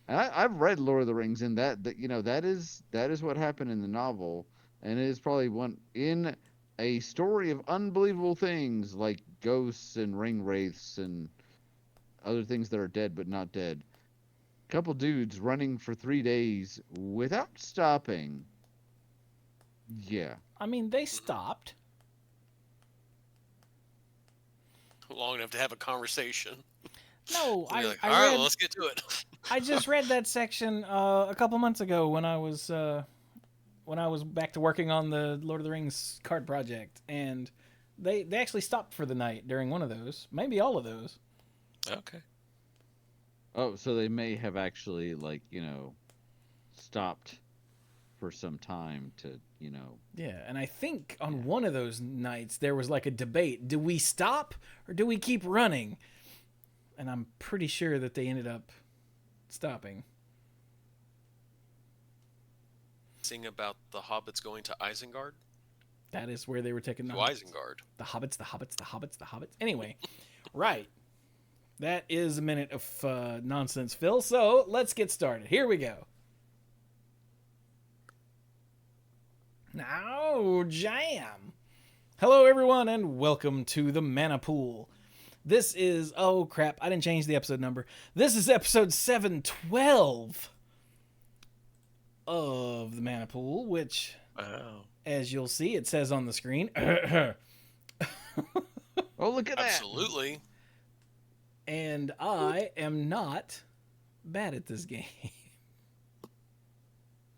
And I've read Lord of the Rings, and that is what happened in the novel, and it is probably one in a story of unbelievable things like ghosts and ring wraiths and other things that are dead but not dead. Couple dudes running for 3 days without stopping. Yeah. I mean, they Mhm. stopped. Long enough to have a conversation. No, And be like, I all right, well, read. let's get to it. I just read that section a couple months ago when I was back to working on the Lord of the Rings card project, and they actually stopped for the night during one of those, maybe all of those. Okay. Oh, so they may have actually stopped for some time to. Yeah, and I think on Yeah. one of those nights there was like a debate: do we stop or do we keep running? And I'm pretty sure that they ended up stopping. Sing about the hobbits going to Isengard. That is where they were taking the To hobbits. Isengard. The hobbits, the hobbits, the hobbits, the hobbits. Anyway, right. That is a minute of nonsense, Phil. So let's get started. Here we go. Now, jam. Hello, everyone, and welcome to the Mana Pool. This is, oh crap, I didn't change the episode number. This is episode 712 of the Mana Pool, which, Wow. as you'll see, it says on the screen. Oh, look at that! Absolutely. And I am not bad at this game. I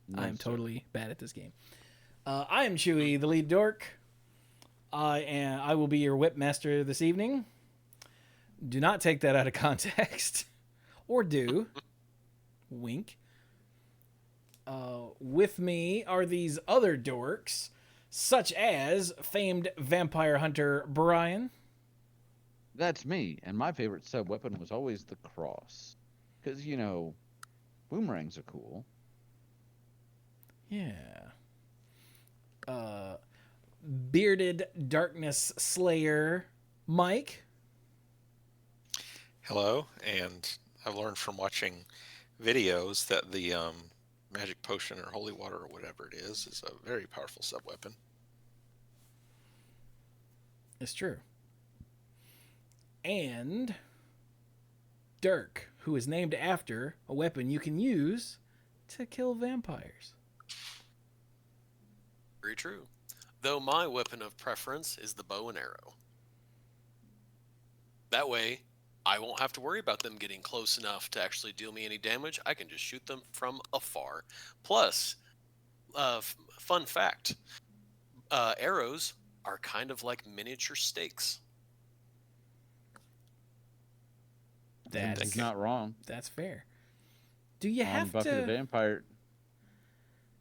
No, am sir. totally bad at this game. I am Chewy, the lead dork. I will be your whip master this evening. Do not take that out of context, or do. Wink. With me are these other dorks, such as famed vampire hunter Brian. That's me, and my favorite sub weapon was always the cross. Because, boomerangs are cool. Yeah. Uh, bearded darkness slayer Mike. Hello, and I've learned from watching videos that the magic potion or holy water or whatever it is a very powerful sub weapon. It's true. And Dirk, who is named after a weapon you can use to kill vampires. Very true. Though my weapon of preference is the bow and arrow. That way, I won't have to worry about them getting close enough to actually deal me any damage. I can just shoot them from afar. Plus, fun fact, arrows are kind of like miniature stakes. And That's he's not wrong. that's fair. Do you On have Buffy the to? Vampire.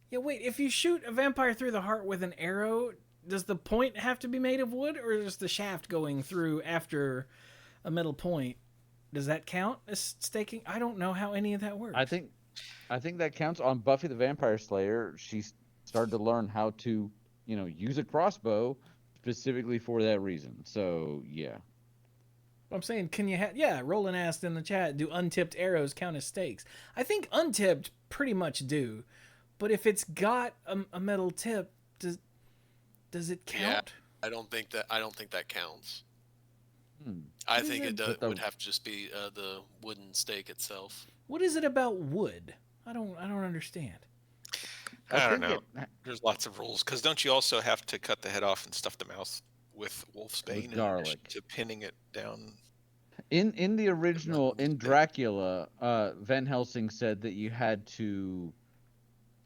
Yeah, wait. If you shoot a vampire through the heart with an arrow, does the point have to be made of wood, or is the shaft going through after a metal point? Does that count as staking? I don't know how any of that I works. think I think that counts on Buffy the Vampire Slayer. She started to learn how to use a crossbow specifically for that reason. So, yeah. I'm saying, can you have? Yeah, Roland asked in the chat, do untipped arrows count as stakes? I think untipped pretty much do, but if it's got a metal tip, does it Yeah, count? I don't think that counts. Hmm. I What is think it? it But would the have to just be the wooden stake itself. What is it about wood? I don't understand. I I don't think know. it There's lots of rules because don't you also have to cut the head off and stuff the mouth with wolf's with bane in addition garlic. to pinning it down In the in the original wolf's in bane? Dracula, Van Helsing said that you had to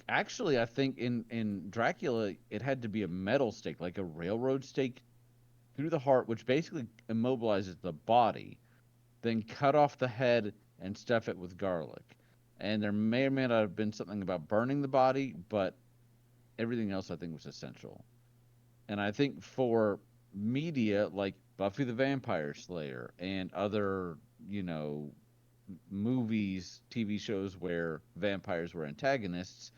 actually I think in Dracula it had to be a metal stake, like a railroad stake through the heart, which basically immobilizes the body, then cut off the head and stuff it with garlic. And there may or may not have been something about burning the body, but everything else I think was essential. And I think for media like Buffy the Vampire Slayer and other, you know, movies, TV shows where vampires were antagonists,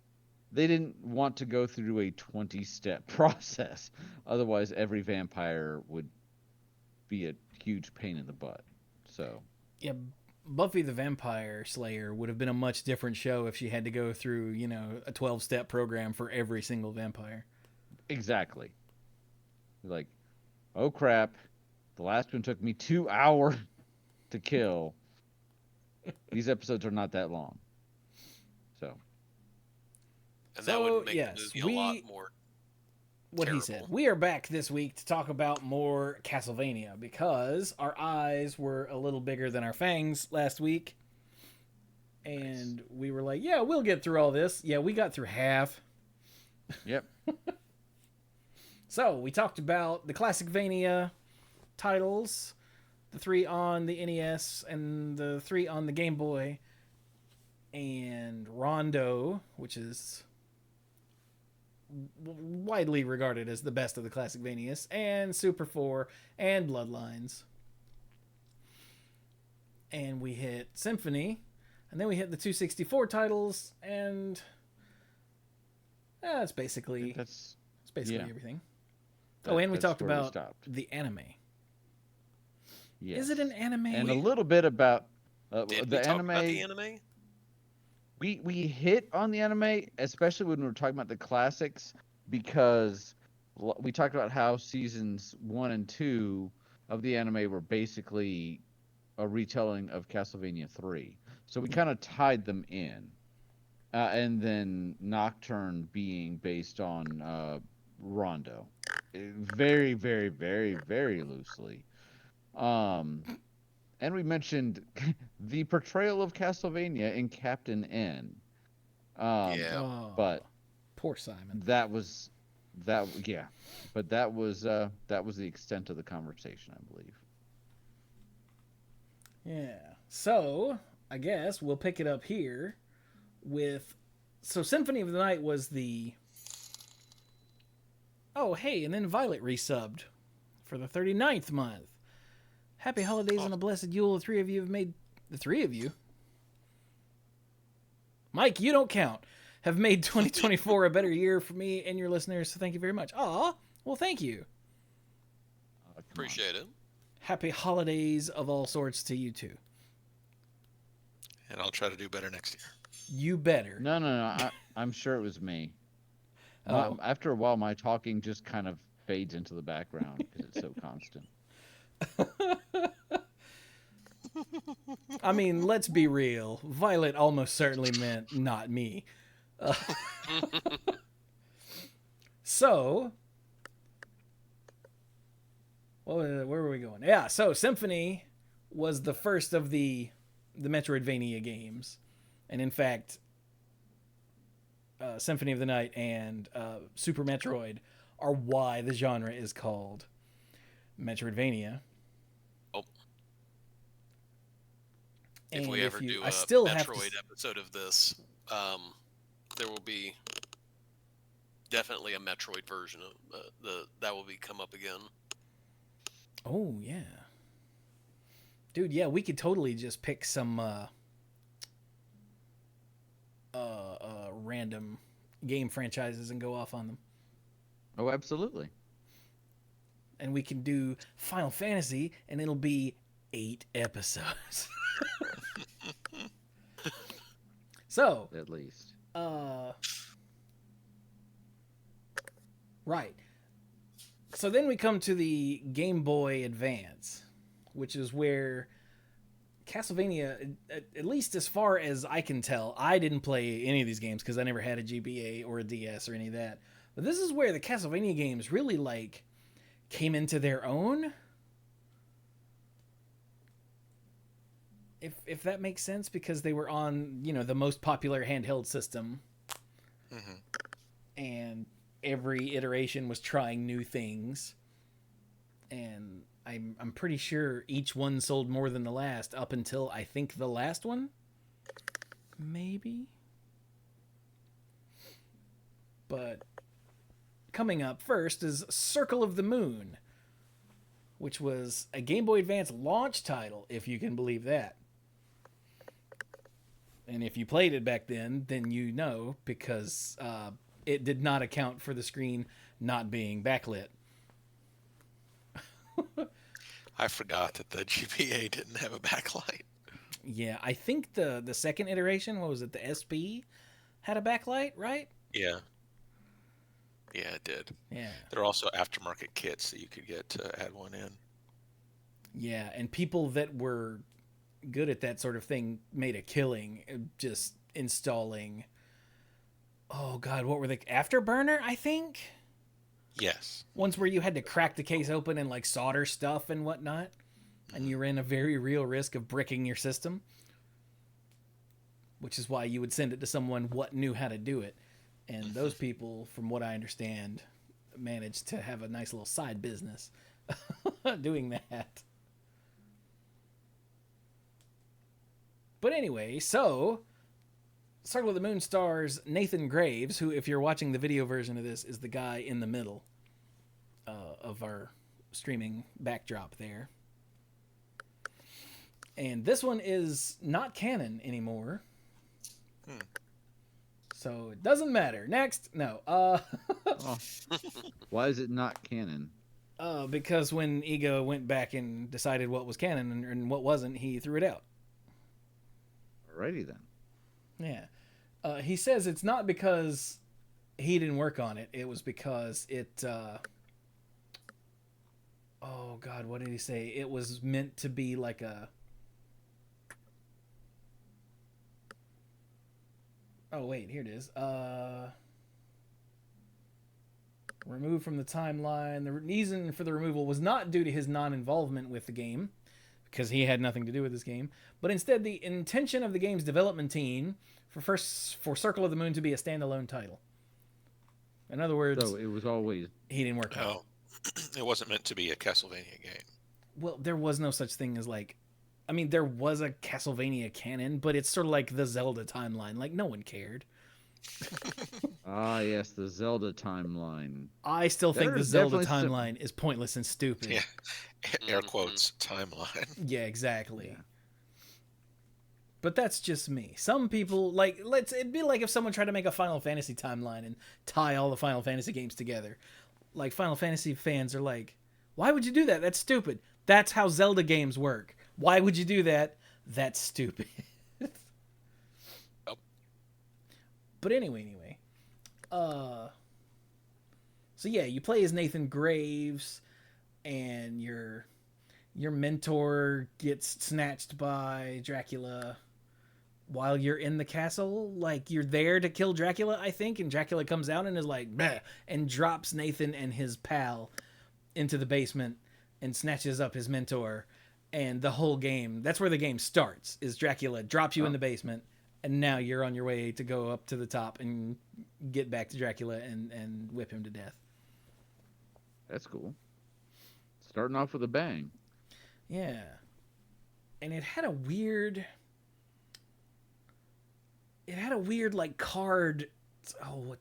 they didn't want to go through a 20-step process. Otherwise, every vampire would be a huge pain in the butt. So, Yeah, Buffy the Vampire Slayer would have been a much different show if she had to go through, a 12-step program for every single vampire. Exactly. Like, oh crap, the last one took me 2 hours to kill. These episodes are not that long. So. And that would make the movie a lot more what terrible. He said. We are back this week to talk about more Castlevania because our eyes were a little bigger than our fangs last week. And we were like, yeah, we'll get through all this. Yeah, we got through half. Yep. So, we talked about the Classicvania titles, the 3 on the NES and the 3 on the Game Boy, and Rondo, which is widely regarded as the best of the Classicvanias, and Super 4, and Bloodlines. And we hit Symphony, and then we hit the 264 titles, and that's basically everything. And we talked about the anime. Yes. Is it an anime? And a little bit about Did the we talk anime. about the anime? We hit on the anime, especially when we were talking about the classics, because we talked about how seasons 1 and 2 of the anime were basically a retelling of Castlevania 3. So we kind of tied them in. And then Nocturne being based on Rondo. Very, very, very, very loosely. And we mentioned the portrayal of Castlevania in Captain N. But poor Simon. But that was the extent of the conversation, I believe. Yeah. So I guess we'll pick it up here with. So Symphony of the Night was the. Oh, hey, and then Violet resubbed for the 39th month. Happy holidays and a blessed Yule. The three of you have made... The three of you? Mike, you don't count. Have made 2024 a better year for me and your listeners, so thank you very much. Aw, well, thank you. Appreciate it. Happy holidays of all sorts to you, too. And I'll try to do better next year. You better. No. I'm sure it was me. After a while, my talking just kind of fades into the background because it's so constant. I mean, let's be real. Violet almost certainly meant not me. So, where were we going? Yeah, so Symphony was the first of the Metroidvania games. And in fact, Symphony of the Night and Super Metroid are why the genre is called Metroidvania. If we ever do a Metroid episode of this, there will be definitely a Metroid version of that will be come up again. Oh yeah, dude. Yeah, we could totally just pick some random game franchises and go off on them. Oh, absolutely. And we can do Final Fantasy, and it'll be 8 episodes. So, at least. Right. So then we come to the Game Boy Advance, which is where Castlevania, at least as far as I can tell, I didn't play any of these games because I never had a GBA or a DS or any of that. But this is where the Castlevania games really came into their own. If that makes sense, because they were on, the most popular handheld system. Mm-hmm. And every iteration was trying new things. And I'm pretty sure each one sold more than the last up until I think the last one. Maybe. But coming up first is Circle of the Moon, which was a Game Boy Advance launch title, if you can believe that. And if you played it back then you know, because it did not account for the screen not being backlit. I forgot that the GBA didn't have a backlight. Yeah, I think the second iteration, what was it, the SP, had a backlight, right? Yeah. Yeah, it did. Yeah. There are also aftermarket kits that you could get to add one in. Yeah, and people that were good at that sort of thing made a killing just installing. Oh God, what were they? Afterburner, I think. Yes. Ones where you had to crack the case open and like solder stuff and whatnot, and you ran a very real risk of bricking your system. Which is why you would send it to someone what knew how to do it, and those people, from what I understand, managed to have a nice little side business doing that. But anyway, so Circle of the Moon stars Nathan Graves, who, if you're watching the video version of this, is the guy in the middle of our streaming backdrop there. And this one is not canon anymore. So it doesn't matter. Next. No. Oh. Why is it not canon? Because when Ego went back and decided what was canon and what wasn't, he threw it out. Alrighty then. Yeah. He says it's not because he didn't work on it. It was because it... oh, God, what did he say? It was meant to be like a... Oh, wait, here it is. Removed from the timeline. The reason for the removal was not due to his non-involvement with the game, because he had nothing to do with this game, but instead the intention of the game's development team for Circle of the Moon to be a standalone title. In other words, So it was always... he didn't work on it. No, it wasn't meant to be a Castlevania game. Well, there was no such thing as like... I mean, there was a Castlevania canon, but it's sort of like the Zelda timeline. Like, no one cared. Ah, yes, the Zelda timeline. I still think the There's Zelda definitely timeline is pointless and stupid. Yeah. Air quotes, timeline. Yeah, exactly. Yeah. But that's just me. Some people, like, it'd be like if someone tried to make a Final Fantasy timeline and tie all the Final Fantasy games together. Like, Final Fantasy fans are like, why would you do that? That's stupid. That's how Zelda games work. Why would you do that? That's stupid. Oh. But anyway. So yeah, you play as Nathan Graves, and your mentor gets snatched by Dracula while you're in the castle. Like, you're there to kill Dracula, I think, and Dracula comes out and is like, bleh, and drops Nathan and his pal into the basement and snatches up his mentor. And the whole game, that's where the game starts, is Dracula drops you in the basement, and now you're on your way to go up to the top and get back to Dracula and whip him to death. That's cool. Starting off with a bang. Yeah. And it had a weird, like, card. Oh,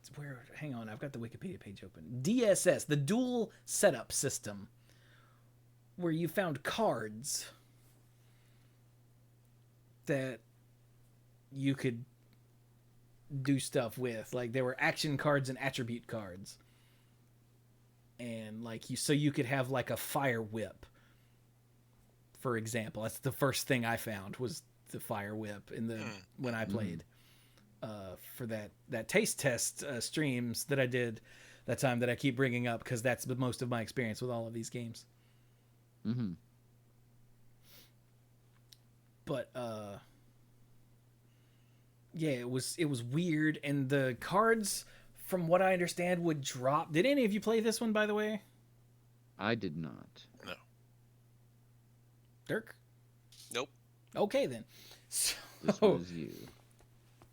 hang on, I've got the Wikipedia page open. DSS, the dual setup system, where you found cards that you could do stuff with. Like, there were action cards and attribute cards. And like so you could have like a fire whip, for example. That's the first thing I found, was the fire whip when I played for that taste test streams that I did that time that I keep bringing up, because that's the most of my experience with all of these games. Mm-hmm. But yeah, it was weird, and the cards, from what I understand, would drop. Did any of you play this one, by the way? I did not. No. Dirk? Nope. Okay, then. So, This was you.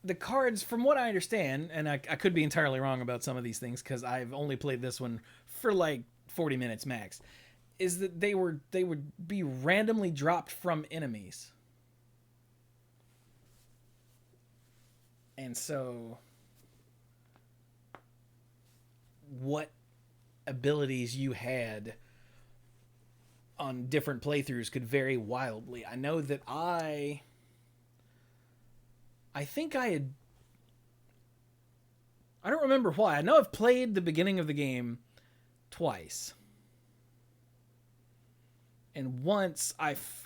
the cards, from what I understand, and I could be entirely wrong about some of these things because I've only played this one for like 40 minutes max, is that they would be randomly dropped from enemies. And so what abilities you had on different playthroughs could vary wildly. I know that I think I don't remember why. I know I've played the beginning of the game twice. And once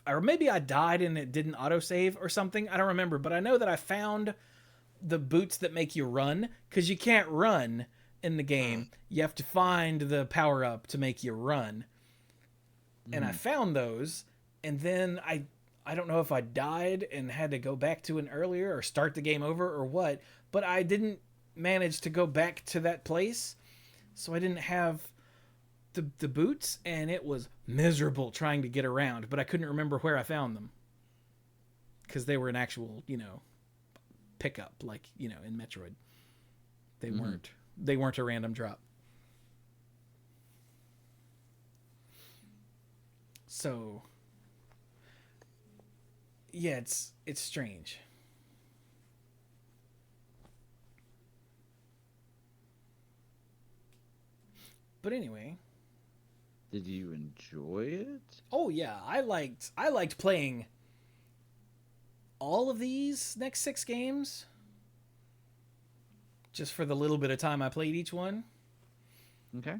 or maybe I died and it didn't autosave or something. I don't remember, but I know that I found the boots that make you run, because you can't run in the game. You have to find the power up to make you run. And I found those, and then I don't know if I died and had to go back to an earlier or start the game over or what, but I didn't manage to go back to that place. So I didn't have the boots, and it was miserable trying to get around, but I couldn't remember where I found them. Because they were an actual, pickup, like, in Metroid. They weren't a random drop. So yeah, it's strange. But anyway, Did you enjoy it? oh yeah, I liked playing all of these next 6 games just for the little bit of time I played each one. Okay.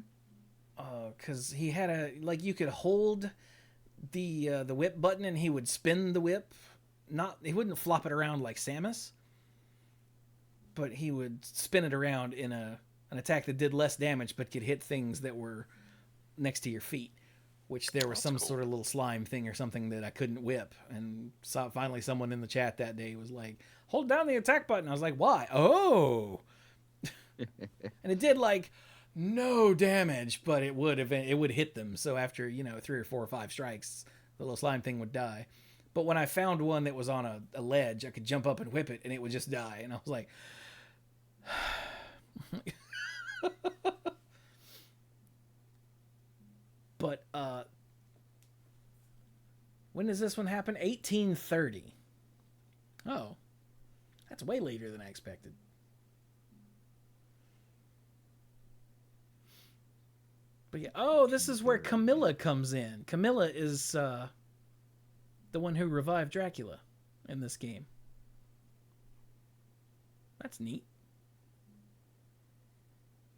Because he had you could hold the whip button and he would spin the whip. He wouldn't flop it around like Samus, but he would spin it around in an attack that did less damage but could hit things that were next to your feet, which there was some sort of little slime thing or something that I couldn't whip. And finally someone in the chat that day was like, hold down the attack button. I was like, why? Oh. And it did no damage, but it would hit them. So after 3 or 4 or 5 strikes, the little slime thing would die. But when I found one that was on a ledge, I could jump up and whip it, and it would just die. And I was like, but when does this one happen? 1830. Oh, that's way later than I expected. But yeah, this is where Camilla comes in. Camilla is the one who revived Dracula in this game. That's neat.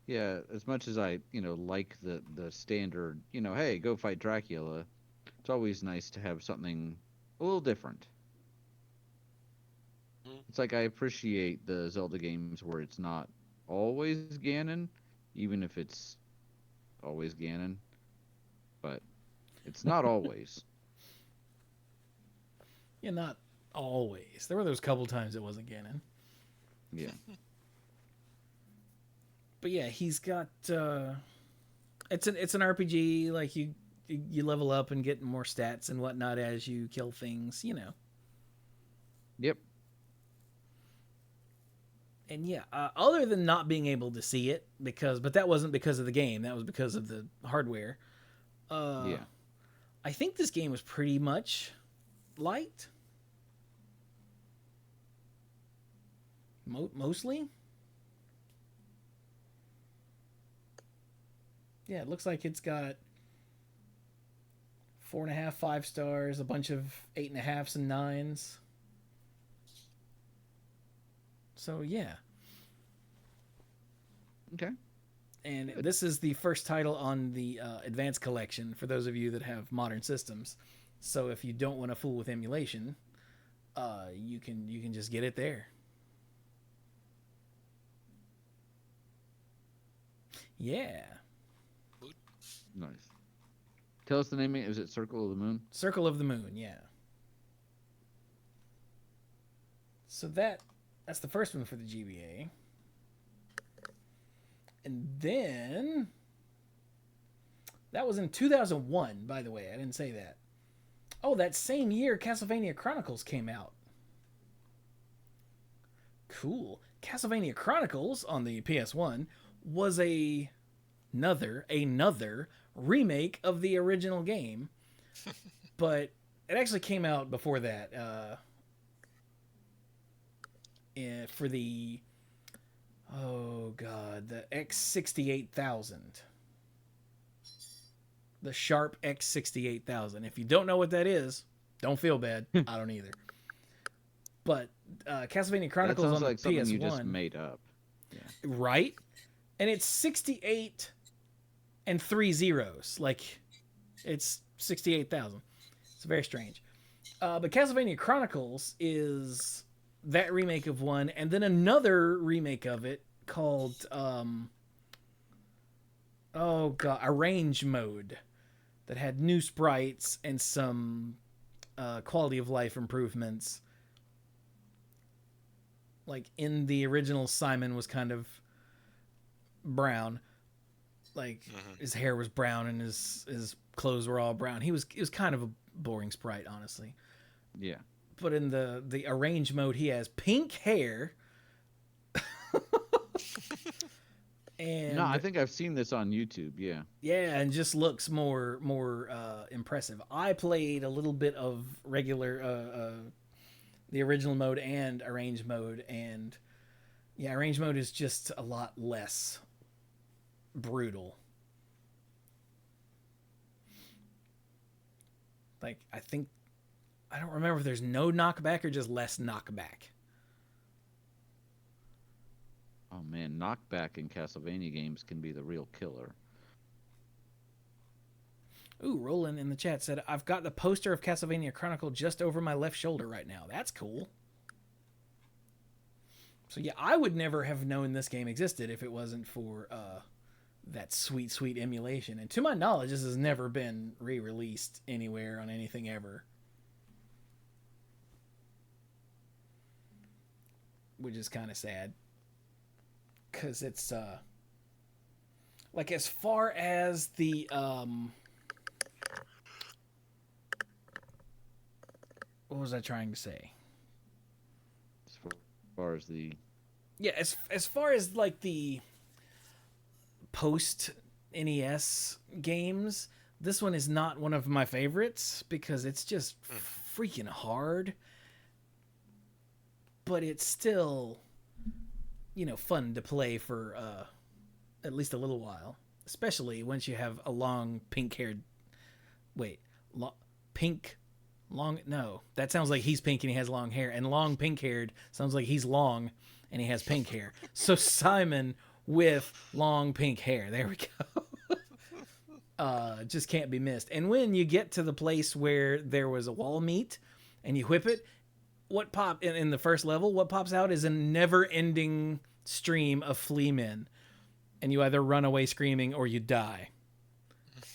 Yeah, as much as I, like the standard, hey, go fight Dracula, it's always nice to have something a little different. It's like I appreciate the Zelda games where it's not always Ganon, even if it's always Ganon, but it's not always. Yeah, not always. There were those couple times it wasn't Ganon. Yeah. But yeah, he's got it's an RPG. Like you level up and get more stats and whatnot as you kill things. Yep. And yeah, other than not being able to see it, but that wasn't because of the game. That was because of the hardware. Yeah. I think this game was pretty much light. Mostly. Yeah, it looks like it's got 4.5, 5 stars, a bunch of 8.5s and 9s. So yeah. Okay. And this is the first title on the Advanced Collection for those of you that have modern systems. So if you don't want to fool with emulation, you can just get it there. Yeah. Nice. Tell us the name. Is it Circle of the Moon? Circle of the Moon, yeah. So that's the first one for the GBA. And then that was in 2001, by the way. I didn't say that. Oh, that same year Castlevania Chronicles came out. Cool. Castlevania Chronicles on the PS1 was another remake of the original game, but it actually came out before that. For the the X68000, the Sharp X68000. If you don't know what that is, don't feel bad. I don't either. But Castlevania Chronicles that sounds on like the something PS1, you just made up. Yeah. right? And it's 68 and 3 zeros. Like, it's 68,000. very strange. But Castlevania Chronicles is that remake of one, and then another remake of it called Arrange Mode, that had new sprites and some quality of life improvements. Like in the original, Simon was kind of brown, like his hair was brown and his clothes were all brown. It was kind of a boring sprite, honestly. Yeah. But in the Arrange Mode, he has pink hair. And No, I think I've seen this on YouTube. Yeah. yeah, and just looks more impressive. I played a little bit of regular the original mode and Arrange Mode, and yeah, Arrange Mode is just a lot less brutal. Like, I don't remember if there's no knockback or just less knockback. Oh man, knockback in Castlevania games can be the real killer. Ooh, Roland in the chat said, I've got the poster of Castlevania Chronicle just over my left shoulder right now. That's cool. So yeah, I would never have known this game existed if it wasn't for that sweet, sweet emulation. And to my knowledge, this has never been re-released anywhere on anything ever. Which is kind of sad. Because it's, like, as far as the, what was I trying to say? As far as the... Yeah, as far as, like, the post NES games, this one is not one of my favorites because it's just freaking hard. But it's still, fun to play for at least a little while. Especially once you have a long pink-haired... Wait. No. That sounds like he's pink and he has long hair. And long pink-haired sounds like he's long and he has pink hair. So Simon with long pink hair. There we go. Just can't be missed. And when you get to the place where there was a wall meet and you whip it, in the first level, what pops out is a never-ending stream of flea men. And you either run away screaming or you die.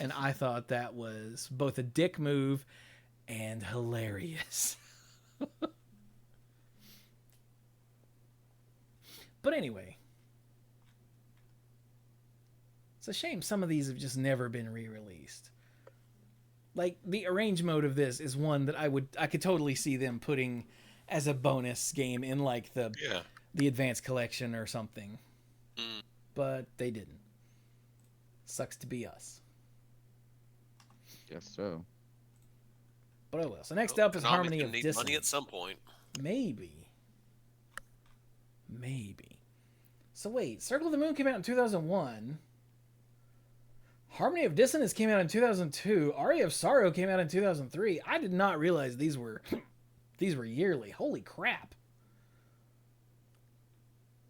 And I thought that was both a dick move and hilarious. But anyway, it's a shame some of these have just never been re-released. Like, the Arrange Mode of this is one that I could totally see them putting as a bonus game in, like, the Advanced Collection or something. But they didn't. Sucks to be us. Guess so. But oh well. So next up is Harmony of Dissonance. Money at some point. Maybe. So wait, Circle of the Moon came out in 2001. Harmony of Dissonance came out in 2002. Aria of Sorrow came out in 2003. I did not realize these were yearly. Holy crap.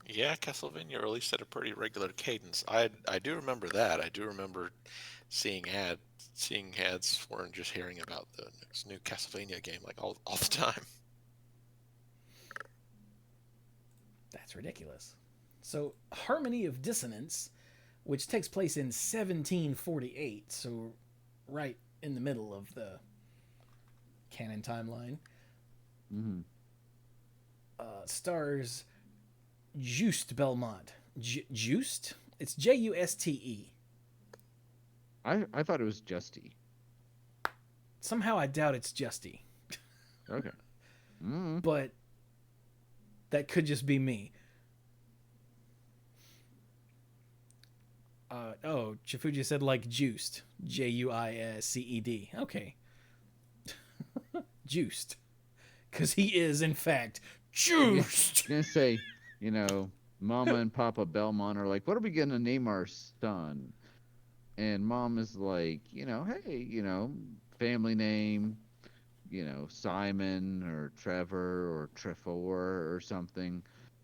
Yeah, Castlevania released at a pretty regular cadence. I do remember that. I do remember seeing ads for and just hearing about the next new Castlevania game like all the time. That's ridiculous. So Harmony of Dissonance, which takes place in 1748, so right in the middle of the canon timeline, stars Juste Belmont. Juste? It's Juste. I thought it was Justy. Somehow I doubt it's Justy. Okay. But that could just be me. Chifuji said like juiced. Juiced. Okay. Juiced. Because he is, in fact, juiced. I was going to say, Mama and Papa Belmont are like, what are we going to name our son? And Mom is like, hey, family name, Simon or Trevor or Trefor or something.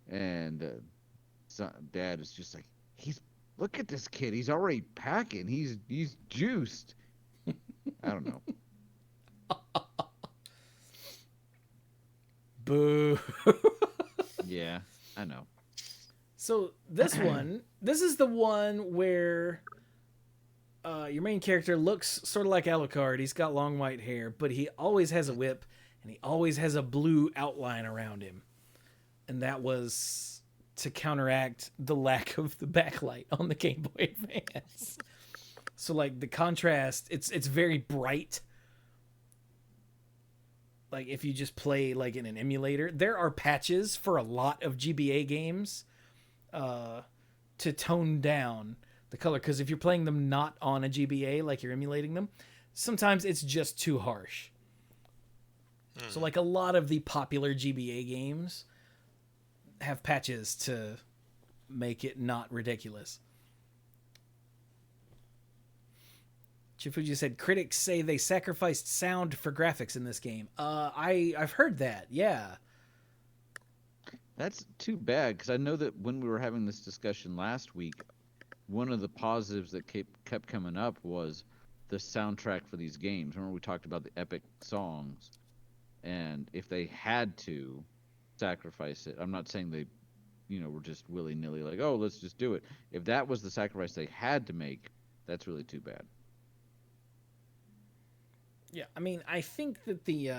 And Dad is just like, look at this kid. He's already packing. He's juiced. I don't know. Boo. Yeah, I know. So this is the one where your main character looks sort of like Alucard. He's got long white hair, but he always has a whip, and he always has a blue outline around him. And that was to counteract the lack of the backlight on the Game Boy Advance. So like the contrast, it's very bright. Like if you just play like in an emulator, there are patches for a lot of GBA games to tone down the color, because if you're playing them not on a GBA, like you're emulating them, sometimes it's just too harsh. So like a lot of the popular GBA games have patches to make it not ridiculous. Chifuji said critics say they sacrificed sound for graphics in this game. I've heard that. Yeah. That's too bad, because I know that when we were having this discussion last week, one of the positives that kept coming up was the soundtrack for these games. Remember we talked about the epic songs, and if they had to sacrifice it, I'm not saying they, were just willy-nilly like, oh, let's just do it. If that was the sacrifice they had to make, that's really too bad. Yeah, I mean, I think that the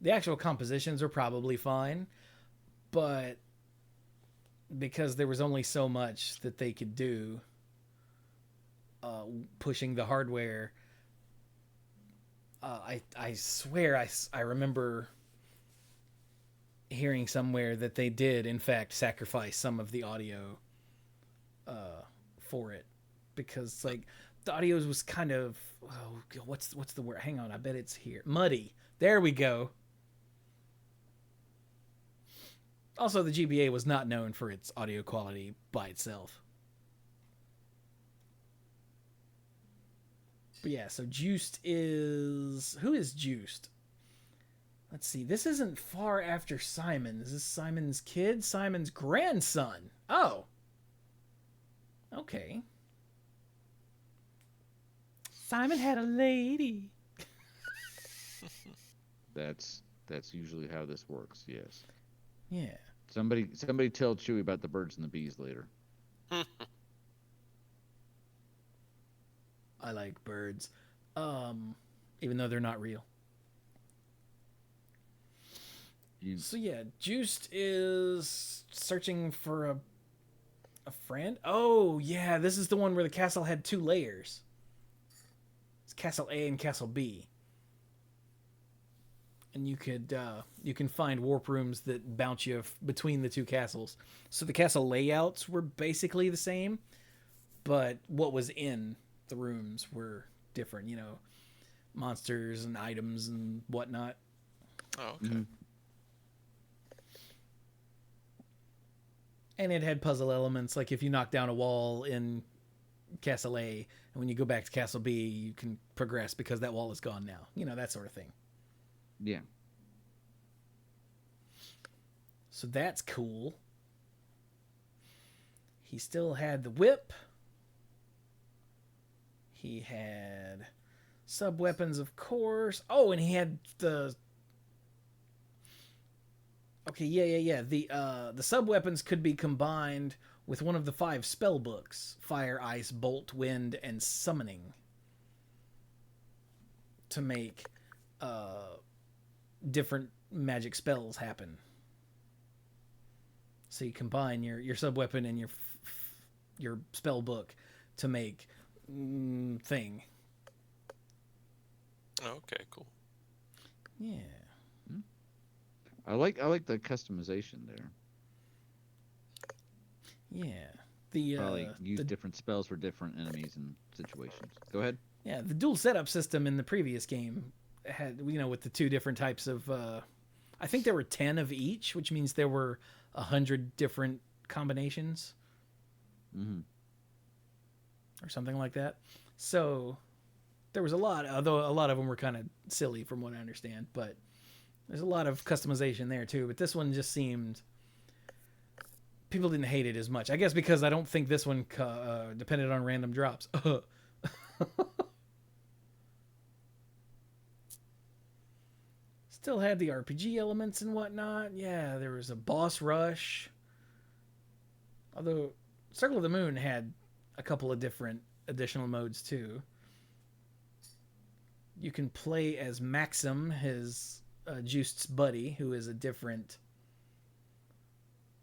actual compositions are probably fine, but because there was only so much that they could do, pushing the hardware, I swear I remember hearing somewhere that they did in fact sacrifice some of the audio for it, because like the audio was kind of what's the word? Hang on, I bet it's here. Muddy. There we go. Also, the GBA was not known for its audio quality by itself. But yeah, so Juiced is... Who is Juiced? Let's see. This isn't far after Simon. Is this Simon's kid? Simon's grandson. Oh. Okay. Simon had a lady. That's usually how this works, yes. Yeah. Somebody tell Chewie about the birds and the bees later. I like birds. Even though they're not real. So yeah, Juiced is searching for a friend. Oh yeah, this is the one where the castle had 2 layers. It's Castle A and Castle B. And you can find warp rooms that bounce you between the 2 castles. So the castle layouts were basically the same, but what was in the rooms were different. Monsters and items and whatnot. Oh, okay. Mm-hmm. And it had puzzle elements, like if you knock down a wall in Castle A, and when you go back to Castle B, you can progress because that wall is gone now. That sort of thing. Yeah. So that's cool. He still had the whip. He had sub-weapons, of course. Oh, and he had the... Okay, yeah. The sub-weapons could be combined with one of the 5 spell books. Fire, Ice, Bolt, Wind, and Summoning. To make different magic spells happen. So you combine your sub-weapon and your spell book to make thing. Okay, cool. Yeah. I like the customization there. Yeah. The Probably use the, different spells for different enemies and situations. Go ahead. yeah, the dual setup system in the previous game had, with the 2 different types of I think there were 10 of each, which means there were 100 different combinations. Mm-hmm. Or something like that. So there was a lot, although a lot of them were kind of silly from what I understand, but there's a lot of customization there too. But this one just seemed... People didn't hate it as much. I guess because I don't think this one depended on random drops. Still had the RPG elements and whatnot. Yeah, there was a boss rush. Although Circle of the Moon had a couple of different additional modes too. You can play as Maxim, his Juiced's buddy, who is a different,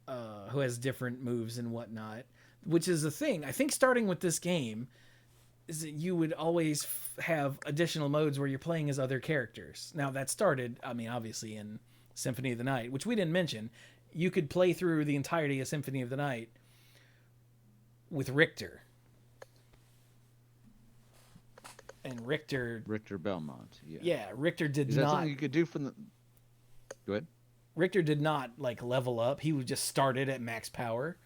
who has different moves and whatnot. Which is the thing. I think starting with this game is that you would always have additional modes where you're playing as other characters. Now that started, I mean, obviously in Symphony of the Night, which we didn't mention. You could play through the entirety of Symphony of the Night with Richter. And Richter Belmont. Yeah. Yeah, Richter did Is that not. something you could do from the? Go ahead. Richter did not like level up. He just started at max power,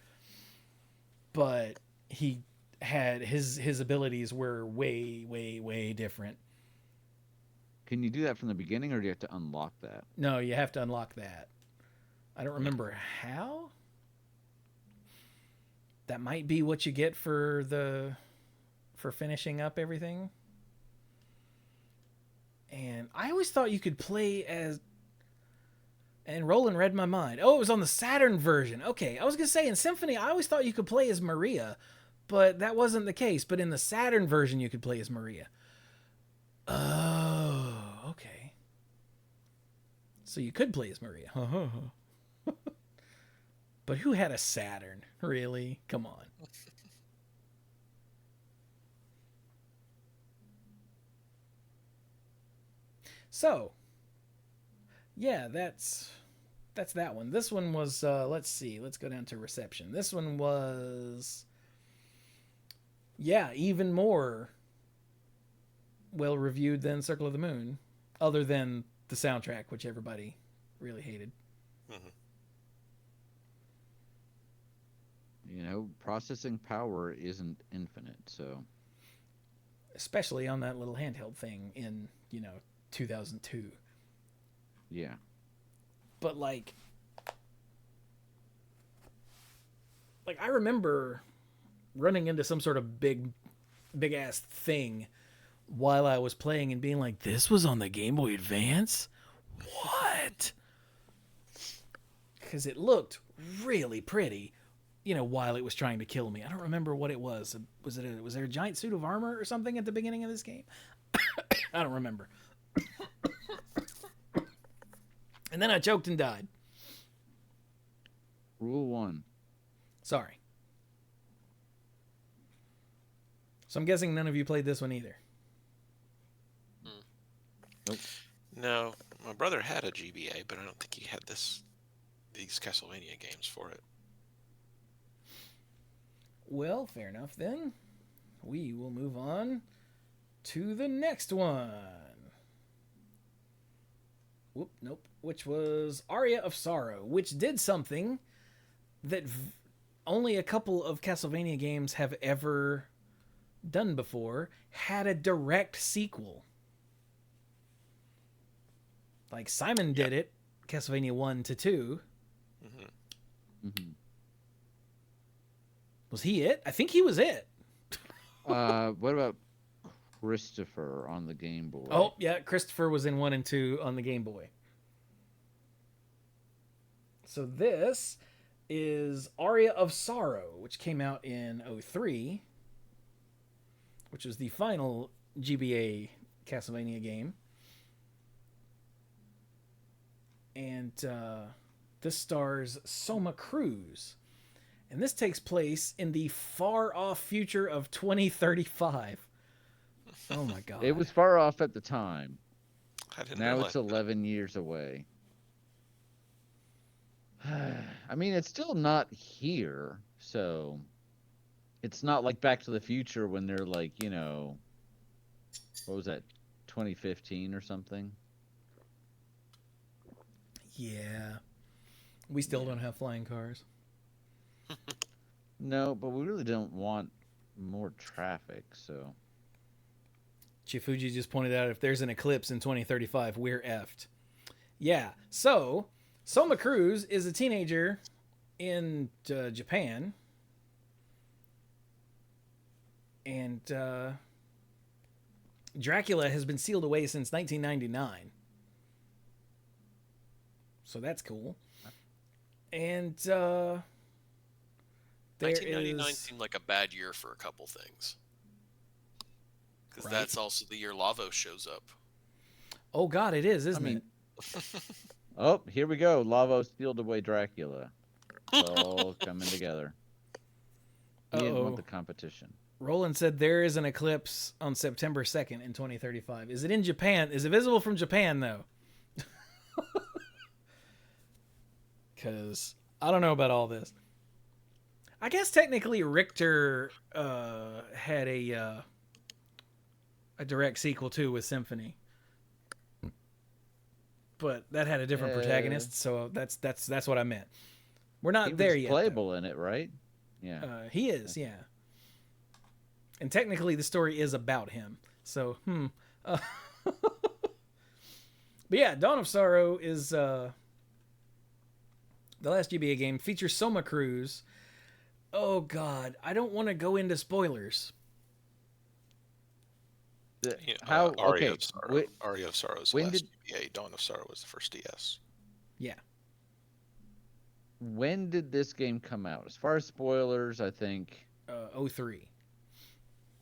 but he had his abilities were way different. Can you do that from the beginning, or do you have to unlock that? No, you have to unlock that. I don't remember how. That might be what you get for finishing up everything. And I always thought you could play as... And Roland read my mind. Oh, it was on the Saturn version. Okay, I was going to say, in Symphony, I always thought you could play as Maria, but that wasn't the case. But in the Saturn version, you could play as Maria. Oh, okay. So you could play as Maria. But who had a Saturn? Really? Come on. So, yeah, that's that one. This one was, let's see, let's go down to reception. This one was, yeah, even more well reviewed than Circle of the Moon, other than the soundtrack, which everybody really hated. Mm-hmm. You know, processing power isn't infinite, so. Especially on that little handheld thing in, 2002. Yeah. But like I remember running into some sort of big ass thing while I was playing and being like, this was on the Game Boy Advance? What? Because it looked really pretty, while it was trying to kill me. I don't remember what it was. Was there a giant suit of armor or something at the beginning of this game? I don't remember. And then I choked and died. Rule 1. Sorry. So I'm guessing none of you played this one either. Nope. No, my brother had a GBA, but I don't think he had these Castlevania games for it. Well, fair enough then. We will move on to the next one. Whoop, nope. Which was Aria of Sorrow, which did something that only a couple of Castlevania games have ever done before. Had a direct sequel. Like Simon did it, Castlevania 1 to 2. Mm-hmm. Mm-hmm. Was he it? I think he was it. What about Christopher on the Game Boy? Oh, yeah, Christopher was in 1 and 2 on the Game Boy. So this is Aria of Sorrow, which came out in 2003, which was the final GBA Castlevania game. And this stars Soma Cruz. And this takes place in the far-off future of 2035. Oh my god. It was far off at the time. I didn't Now realize it's 11 years away. I mean, it's still not here, so it's not like Back to the Future when they're like, what was that, 2015 or something? Yeah. We still don't have flying cars. No, but we really don't want more traffic, so. Chifuji just pointed out if there's an eclipse in 2035, we're effed. Yeah, so Soma Cruz is a teenager in Japan. And Dracula has been sealed away since 1999. so that's cool. And there 1999 is seemed like a bad year for a couple things. Because Right. that's also the year Lavos shows up. oh god, it is, isn't I mean, it? oh, here we go. Lavo sealed away Dracula. It's all coming together. He didn't want the competition. Roland said there is an eclipse on September 2nd in 2035. Is it in Japan? Is it visible from Japan though? Because I don't know about all this. I guess technically Richter had a direct sequel too with Symphony, but that had a different protagonist. So that's what I meant. We're not He there was yet. playable in it, right? Yeah. He is, yeah. And technically, the story is about him. So, but yeah, Dawn of Sorrow is the last GBA game. Features Soma Cruz. Oh God, I don't want to go into spoilers. How? Aria Okay. of Sorrow. Aria of Sorrow is the when last did- GBA. Dawn of Sorrow was the first DS. Yeah. When did this game come out? As far as spoilers, I think 03.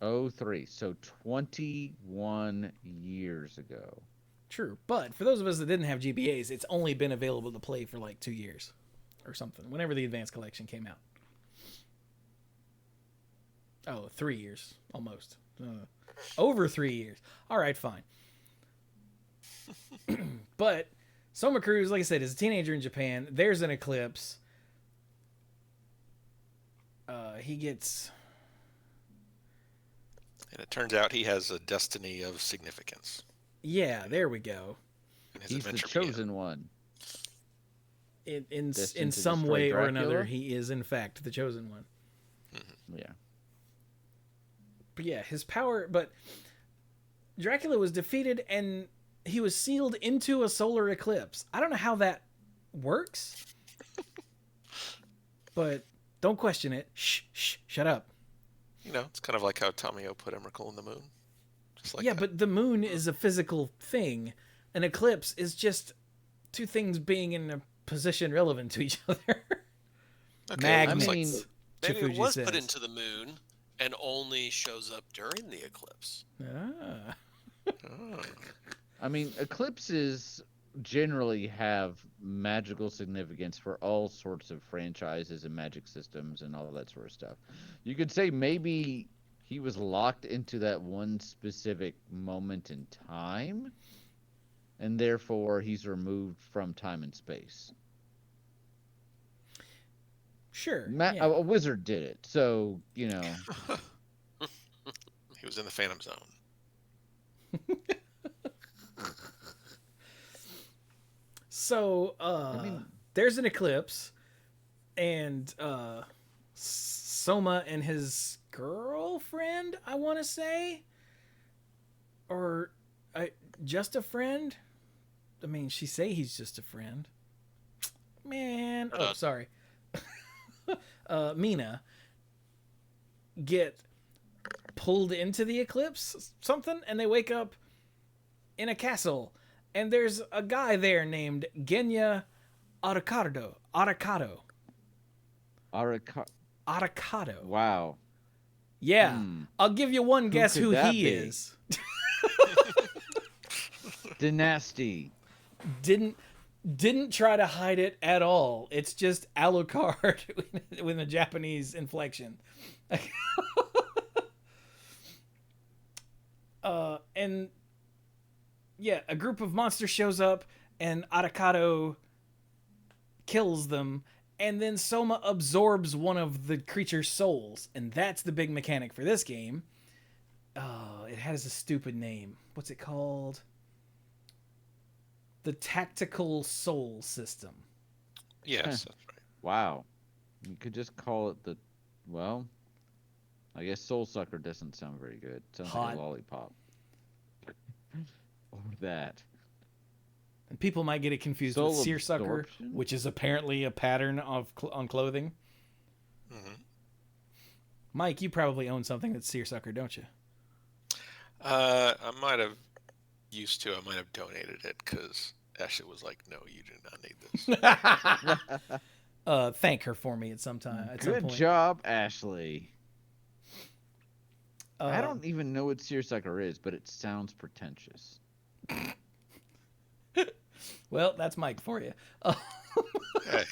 03. So 21 years ago. True, but for those of us that didn't have GBAs, it's only been available to play for like 2 years or something. Whenever the Advanced Collection came out. Oh, 3 years almost. Over 3 years. All right, fine. But Soma Cruz, like I said, is a teenager in Japan. There's an eclipse. He gets... And it turns out he has a destiny of significance. Yeah, there we go. And his He's the adventure chosen one. In Destined to some destroy way or Dracula? another, he is in fact the chosen one. Yeah. But yeah, his power... But Dracula was defeated and he was sealed into a solar eclipse. I don't know how that works. But don't question it. Shh, shut up. You know, it's kind of like how Tamio put Emrakul in the moon. Just like yeah, that. but the moon is a physical thing. An eclipse is just two things being in a position relevant to each other. Okay, Magnets. I mean, Maybe Chifuji it was says. put into the moon and only shows up during the eclipse. Ah. Oh. I mean, eclipses generally have magical significance for all sorts of franchises and magic systems and all that sort of stuff. You could say maybe he was locked into that one specific moment in time, and therefore he's removed from time and space. Sure. A wizard did it, so, you know. He was in the Phantom Zone. So, there's an eclipse, and Soma and his girlfriend, I want to say, or just a friend. I mean, she say he's just a friend. Man, oh, sorry. Mina get pulled into the eclipse, something, and they wake up in a castle. And there's a guy there named Genya Aracado. Wow. Yeah. I'll give you one guess could who that he be? is. Dynasty. Didn't try to hide it at all. It's just Alucard with a Japanese inflection. And yeah, a group of monsters shows up and Aracado kills them, and then Soma absorbs one of the creature's souls, and that's the big mechanic for this game. It has a stupid name. What's it called? The Tactical Soul System. Yes, that's right. Wow. You could just call it well, I guess Soul Sucker doesn't sound very good. It sounds like Hot. a lollipop. Or that. And people might get it confused Soul with seersucker, absorption? which is apparently a pattern on clothing. Mm-hmm. Mike, you probably own something that's seersucker, don't you? I might have used to. I might have donated it because Ashley was like, "No, you do not need this." Thank her for me at some time. At some Good point. job, Ashley. I Uh, don't even know what seersucker is, but it sounds pretentious. well, that's Mike for you. Hey,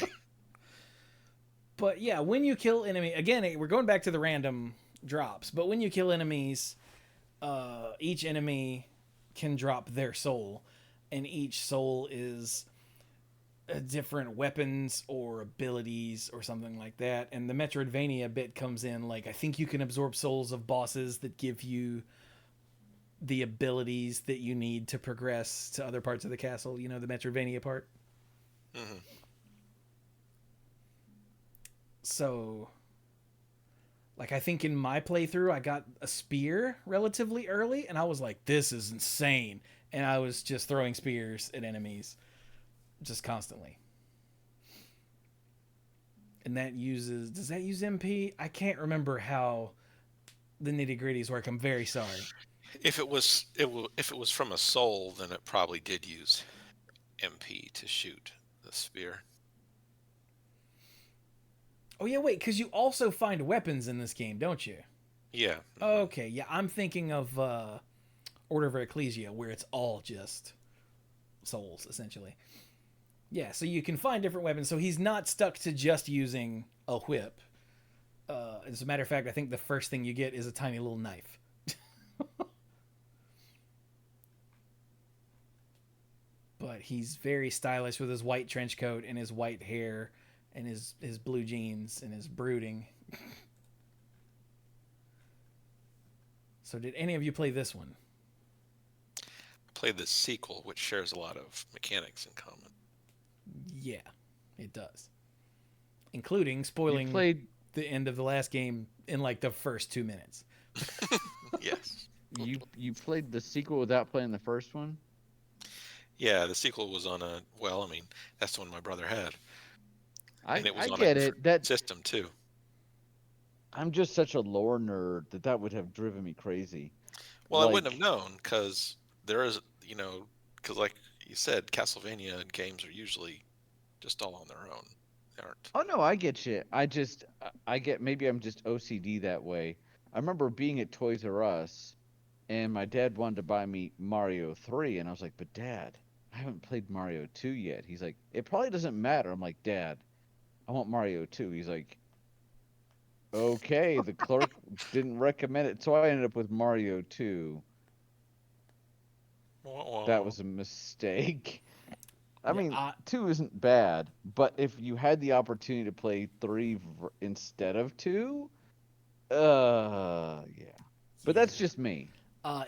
But yeah, when you kill enemy, again, we're going back to the random drops. But when you kill enemies, each enemy can drop their soul, and each soul is different weapons or abilities or something like that. And the Metroidvania bit comes in, like, I think you can absorb souls of bosses that give you the abilities that you need to progress to other parts of the castle. You know, the Metroidvania part. mhm. So, like, I think in my playthrough, I got a spear relatively early, and I was like, this is insane. And I was just throwing spears at enemies just constantly. And that uses, does that use MP? I can't remember how the nitty gritties work. I'm very sorry. If it was from a soul, then it probably did use MP to shoot the spear. Oh, yeah, wait, because you also find weapons in this game, don't you? Yeah. Okay, yeah, I'm thinking of Order of Ecclesia, where it's all just souls, essentially. Yeah, so you can find different weapons. So he's not stuck to just using a whip. As a matter of fact, I think the first thing you get is a tiny little knife. But he's very stylish with his white trench coat and his white hair and his blue jeans and his brooding. So did any of you play this one? Played the sequel, which shares a lot of mechanics in common. Yeah, it does. Including spoiling You played the end of the last game in like the first 2 minutes. Yes. you played the sequel without playing the first one? Yeah, the sequel was on a, well, I mean, that's the one my brother had. And it was I on a get different it. That system, too. I'm just such a lore nerd that would have driven me crazy. Well, I wouldn't have Like, known, because there is, because like you said, Castlevania games are usually just all on their own. They aren't. oh no, I get you. I get, maybe I'm just OCD that way. I remember being at Toys R Us and my dad wanted to buy me Mario 3 and I was like, "But Dad, I haven't played Mario 2 yet." He's like, "It probably doesn't matter." I'm like, "Dad, I want Mario 2." He's like, "Okay, the clerk didn't recommend it, so I ended up with Mario 2. That Well, was a mistake." I Yeah, mean, 2 isn't bad, but if you had the opportunity to play 3 instead of 2, yeah. But that's just me.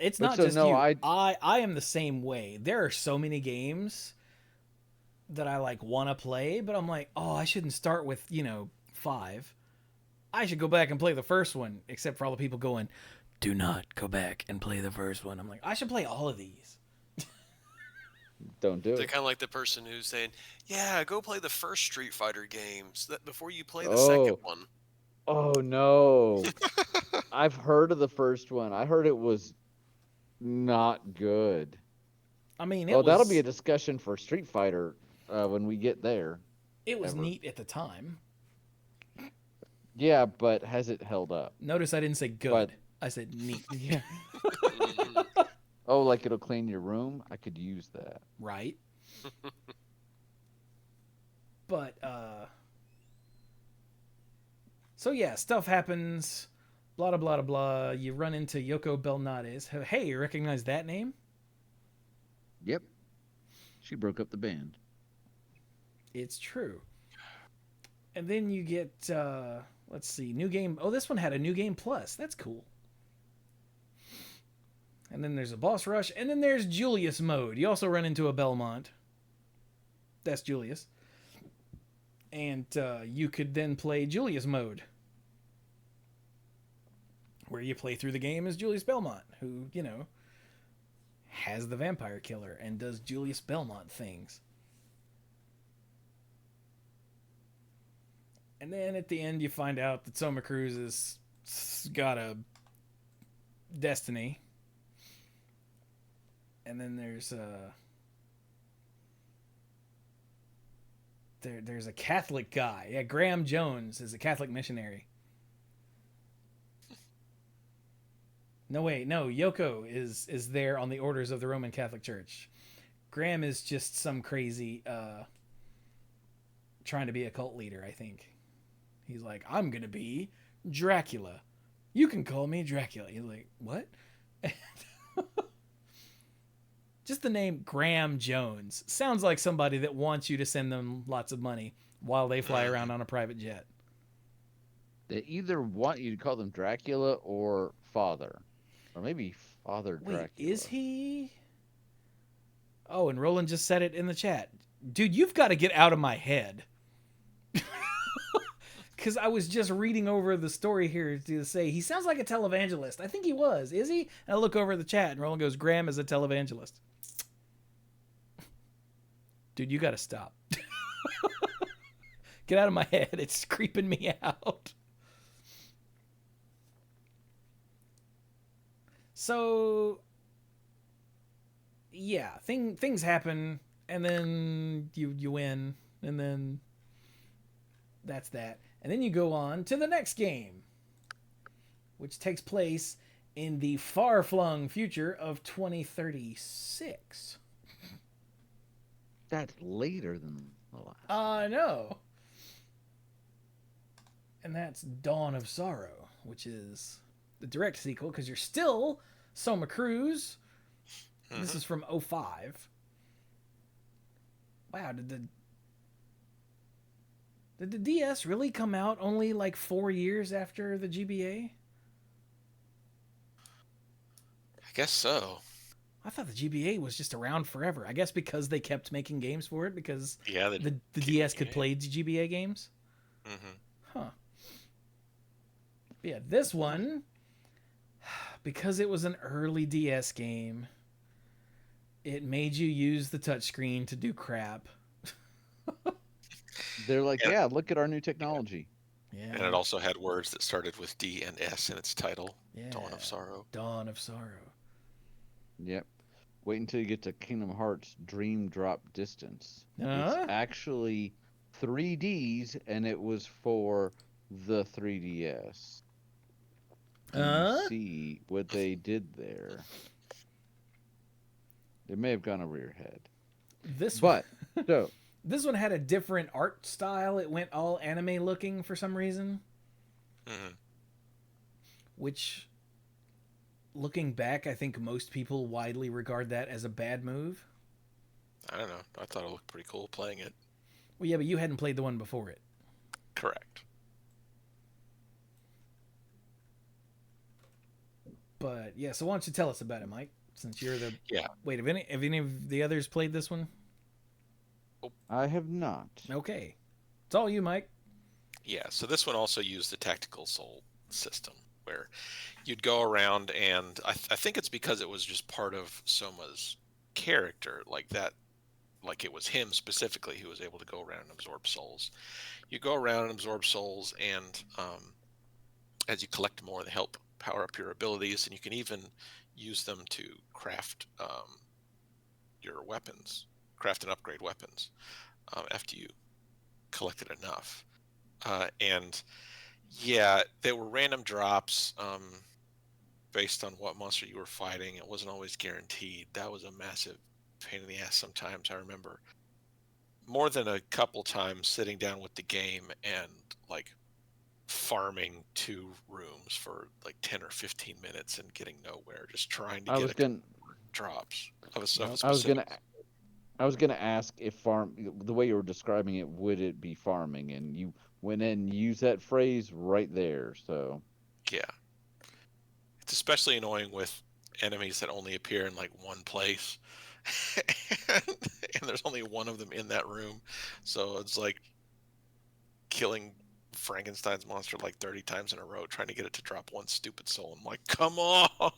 It's But not so just no, you. I am the same way. There are so many games that I like want to play, but I'm like, oh, I shouldn't start with 5. I should go back and play the first one. Except for all the people going, do not go back and play the first one. I'm like, I should play all of these. don't do They're it. kind of like the person who's saying, "Yeah, go play the first Street Fighter games before you play the second Oh, one." oh no. I've heard of the first one. I heard it was not good. I mean, Oh, that'll be a discussion for Street Fighter when we get there. it was Ever. neat at the time. Yeah, but has it held up? Notice I didn't say good. But I said neat. yeah. Mhm. Oh, like it'll clean your room? I could use that. Right? But so yeah, stuff happens. Blah blah blah blah. You run into Yoko Belnades. Hey, you recognize that name? Yep. She broke up the band. It's true. And then you get let's see, new game. Oh, this one had a new game plus. That's cool. And then there's a boss rush, and then there's Julius mode. You also run into a Belmont. That's Julius. And you could then play Julius mode, where you play through the game as Julius Belmont, who, has the vampire killer and does Julius Belmont things. And then at the end, you find out that Soma Cruz has got a destiny. And then there's There's a Catholic guy. Yeah, Graham Jones is a Catholic missionary. No, wait, no. Yoko is there on the orders of the Roman Catholic Church. Graham is just some crazy trying to be a cult leader, I think. He's like, I'm gonna be Dracula. You can call me Dracula. He's like, what? Just the name Graham Jones sounds like somebody that wants you to send them lots of money while they fly around on a private jet. They either want you to call them Dracula or Father. Or maybe Father Dracula. Wait, is he? Oh, and Roland just said it in the chat. Dude, you've got to get out of my head. Because I was just reading over the story here to say he sounds like a televangelist. I think he was. Is he? And I look over at the chat and Roland goes, Graham is a televangelist. Dude, you got to stop. Get out of my head. It's creeping me out. So, yeah, things happen, and then you win, and then that's that. And then you go on to the next game, which takes place in the far-flung future of 2036. That's later than the last. I know. And that's Dawn of Sorrow, which is the direct sequel, because you're still Soma Cruz. This is from 05. Wow, did the DS really come out only like 4 years after the GBA? I guess so. I thought the GBA was just around forever. I guess because they kept making games for it, because Yeah, the DS could play GBA games. Huh. Yeah, this one, because it was an early DS game, it made you use the touchscreen to do crap. They're like, yeah, look at our new technology. Yeah. And it also had words that started with D and S in its title. Yeah. Dawn of Sorrow. Dawn of Sorrow. Yep. Wait until you get to Kingdom Hearts Dream Drop Distance. Huh? It's actually 3Ds, and it was for the 3DS. You see what they did there. It may have gone over your head. This one had a different art style. It went all anime looking for some reason. Which, looking back, I think most people widely regard that as a bad move. I don't know. I thought it looked pretty cool playing it. Well, yeah, but you hadn't played the one before it. Correct. But yeah, so why don't you tell us about it, Mike? Since you're the Wait, have any of the others played this one? I have not. Okay, it's all you, Mike. Yeah, so this one also used the tactical soul system, where you'd go around, and I think it's because it was just part of Soma's character, like it was him specifically who was able to go around and absorb souls. You go around and absorb souls, and as you collect more, they help power up your abilities, and you can even use them to craft your weapons, craft and upgrade weapons after you collected enough. And yeah, there were random drops based on what monster you were fighting. It wasn't always guaranteed. That was a massive pain in the ass sometimes. I remember more than a couple times sitting down with the game and like farming 2 rooms for like 10 or 15 minutes and getting nowhere, just trying to get drops. I was gonna ask if the way you were describing it, would it be farming? And you went in and used that phrase right there. So yeah, it's especially annoying with enemies that only appear in like one place, and there's only one of them in that room. So it's like killing Frankenstein's monster like 30 times in a row, trying to get it to drop one stupid soul. I'm like, come on!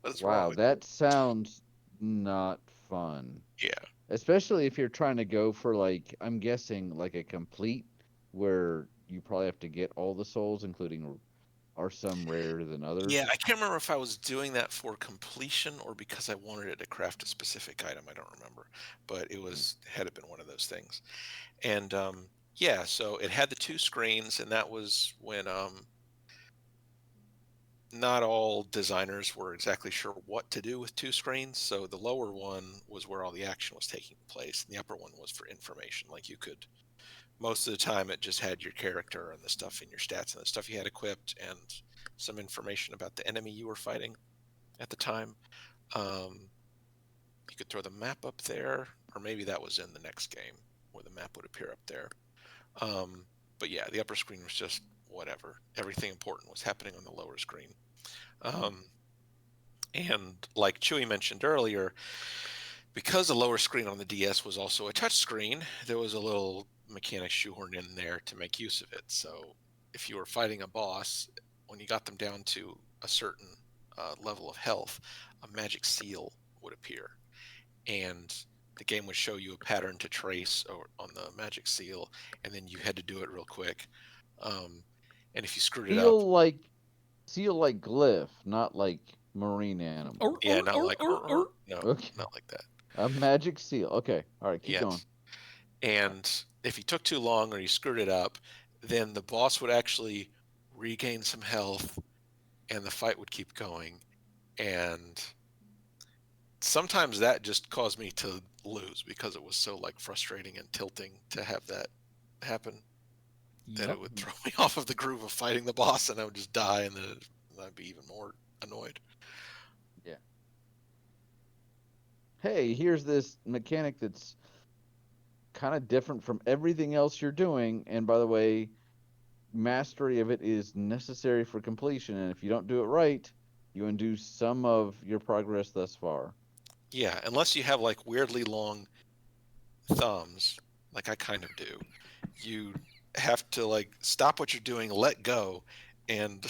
What's wrong with that sounds not fun. Yeah. Especially if you're trying to go for, like, I'm guessing, like a complete, where you probably have to get all the souls, including are some rarer than others. Yeah, I can't remember if I was doing that for completion or because I wanted it to craft a specific item. I don't remember, but it had been one of those things. And yeah, so it had the 2 screens, and that was when not all designers were exactly sure what to do with 2 screens. So the lower one was where all the action was taking place, and the upper one was for information. Like you could, most of the time, it just had your character and the stuff in your stats and the stuff you had equipped, and some information about the enemy you were fighting at the time. You could throw the map up there, or maybe that was in the next game where the map would appear up there. But yeah, the upper screen was just whatever. Everything important was happening on the lower screen. And like Chewy mentioned earlier, because the lower screen on the DS was also a touch screen, there was a little mechanic shoehorned in there to make use of it. So if you were fighting a boss, when you got them down to a certain level of health, a magic seal would appear. And the game would show you a pattern to trace on the magic seal, and then you had to do it real quick. And if you screwed it up, Seal like glyph, not like marine animal. yeah, not like no, Okay. not like that. A magic seal. Okay. All right, keep going. And if you took too long or you screwed it up, then the boss would actually regain some health, and the fight would keep going. And sometimes that just caused me to lose because it was so like frustrating and tilting to have that happen. That it would throw me off of the groove of fighting the boss, and I would just die, and then I'd be even more annoyed. Yeah. Hey, here's this mechanic that's kind of different from everything else you're doing, and by the way, mastery of it is necessary for completion, and if you don't do it right, you undo some of your progress thus far. Yeah, unless you have like weirdly long thumbs, like I kind of do, you have to like stop what you're doing, let go, and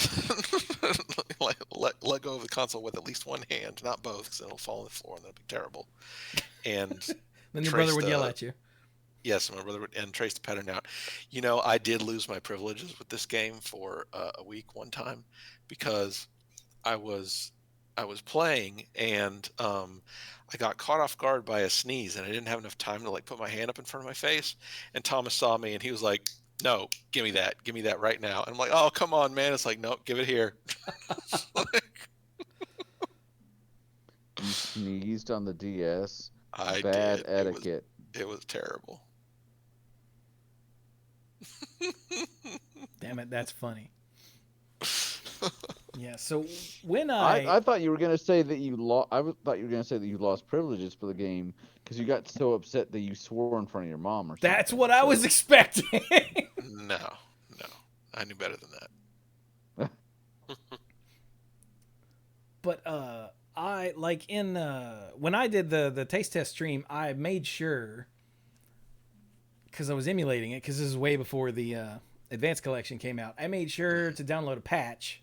let go of the console with at least one hand, not both, because it'll fall on the floor and that'd be terrible. And Then your brother would yell at you. Yes, my brother would, and trace the pattern out. You know, I did lose my privileges with this game for a week one time because I was playing, and I got caught off guard by a sneeze, and I didn't have enough time to like put my hand up in front of my face. And Thomas saw me, and he was like, "No, give me that right now." And I'm like, "Oh, come on, man!" It's like, "Nope, give it here." You sneezed on the DS. I Bad did. etiquette. It was terrible. Damn it, that's funny. Yeah. So when I thought you were gonna say that you lost. Thought you were gonna say that you lost privileges for the game because you got so upset that you swore in front of your mom or something. That's what I was expecting. No, I knew better than that. But I like in when I did the taste test stream, I made sure, because I was emulating it, because this is way before the Advanced Collection came out. I made sure to download a patch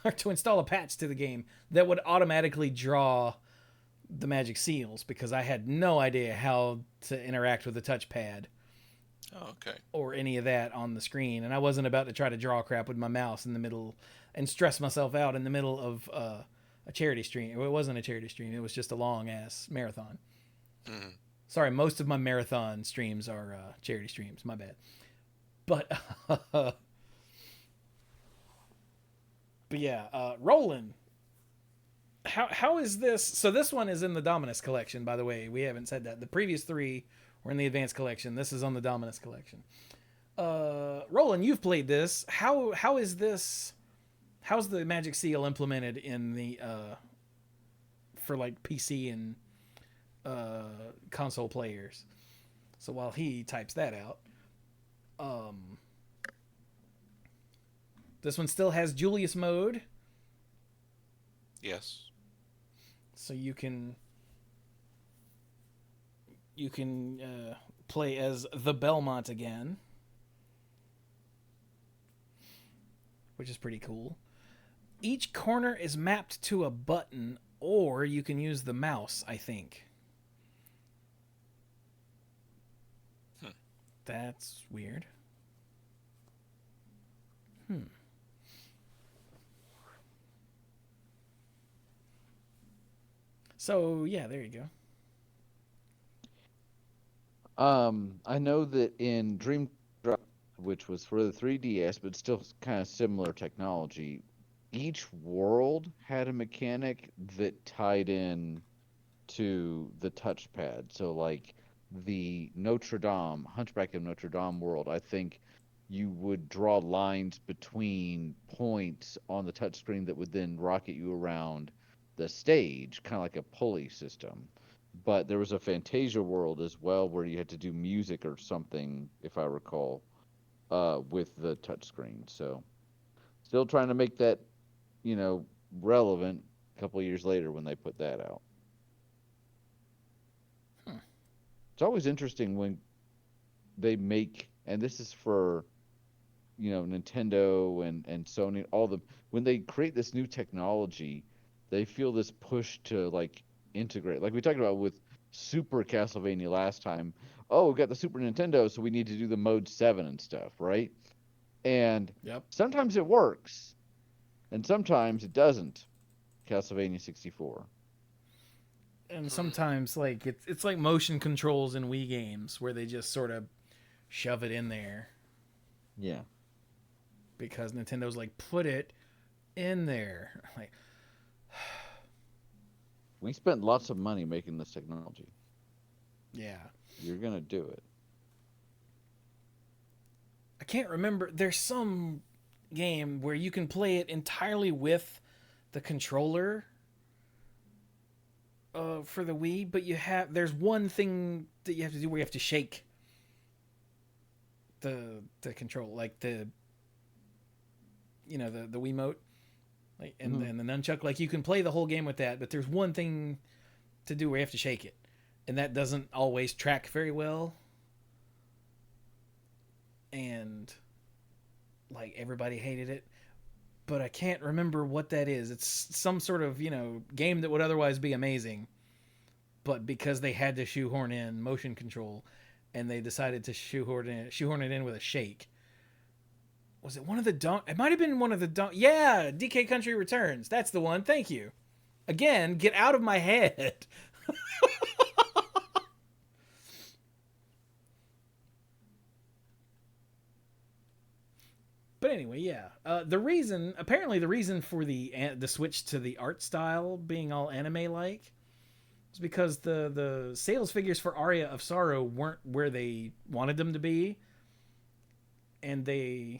or to install a patch to the game that would automatically draw the magic seals, because I had no idea how to interact with the touchpad. Oh, okay. Or any of that on the screen, and I wasn't about to try to draw crap with my mouse in the middle and stress myself out in the middle of a charity stream. It wasn't a charity stream; it was just a long ass marathon. Mm. Sorry, most of my marathon streams are charity streams. My bad. But yeah, Roland, how is this? So this one is in the Dominus collection, by the way. We haven't said that. The previous 3 were in the Advanced collection. This is on the Dominus collection. Roland, you've played this. How is this? How's the magic seal implemented in the for like PC and console players? So while he types that out, this one still has Julius mode. Yes. So you can play as the Belmont again, which is pretty cool. Each corner is mapped to a button, or you can use the mouse, I think. That's weird. So yeah, there you go. I know that in Dream Drop, which was for the 3DS, but still kind of similar technology, each world had a mechanic that tied in to the touchpad. So, like the Notre Dame, Hunchback of Notre Dame world, I think you would draw lines between points on the touchscreen that would then rocket you around the stage, kind of like a pulley system. But there was a Fantasia world as well where you had to do music or something, if I recall, with the touchscreen. So, still trying to make that, you know, relevant a couple of years later when they put that out. Hmm. It's always interesting when they make, and this is for, you know, Nintendo and Sony, all the when they create this new technology, they feel this push to like integrate. Like we talked about with Super Castlevania last time. Oh, we got the Super Nintendo, so we need to do the Mode 7 and stuff, right? And Yep. sometimes it works, and sometimes it doesn't. Castlevania 64. And Hmm. sometimes like it's like motion controls in Wii games where they just sort of shove it in there Yeah. because Nintendo's like put it in there. Like We spent lots of money making this technology. yeah. You're gonna do it. I can't remember. There's some game where you can play it entirely with the controller for the Wii, but there's one thing that you have to do where you have to shake the control, like the Wiimote, like and Mhm. then the nunchuck. Like you can play the whole game with that, but there's one thing to do where you have to shake it, and that doesn't always track very well. And like everybody hated it, but I can't remember what that is. It's some sort of game that would otherwise be amazing, but because they had to shoehorn in motion control, and they decided to shoehorn it in with a shake. Was it one of the It might have been one of the Yeah, DK Country Returns. That's the one. Thank you. Again, get out of my head. But anyway, yeah. The reason for the switch to the art style being all anime like is because the sales figures for Aria of Sorrow weren't where they wanted them to be, and the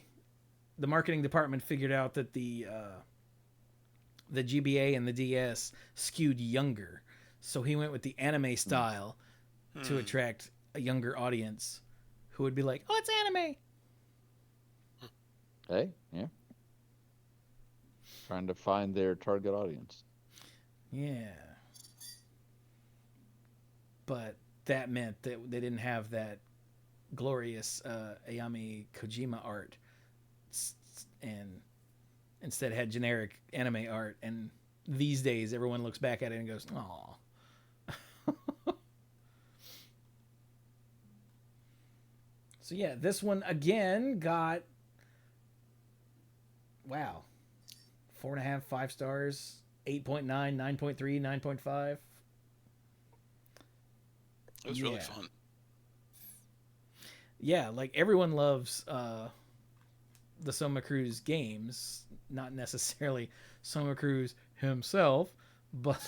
marketing department figured out that the GBA and the DS skewed younger, so he went with the anime style to Hmm. attract a younger audience who would be like, "Oh, it's anime." Hey, yeah. Trying to find their target audience. Yeah, but that meant that they didn't have that glorious Ayami Kojima art, and instead had generic anime art. And these days, everyone looks back at it and goes, "Aw." So yeah, this one again got, wow, 4.5, 5 stars, 8.9, 9.3, 9.5. It was really Yeah, fun. yeah. Like everyone loves the Soma Cruz games, not necessarily Soma Cruz himself, but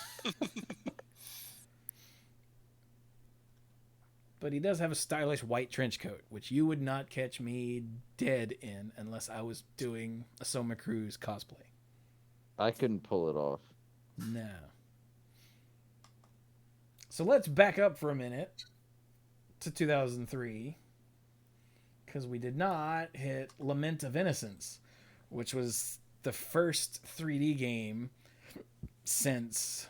but he does have a stylish white trench coat, which you would not catch me dead in unless I was doing a Soma Cruz cosplay. I couldn't pull it off. No. So let's back up for a minute to 2003 because we did not hit Lament of Innocence, which was the first 3D game since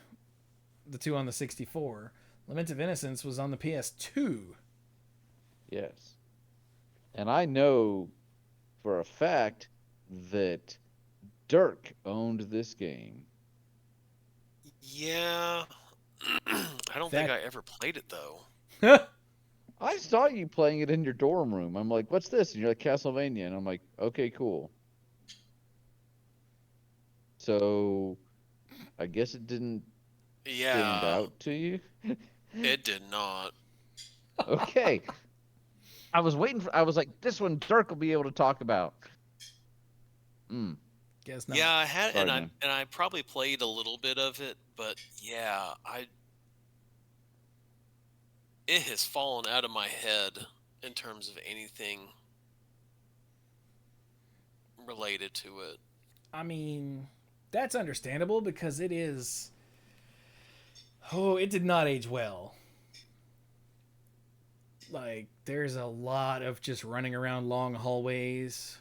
the two on the 64. Lament of Innocence was on the PS2. Yes. And I know for a fact that Dirk owned this game. Yeah. I don't think That I ever played it though. I saw you playing it in your dorm room. I'm like, what's this? And you're like, Castlevania. And I'm like, okay, cool. So I guess it didn't stand Yeah, out to you? it did not. Okay. I was waiting for. I was like, this one Dirk will be able to talk about. Mm, Guess not. Yeah, I had, sorry, man. and I probably played a little bit of it, but yeah, it has fallen out of my head in terms of anything related to it. I mean, that's understandable because it is. Oh, it did not age well. Like, there's a lot of just running around long hallways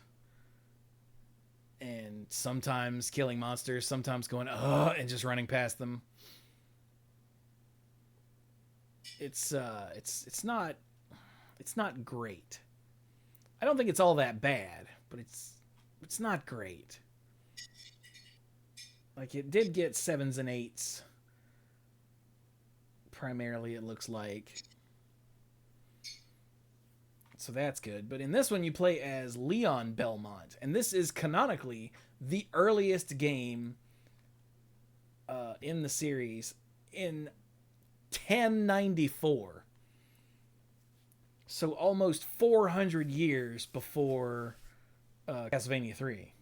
and sometimes killing monsters, sometimes going, and just running past them. It's not great. I don't think it's all that bad, but it's not great. Like, it did get 7s and 8s. Primarily, it looks like. So that's good. But in this one, you play as Leon Belmont. And this is canonically the earliest game in the series in 1094. So almost 400 years before Castlevania 3.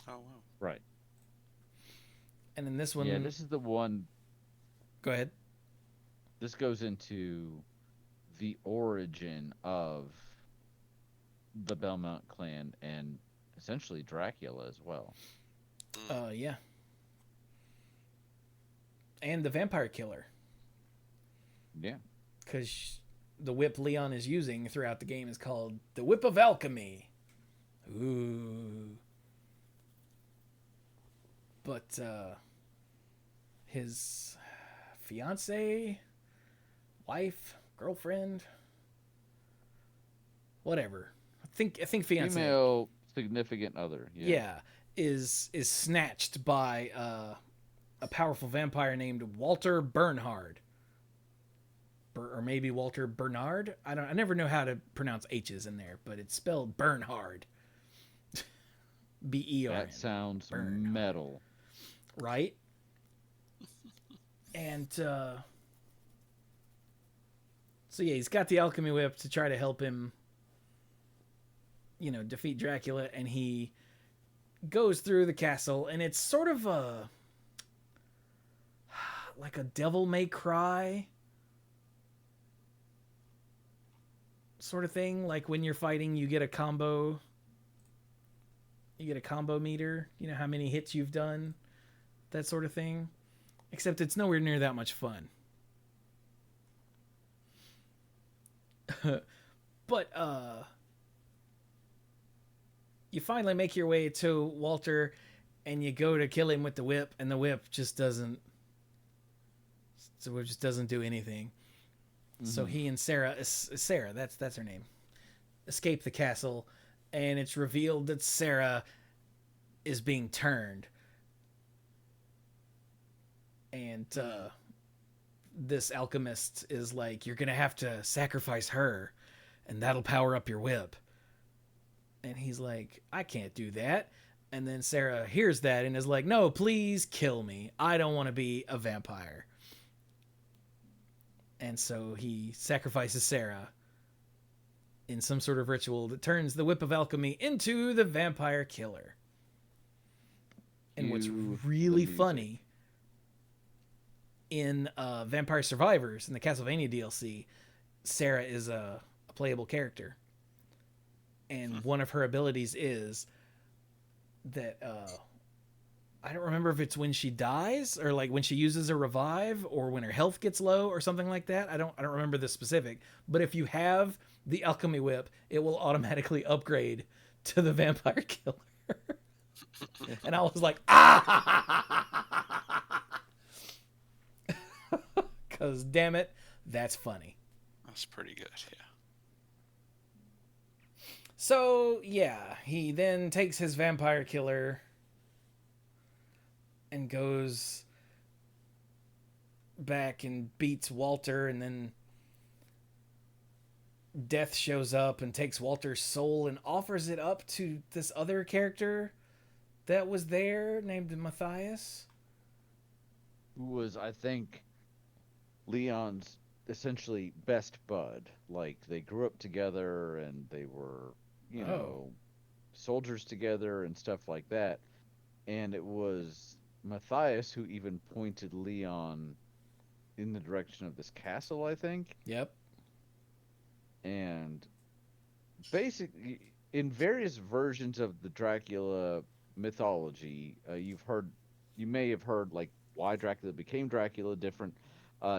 Oh, wow. Right. And in this one... Yeah, this is the one. Go ahead. This goes into the origin of the Belmont clan and essentially Dracula as well. Yeah. And the vampire killer. Yeah. Because the whip Leon is using throughout the game is called the Whip of Alchemy. Ooh. But his fiance, wife, girlfriend, whatever. I think fiance. Female significant other. Yeah, is snatched by a powerful vampire named Walter Bernhard. Or maybe Walter Bernard. I never know how to pronounce H's in there, but it's spelled Bernhard. B-E-R-N. That sounds Bernhard. metal. Right? And so yeah, he's got the alchemy whip to try to help him, defeat Dracula, and he goes through the castle, and it's sort of like a Devil May Cry sort of thing. Like when you're fighting, you get a combo meter, how many hits you've done, that sort of thing. Except it's nowhere near that much fun. But you finally make your way to Walter, and you go to kill him with the whip, and the whip just doesn't do anything. Mm-hmm. So he and Sarah, that's her name, escape the castle, and it's revealed that Sarah is being turned. And this alchemist is like, you're going to have to sacrifice her, and that'll power up your whip. And he's like, I can't do that. And then Sarah hears that and is like, no, please kill me. I don't want to be a vampire. And so he sacrifices Sarah in some sort of ritual that turns the Whip of Alchemy into the vampire killer. And what's really funny, in Vampire Survivors, in the Castlevania DLC, Sarah is a playable character. And one of her abilities is that I don't remember if it's when she dies or like when she uses a revive or when her health gets low or something like that. I don't remember the specific, but if you have the alchemy whip, it will automatically upgrade to the vampire killer. And I was like, because damn it, that's funny. That's pretty good, yeah. So, yeah, he then takes his vampire killer and goes back and beats Walter, and then Death shows up and takes Walter's soul and offers it up to this other character that was there named Matthias. who was, I think, Leon's essentially best bud. Like they grew up together and they were, you Oh. know, soldiers together and stuff like that. And it was Matthias who even pointed Leon in the direction of this castle, I think. Yep. And basically, in various versions of the Dracula mythology, you may have heard like why Dracula became Dracula. Different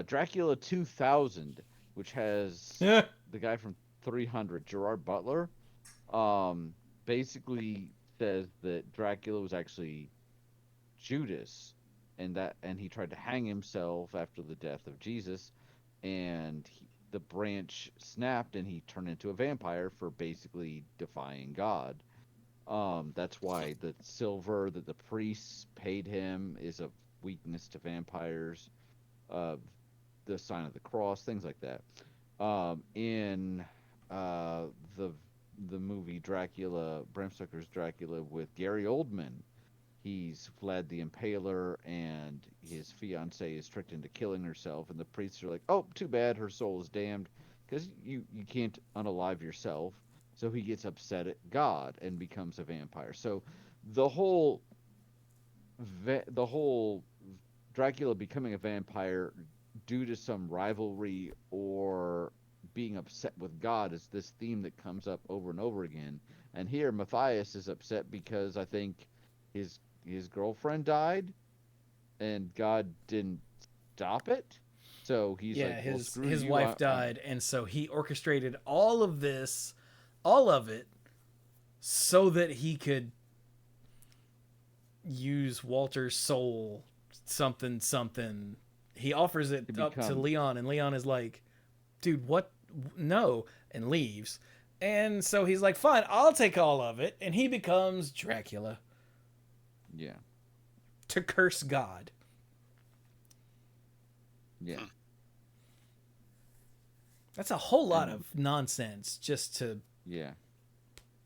Dracula 2000, which has Yeah. the guy from 300, Gerard Butler, um, basically says that Dracula was actually Judas, and he tried to hang himself after the death of Jesus, and the branch snapped and he turned into a vampire for basically defying God. That's why the silver that the priests paid him is a weakness to vampires. Uh, the sign of the cross, things like that. In uh, the the movie Dracula, Bram Stoker's Dracula with Gary Oldman, he's fled the Impaler, and his fiancee is tricked into killing herself, and the priests are like, "Oh, too bad, her soul is damned, because you can't unalive yourself." So he gets upset at God and becomes a vampire. So the whole the whole Dracula becoming a vampire due to some rivalry or being upset with God is this theme that comes up over and over again. And here Matthias is upset because I think his girlfriend died and God didn't stop it. So he's like, Yeah, "Well, his screw his you. wife died, and so he orchestrated all of this, all of it, so that he could use Walter's soul, something something. He offers it To up to become Leon, and Leon is like, "Dude, what? No," and leaves. And so he's like, "Fine, I'll take all of it," and he becomes Dracula yeah, to curse God. yeah, That's a whole lot and of nonsense just to yeah."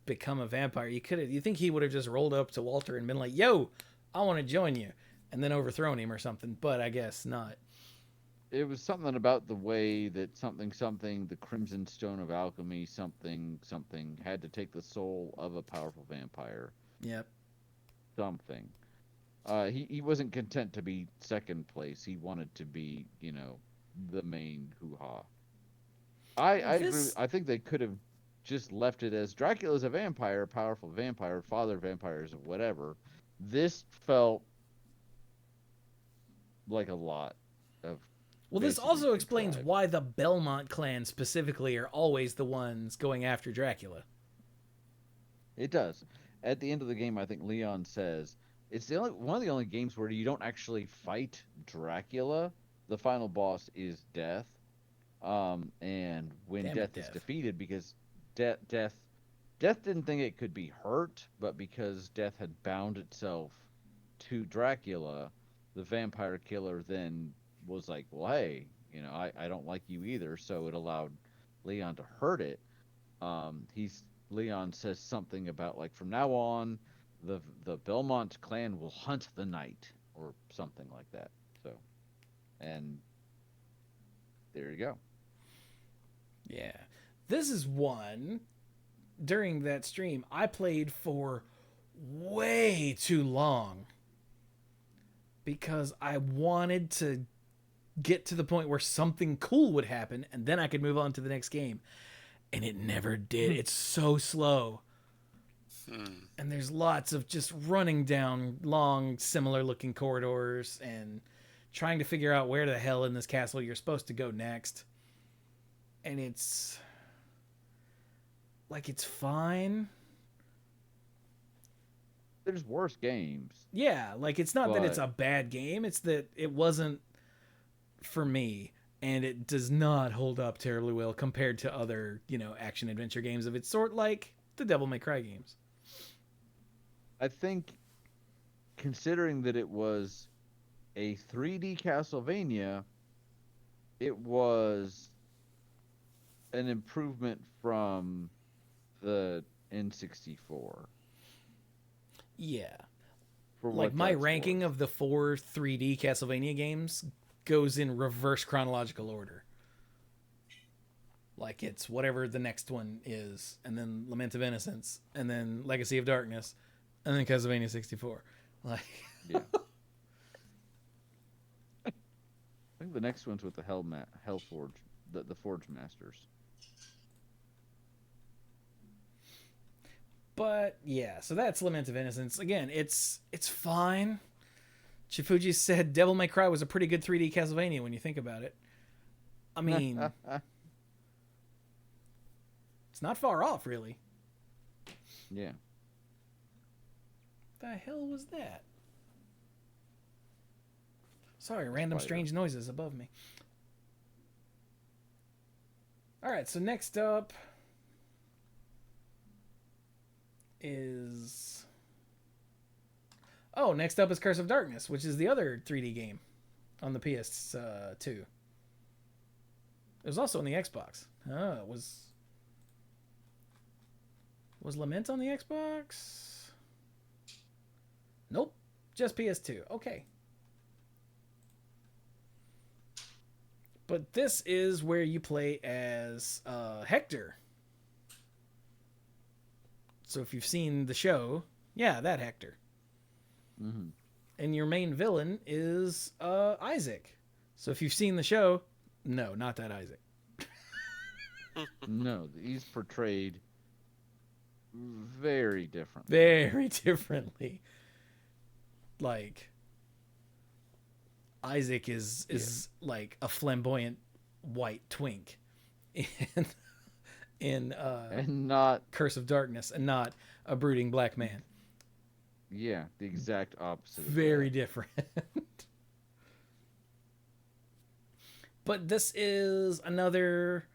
become a vampire. You think he would have just rolled up to Walter and been like, "Yo, I want to join you," and then overthrown him or something, but I guess not. It was something about the way that something, the Crimson Stone of Alchemy, something had to take the soul of a powerful vampire. Yep. Something. He wasn't content to be second place. He wanted to be, the main hoo-ha. I agree. This I think they could have just left it as Dracula's a vampire, powerful vampire, father vampires, whatever. This felt like a lot of well, this basically also explains contrived. why the Belmont clan specifically are always the ones going after Dracula. It does. At the end of the game, I think Leon says it's the only one of the only games where you don't actually fight Dracula. The final boss is Death. And when Damn it, Death is Death. defeated, because Death didn't think it could be hurt, but because Death had bound itself to Dracula, the vampire killer then was like, "Well, hey, I don't like you either," so it allowed Leon to hurt it. He's Leon says something about like from now on, the Belmont clan will hunt the night or something like that. So, and there you go. Yeah. This is one during that stream I played for way too long because I wanted to get to the point where something cool would happen and then I could move on to the next game. And it never did. It's so slow. And there's lots of just running down long, similar looking corridors and trying to figure out where the hell in this castle you're supposed to go next. And it's like, it's fine. There's worse games, Yeah, like it's not that it's but a bad game, it's that it wasn't for me. And it does not hold up terribly well compared to other, action adventure games of its sort, like the Devil May Cry games. I think considering that it was a 3D Castlevania, it was an improvement from the N64. Yeah. like what my that's ranking worth. of the 4 3D Castlevania games goes in reverse chronological order. Like it's whatever the next one is, and then Lament of Innocence, and then Legacy of Darkness, and then Castlevania 64. Like, Yeah. I think the next one's with the Hellforge, the Forge Masters. but yeah, so that's Lament of Innocence. Again, it's fine. Chifuji said Devil May Cry was a pretty good 3D Castlevania when you think about it. I mean, it's not far off, really. Yeah. The hell was that? Sorry, random Spider. strange noises above me. All right, so next up is... next up is Curse of Darkness, which is the other 3D game on the PS2. It was also on the Xbox. Oh, was Lament on the Xbox? Nope, just PS2. Okay. But this is where you play as Hector. So if you've seen the show, yeah, that Hector. Mm-hmm. And your main villain is Isaac. So if you've seen the show, no, not that Isaac. No, he's portrayed very differently. Very differently. Like Isaac is like a flamboyant white twink in and not Curse of Darkness, and not a brooding black man. Yeah, the exact opposite. Very different. But this is another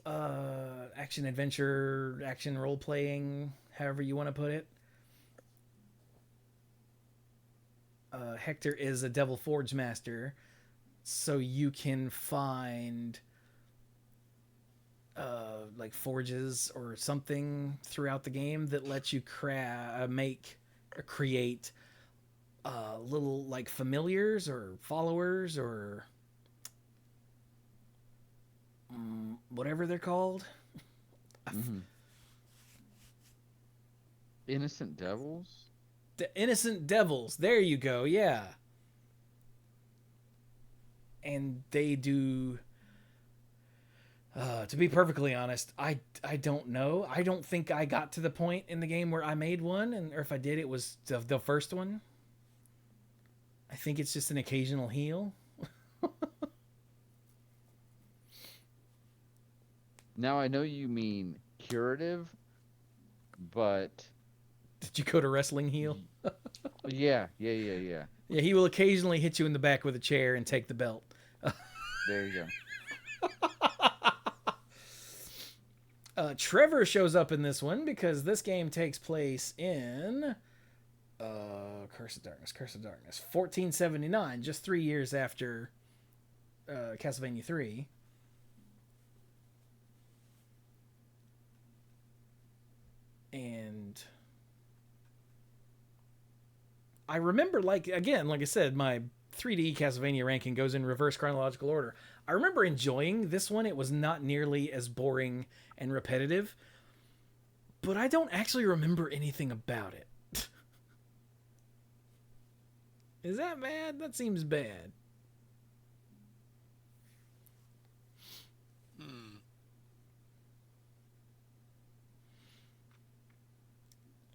action adventure, action role playing, however you want to put it. Hector is a Devil Forge Master, so you can find like forges or something throughout the game that lets you create little like familiars or followers or whatever they're called. Mm-hmm. Innocent devils? The innocent devils. There you go. Yeah. And they do... to be perfectly honest, I don't know. I don't think I got to the point in the game where I made one, or if I did, it was the first one. I think it's just an occasional heal. Now, I know you mean curative, but... Did you go to wrestling heal? Yeah. Yeah, he will occasionally hit you in the back with a chair and take the belt. There you go. Trevor shows up in this one because this game takes place in Curse of Darkness, 1479, just 3 years after Castlevania 3. And I remember, like I said, my 3D Castlevania ranking goes in reverse chronological order. I remember enjoying this one. It was not nearly as boring and repetitive, but I don't actually remember anything about it. Is that bad? That seems bad.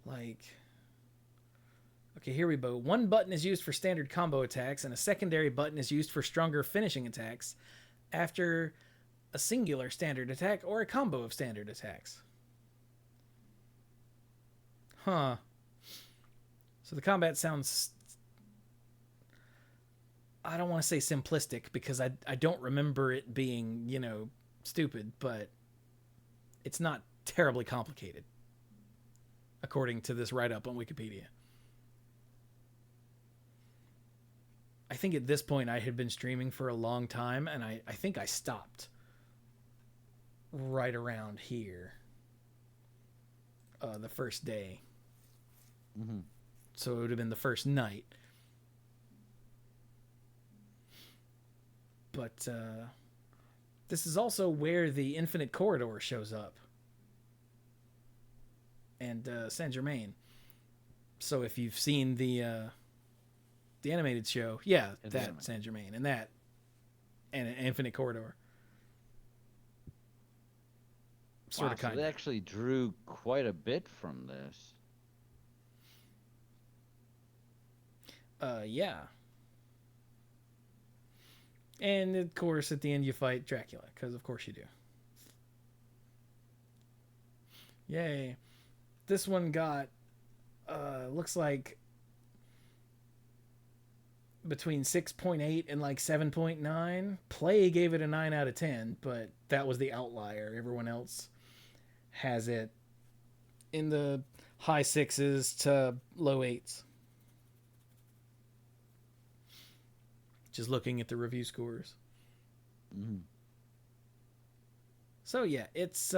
Like... Okay, here we go. One button is used for standard combo attacks, and a secondary button is used for stronger finishing attacks after a singular standard attack or a combo of standard attacks. Huh. So the combat sounds... I don't want to say simplistic, because I don't remember it being, stupid, but it's not terribly complicated, according to this write-up on Wikipedia. I think at this point I had been streaming for a long time, and I think I stopped right around here the first day. Mm-hmm. So it would have been the first night. But this is also where the Infinite Corridor shows up. And Saint Germain. So if you've seen the animated show, yeah, And that Saint Germain and that and Infinite Corridor. Sort of So kind they of. actually drew quite a bit from this. Yeah. And of course, at the end, you fight Dracula, because of course you do. Yay. This one got, looks like between 6.8 and like 7.9. Play gave it a 9 out of 10, but that was the outlier. Everyone else has it in the high 6s to low 8s. Just looking at the review scores. Mm. So yeah, it's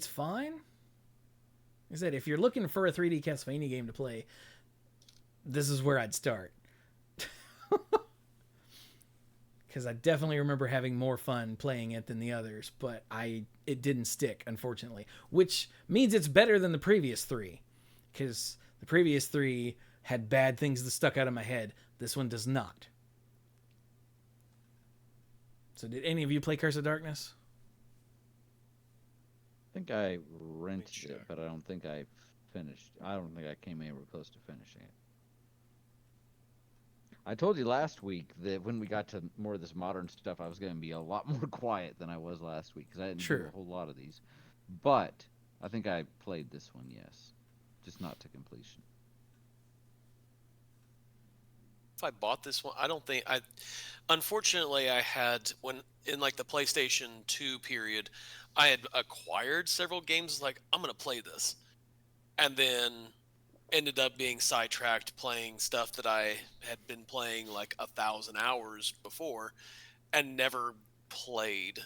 fine. Like I said, if you're looking for a 3D Castlevania game to play, this is where I'd start. Because I definitely remember having more fun playing it than the others, but it didn't stick, unfortunately. Which means it's better than the previous 3. Because the previous 3 had bad things that stuck out of my head. This one does not. So did any of you play Curse of Darkness? I think I rented Sure. it, but I don't think I finished. I don't think I came anywhere close to finishing it. I told you last week that when we got to more of this modern stuff, I was going to be a lot more quiet than I was last week because I didn't do Sure. a whole lot of these. But I think I played this one, yes, just not to completion. If I bought this one, I don't think I. Unfortunately, I had when in like the PlayStation 2 period, I had acquired several games. Like I'm gonna play this, and then ended up being sidetracked playing stuff that I had been playing like 1,000 hours before, and never played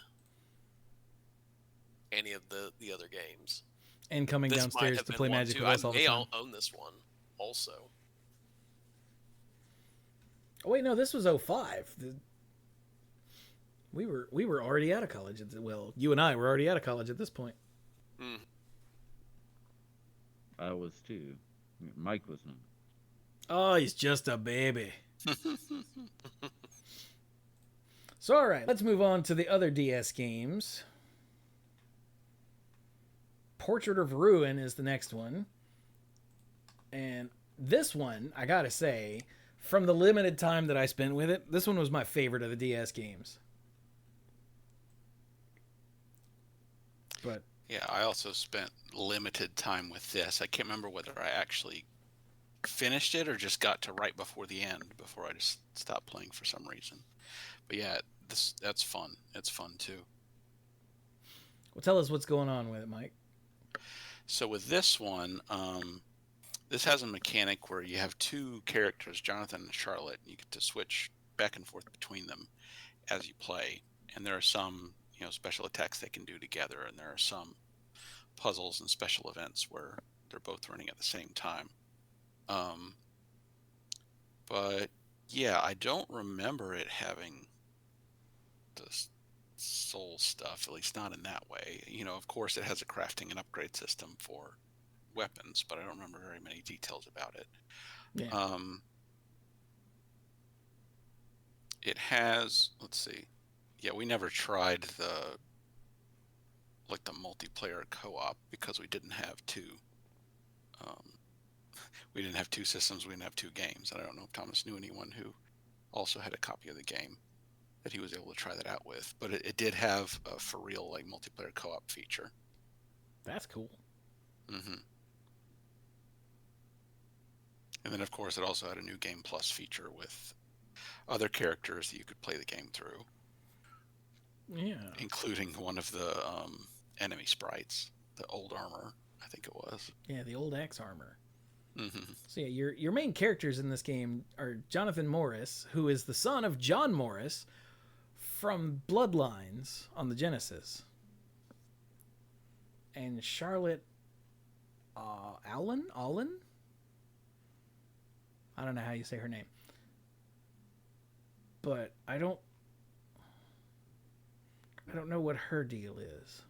any of the other games. And coming This might downstairs have to been play one Magic too. with I us all the may time. own this one also. Oh wait, no, this was 05. We were already out of college. Well, you and I were already out of college at this point. Hmm. I was too. Mike was not. Oh, he's just a baby. So, all right, let's move on to the other DS games. Portrait of Ruin is the next one. And this one, I gotta say, from the limited time that I spent with it, this one was my favorite of the DS games. But Yeah, I also spent limited time with this. I can't remember whether I actually finished it or just got to right before the end before I just stopped playing for some reason. But yeah, that's fun. It's fun too. well, tell us what's going on with it, Mike. So with this one, this has a mechanic where you have two characters, Jonathan and Charlotte, and you get to switch back and forth between them as you play. And there are some, special attacks they can do together, and there are some puzzles and special events where they're both running at the same time. But yeah, I don't remember it having the soul stuff, at least not in that way. Of course, it has a crafting and upgrade system for weapons, but I don't remember very many details about it. Yeah. It has, let's see. Yeah, we never tried the multiplayer co-op because we didn't have two. We didn't have two systems. We didn't have two games. And I don't know if Thomas knew anyone who also had a copy of the game that he was able to try that out with. But it did have a for real multiplayer co-op feature. That's cool. Mm-hmm. And then, of course, it also had a new Game Plus feature with other characters that you could play the game through. Yeah. Including one of the enemy sprites, the old armor, I think it was. Yeah, the old axe armor. Mm-hmm. So yeah, your main characters in this game are Jonathan Morris, who is the son of John Morris from Bloodlines on the Genesis, and Charlotte. Allen. I don't know how you say her name, but I don't know what her deal is.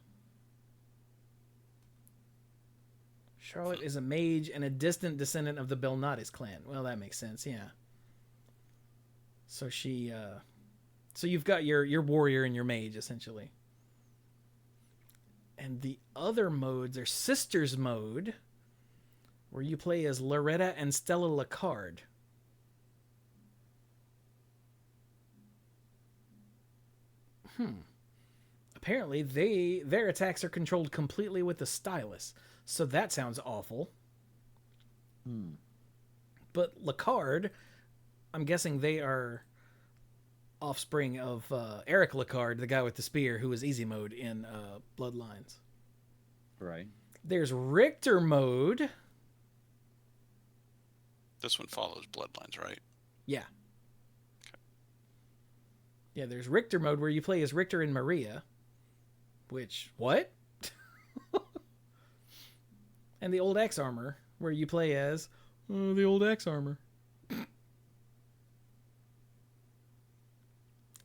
Charlotte is a mage and a distant descendant of the Belnatis clan. Well, that makes sense, yeah. So she, so you've got your warrior and your mage, essentially. And the other modes are Sisters mode, where you play as Loretta and Stella Lacard. Apparently, their attacks are controlled completely with the stylus, so that sounds awful. But Lacard, I'm guessing they are offspring of Eric Lacard, the guy with the spear, who was easy mode in Bloodlines. Right. There's Richter mode. This one follows Bloodlines, right? Yeah. Okay. Yeah, there's Richter mode where you play as Richter and Maria. Which, what? And the Old Axe Armor, where you play as the Old Axe Armor.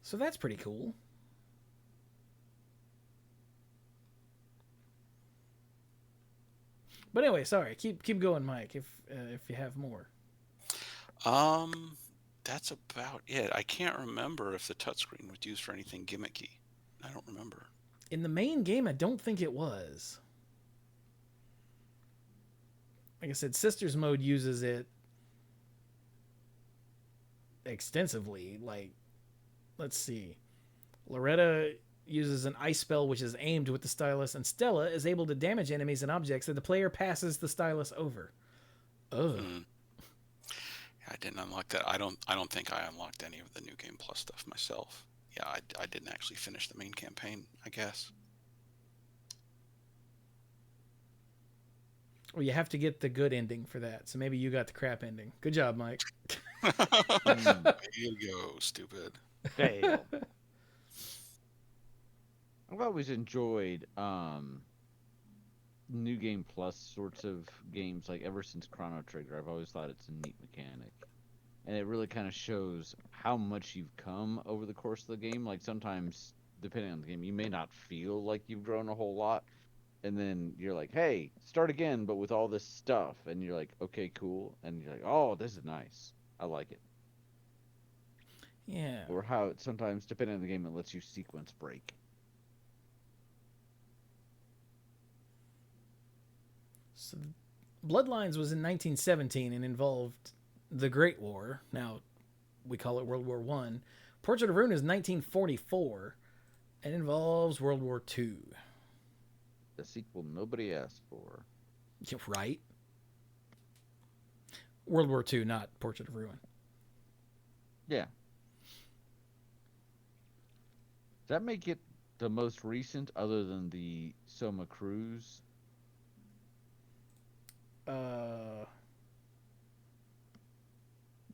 So that's pretty cool. But anyway, sorry. Keep going, Mike. If you have more. That's about it. I can't remember if the touchscreen was used for anything gimmicky. I don't remember. In the main game, I don't think it was. Like I said, Sisters mode uses it extensively. Like, let's see. Loretta uses an ice spell which is aimed with the stylus, and Stella is able to damage enemies and objects that the player passes the stylus over. Ugh. I didn't unlock that. I don't think I unlocked any of the New Game Plus stuff myself. Yeah, I didn't actually finish the main campaign, I guess. Well, you have to get the good ending for that, so maybe you got the crap ending. Good job, Mike. There you go, stupid. Fail. I've always enjoyed New Game Plus sorts of games, like ever since Chrono Trigger. I've always thought it's a neat mechanic. And it really kind of shows how much you've come over the course of the game. Like sometimes, depending on the game, you may not feel like you've grown a whole lot. And then you're like, hey, start again, but with all this stuff. And you're like, okay, cool. And you're like, oh, this is nice. I like it. Yeah. Or how it sometimes, depending on the game, it lets you sequence break. So Bloodlines was in 1917 and involved the Great War. Now, we call it World War I. Portrait of Ruin is 1944 and involves World War II. The sequel nobody asked for. Yeah, right? World War II, not Portrait of Ruin. Yeah. Does that make it the most recent other than the Soma Cruise?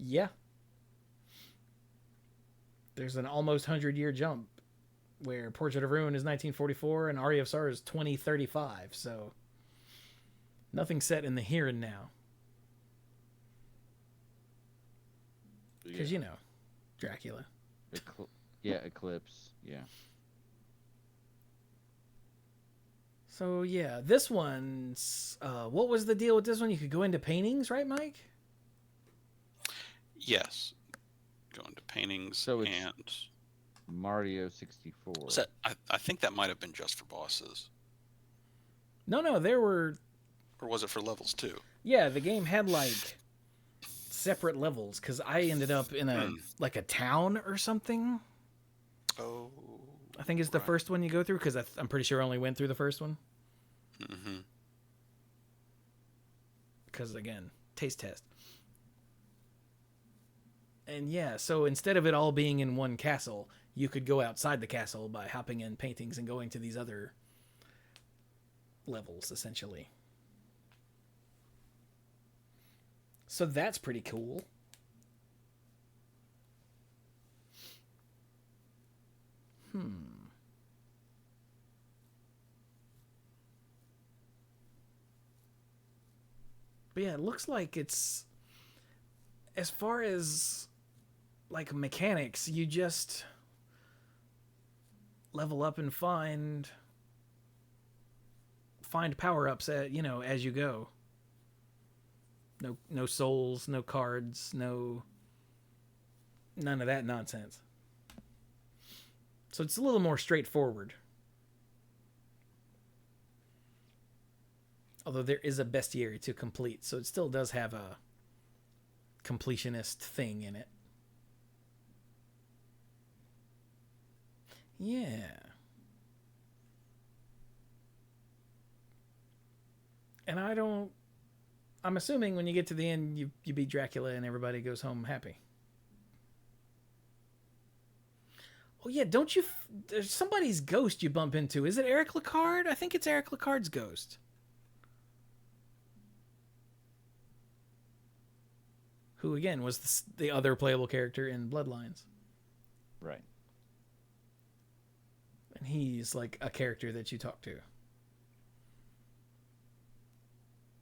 Yeah. There's an almost 100-year jump where Portrait of Ruin is 1944 and Aria of Sorrow is 2035, so nothing set in the here and now. Because, you know, Dracula. Eclipse, yeah. So, yeah, this one's... what was the deal with this one? You could go into paintings, right, Mike? Yes. Go into paintings So it's and... Mario 64. Was that, I think that might have been just for bosses. No, there were... Or was it for levels too? Yeah, the game had, like, separate levels, because I ended up in a like a town or something. Oh... I think it's the first one you go through, because I'm pretty sure I only went through the first one. Mm-hmm. Because, again, taste test. And yeah, so instead of it all being in one castle, you could go outside the castle by hopping in paintings and going to these other levels, essentially. So that's pretty cool. But yeah, it looks like it's, as far as like mechanics, you just level up and find power-ups as you go. No souls, no cards, none of that nonsense. So it's a little more straightforward. Although there is a bestiary to complete, so it still does have a completionist thing in it. Yeah. And I'm assuming when you get to the end, you beat Dracula and everybody goes home happy. Oh yeah, don't you? There's somebody's ghost you bump into. Is it Eric Lecard? I think it's Eric Lecard's ghost. Who again was the other playable character in Bloodlines. Right. And he's like a character that you talk to.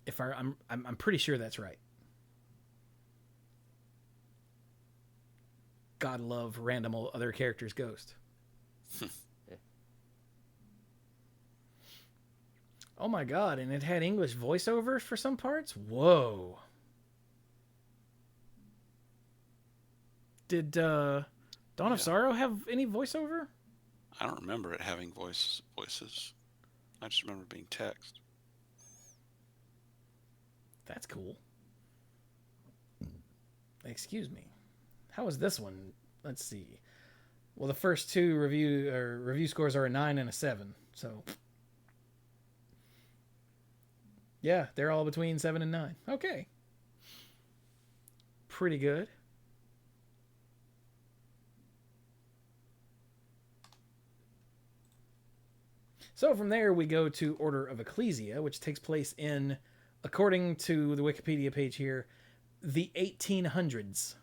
If I'm pretty sure that's right. God love random other characters' ghost. Yeah. Oh my god, and it had English voiceovers for some parts? Whoa. Did Dawn of Sorrow have any voiceover? I don't remember it having voices. I just remember being text. That's cool. Excuse me. How is this one? Let's see. Well, the first two review scores are a 9 and a 7. So, yeah, they're all between 7 and 9. Okay. Pretty good. So from there, we go to Order of Ecclesia, which takes place in, according to the Wikipedia page here, the 1800s.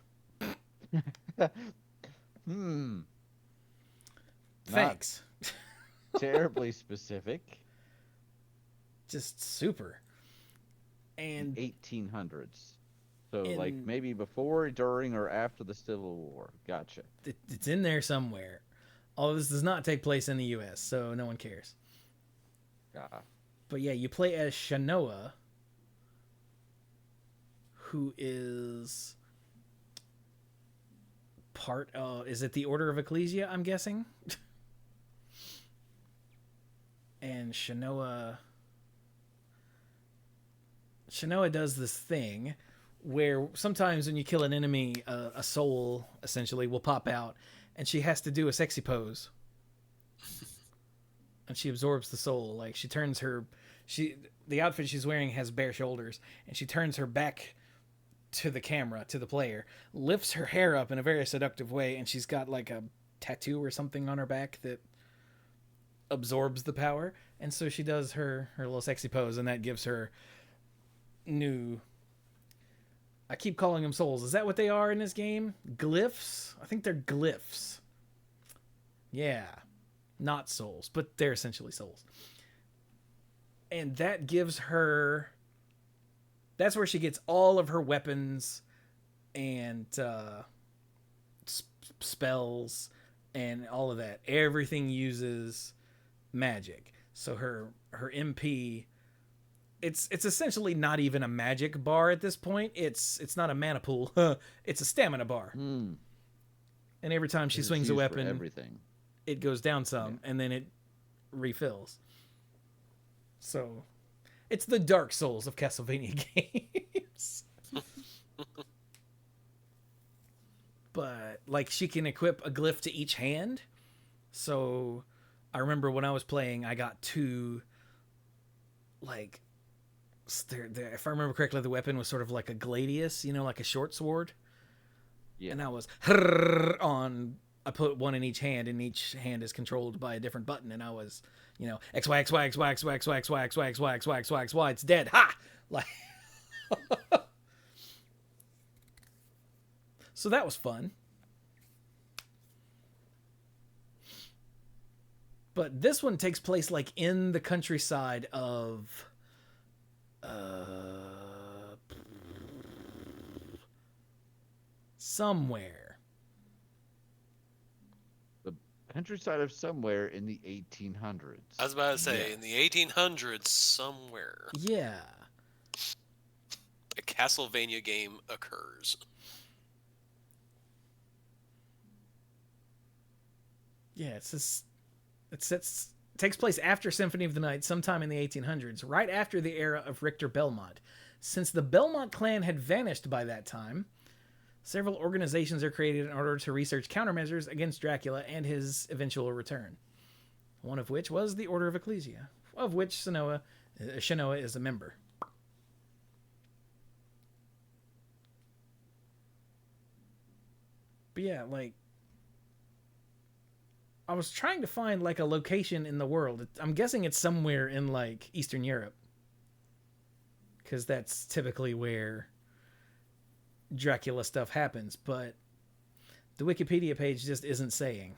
Thanks. Terribly specific. Just super. And 1800s. So like maybe before, during, or after the Civil War. Gotcha. It's in there somewhere. All of this does not take place in the U.S., so no one cares. But yeah, you play as Shanoa, who is part of... Is it the Order of Ecclesia, I'm guessing? And Shanoa does this thing where sometimes when you kill an enemy, a soul, essentially, will pop out, and she has to do a sexy pose. And she absorbs the soul. Like, she turns the outfit she's wearing has bare shoulders, and she turns her back to the camera, to the player, lifts her hair up in a very seductive way, and she's got like a tattoo or something on her back that absorbs the power. And so she does her little sexy pose, and that gives her new... I keep calling them souls. Is that what they are in this game? Glyphs? I think they're glyphs. Yeah. Not souls, but they're essentially souls. And that gives her... That's where she gets all of her weapons and spells and all of that. Everything uses magic. So her MP... It's essentially not even a magic bar at this point. It's not a mana pool. It's a stamina bar. And every time she swings a weapon... everything. It goes down some, and then it refills. So, it's the Dark Souls of Castlevania games. But, like, she can equip a glyph to each hand. So, I remember when I was playing, I got two, like, if I remember correctly, the weapon was sort of like a gladius, like a short sword. Yeah. And I was on... I put one in each hand, and each hand is controlled by a different button, and I was, X, Y, X, Y, X, Y, X, Y, X, Y, X, Y, X, Y, X, Y, X, Y, X, Y, X, Y, it's dead. Ha! Like, so that was fun. But this one takes place, like, in the countryside of somewhere. The countryside of somewhere in the 1800s. I was about to say, Yeah. in the 1800s, somewhere, Yeah. a Castlevania game occurs. Yeah, it takes place after Symphony of the Night, sometime in the 1800s, right after the era of Richter Belmont. Since the Belmont clan had vanished by that time, several organizations are created in order to research countermeasures against Dracula and his eventual return. One of which was the Order of Ecclesia, of which Shanoa is a member. But yeah, like, I was trying to find like a location in the world. I'm guessing it's somewhere in like Eastern Europe, because that's typically where Dracula stuff happens. But the Wikipedia page just isn't saying.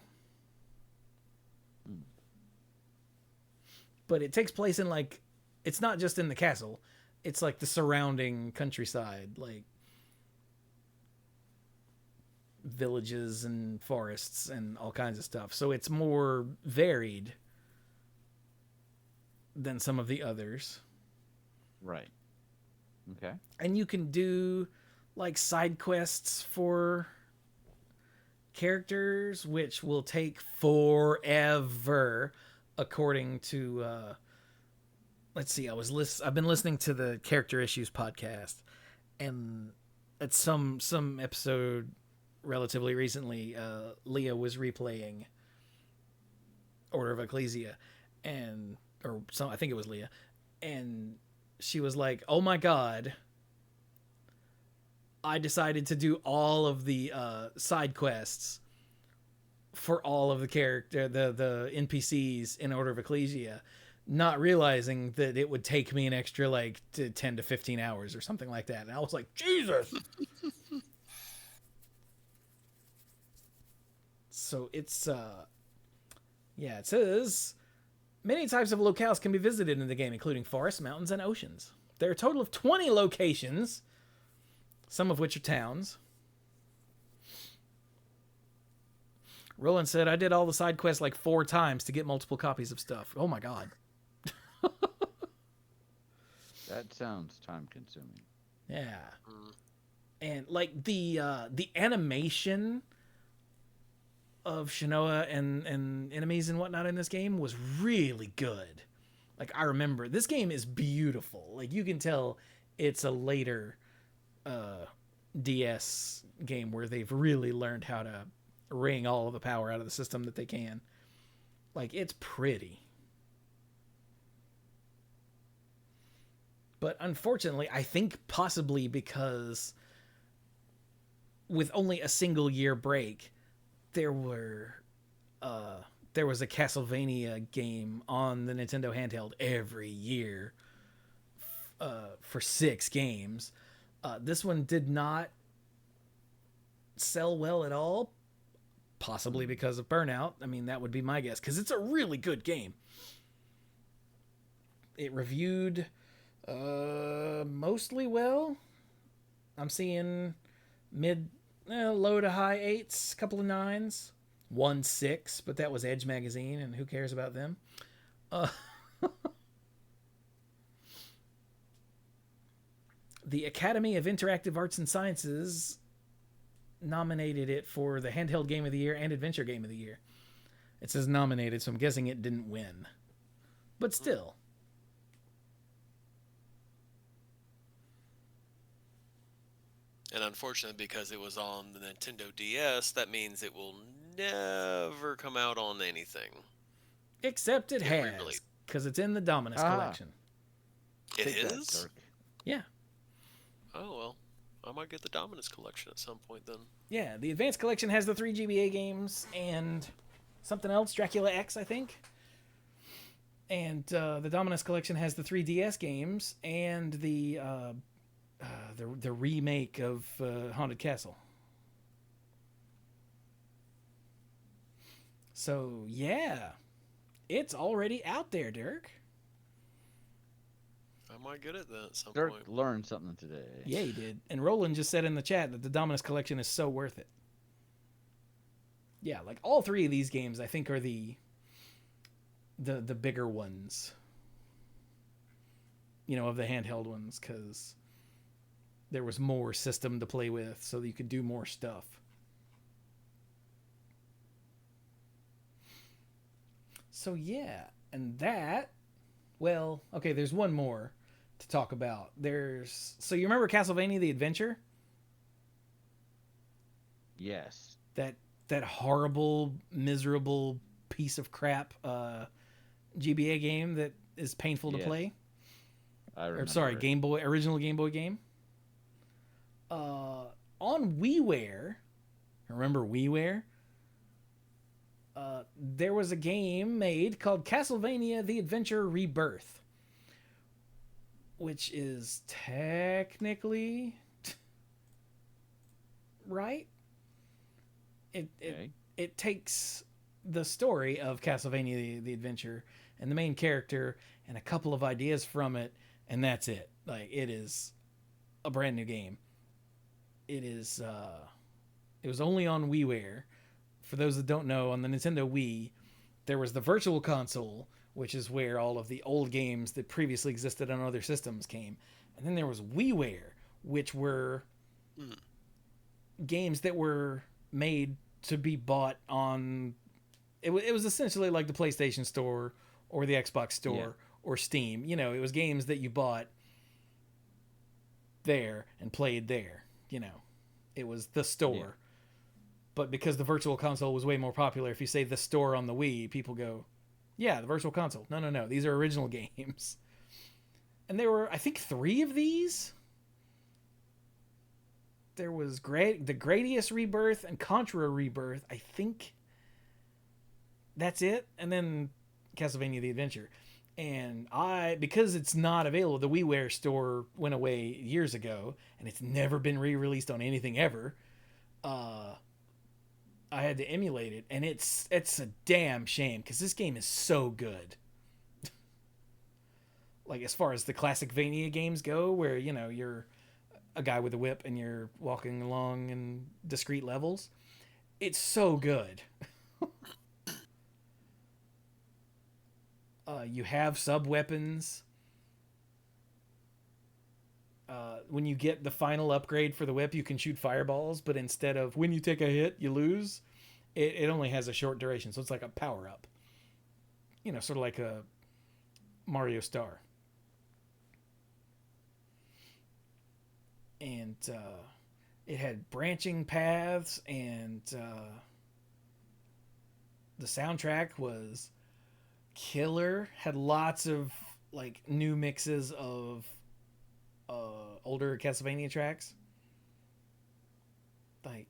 But it takes place in like, it's not just in the castle. It's like the surrounding countryside, like villages and forests and all kinds of stuff. So it's more varied than some of the others. Right. Okay. And you can do like side quests for characters, which will take forever, according to let's see, I've been listening to the Character Issues podcast, and at some episode relatively recently, Leah was replaying Order of Ecclesia, I think it was Leah, and she was like, "Oh my god, I decided to do all of the side quests for all of the the NPCs in Order of Ecclesia, not realizing that it would take me an extra like 10 to 15 hours or something like that." And I was like, Jesus. So it's yeah, it says many types of locales can be visited in the game, including forests, mountains, and oceans. There are a total of 20 locations, some of which are towns. Roland said, "I did all the side quests like 4 times to get multiple copies of stuff." Oh my god. That sounds time consuming. Yeah. And like the animation of Shanoa and enemies and whatnot in this game was really good. Like, I remember this game is beautiful. Like, you can tell it's a later DS game where they've really learned how to wring all of the power out of the system that they can. Like, it's pretty. But unfortunately, I think possibly because with only a single year break, there was a Castlevania game on the Nintendo handheld every year for 6 games. This one did not sell well at all, possibly because of Burnout. I mean, that would be my guess, because it's a really good game. It reviewed mostly well. I'm seeing low to high 8s, couple of 9s, 1 6, but that was Edge magazine, and who cares about them? The Academy of Interactive Arts and Sciences nominated it for the Handheld Game of the Year and Adventure Game of the Year. It says nominated, so I'm guessing it didn't win. But still. And unfortunately, because it was on the Nintendo DS, that means it will never come out on anything. Except it Get has, re-released. because it's in the Dominus collection. It Take that, is? Dirk. Yeah. Oh, well. I might get the Dominus collection at some point then. Yeah, the Advanced Collection has the 3 GBA games and something else, Dracula X, I think. And the Dominus Collection has the 3DS games and the remake of Haunted Castle. So, yeah. It's already out there, Dirk. I might get it then at some Dirk point. learned something today. Yeah, he did. And Roland just said in the chat that the Dominus collection is so worth it. Yeah, like all three of these games, I think, are the bigger ones. You know, of the handheld ones, because there was more system to play with, so that you could do more stuff. So yeah, and that, well, okay, there's one more to talk about. So you remember Castlevania the Adventure? Yes. That horrible, miserable piece of crap GBA game that is painful to Yes. play. I remember. Or sorry, original Game Boy game. On WiiWare, remember WiiWare? There was a game made called Castlevania The Adventure Rebirth, which is technically right. It takes the story of Castlevania the Adventure and the main character and a couple of ideas from it, and that's it. Like, it is a brand new game. It is it was only on WiiWare. For those that don't know, on the Nintendo Wii, there was the Virtual Console, which is where all of the old games that previously existed on other systems came. And then there was WiiWare, which were games that were made to be bought on... It was essentially like the PlayStation Store or the Xbox Store or Steam. You know, it was games that you bought there and played there. You know, it was the store. Yeah. But because the Virtual Console was way more popular, if you say the store on the Wii, people go, yeah, the Virtual Console. No. These are original games. And there were, I think, 3 of these. There was the Gradius Rebirth and Contra Rebirth. I think that's it. And then Castlevania the Adventure. And because it's not available, the WiiWare store went away years ago, and it's never been re-released on anything ever. I had to emulate it, and it's a damn shame, because this game is so good. Like, as far as the classic Vania games go, where, you know, you're a guy with a whip and you're walking along in discrete levels, it's so good. You have sub-weapons. When you get the final upgrade for the whip, you can shoot fireballs, but instead of when you take a hit, you lose, it only has a short duration, so it's like a power-up. You know, sort of like a Mario Star. And it had branching paths, and the soundtrack was killer. Had lots of like new mixes of older Castlevania tracks. Like,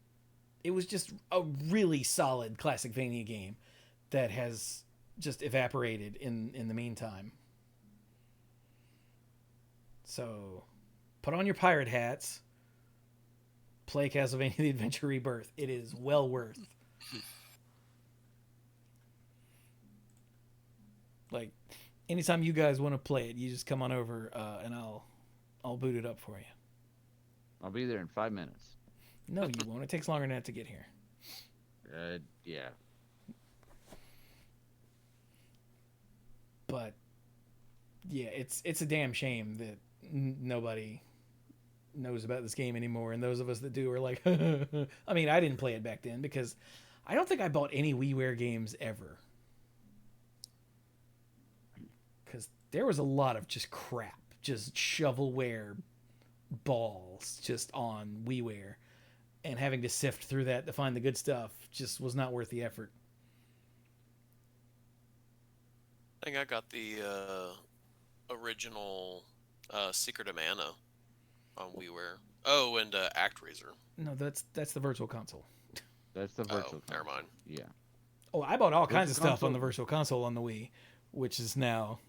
it was just a really solid classic Vania game that has just evaporated in the meantime. So, put on your pirate hats. Play Castlevania The Adventure Rebirth. It is well worth. Like, anytime you guys want to play it, you just come on over and I'll boot it up for you. I'll be there in 5 minutes. No, you won't. It takes longer than that to get here. Yeah. But yeah, it's a damn shame that nobody knows about this game anymore, and those of us that do are like, I mean, I didn't play it back then because I don't think I bought any WiiWare games ever. Because there was a lot of just crap, just shovelware balls just on WiiWare, and having to sift through that to find the good stuff just was not worth the effort. I think I got the original Secret of Mana on WiiWare. Oh, and ActRaiser. No, that's the Virtual Console. That's the Virtual Console. Never mind. Yeah. Oh, I bought all kinds of stuff on the Virtual Console on the Wii, which is now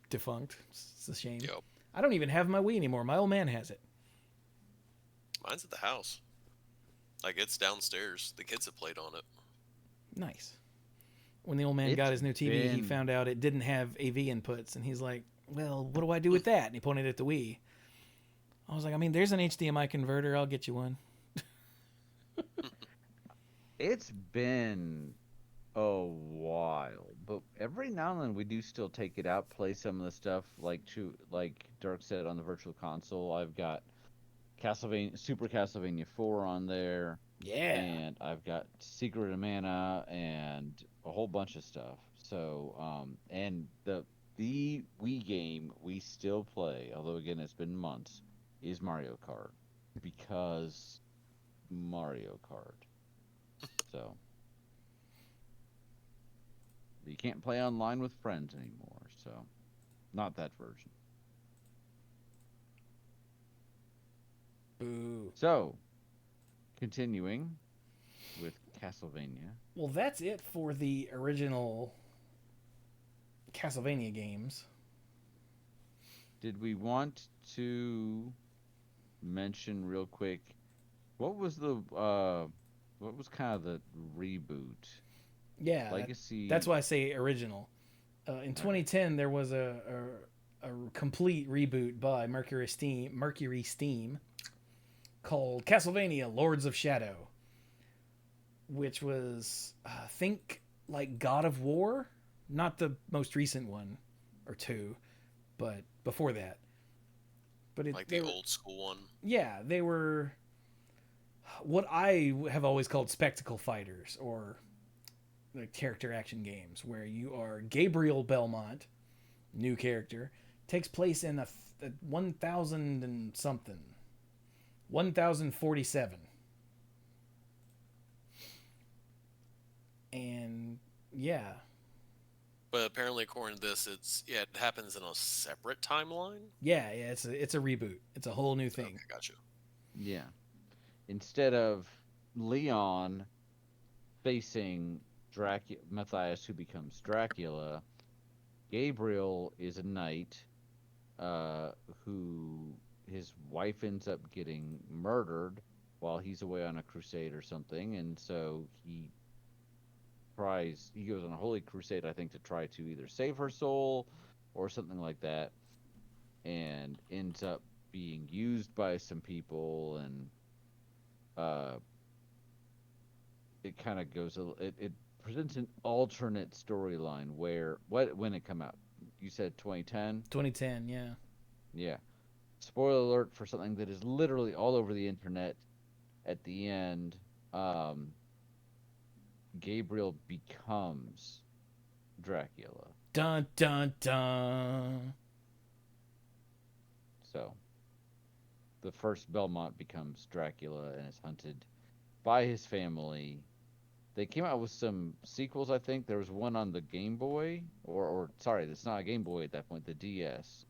defunct. It's a shame. Yep. I don't even have my Wii anymore. My old man has it. Mine's at the house. Like, it's downstairs. The kids have played on it. Nice. When the old man got his new TV, he found out it didn't have AV inputs, and he's like, well, what do I do with that? And he pointed at the Wii. I was like, I mean, there's an HDMI converter. I'll get you one. It's been a while, but every now and then we do still take it out, play some of the stuff like Dirk said on the Virtual Console. I've got Super Castlevania 4 on there, Yeah. and I've got Secret of Mana and a whole bunch of stuff. So, and the Wii game we still play, although again it's been months, is Mario Kart because Mario Kart. So you can't play online with friends anymore. So not that version. Boo. So continuing with Castlevania. Well, that's it for the original Castlevania games. Did we want to mention real quick what was kind of the reboot? Yeah, Legacy. that's why I say original. In 2010, there was a complete reboot by Mercury Steam called Castlevania: Lords of Shadow, which was I think like God of War, not the most recent one or two, but before that. But Like the old school one. Yeah, they were what I have always called spectacle fighters, or the character action games, where you are Gabriel Belmont, new character, takes place in a 1000 and something, 1047, and yeah. But apparently, according to this, it happens in a separate timeline. Yeah, it's a reboot. It's a whole new thing. Okay, gotcha. Yeah. Instead of Leon facing Matthias, who becomes Dracula, Gabriel is a knight who his wife ends up getting murdered while he's away on a crusade or something, and so he goes on a holy crusade, I think, to try to either save her soul or something like that, and ends up being used by some people, and it kind of goes it presents an alternate storyline where when it come out, you said 2010. 2010, yeah. Yeah. Spoiler alert for something that is literally all over the internet. At the end, Gabriel becomes Dracula. Dun dun dun. So the first Belmont becomes Dracula and is hunted by his family. They came out with some sequels, I think. There was one on the Game Boy, or sorry, that's not a Game Boy at that point, the DS.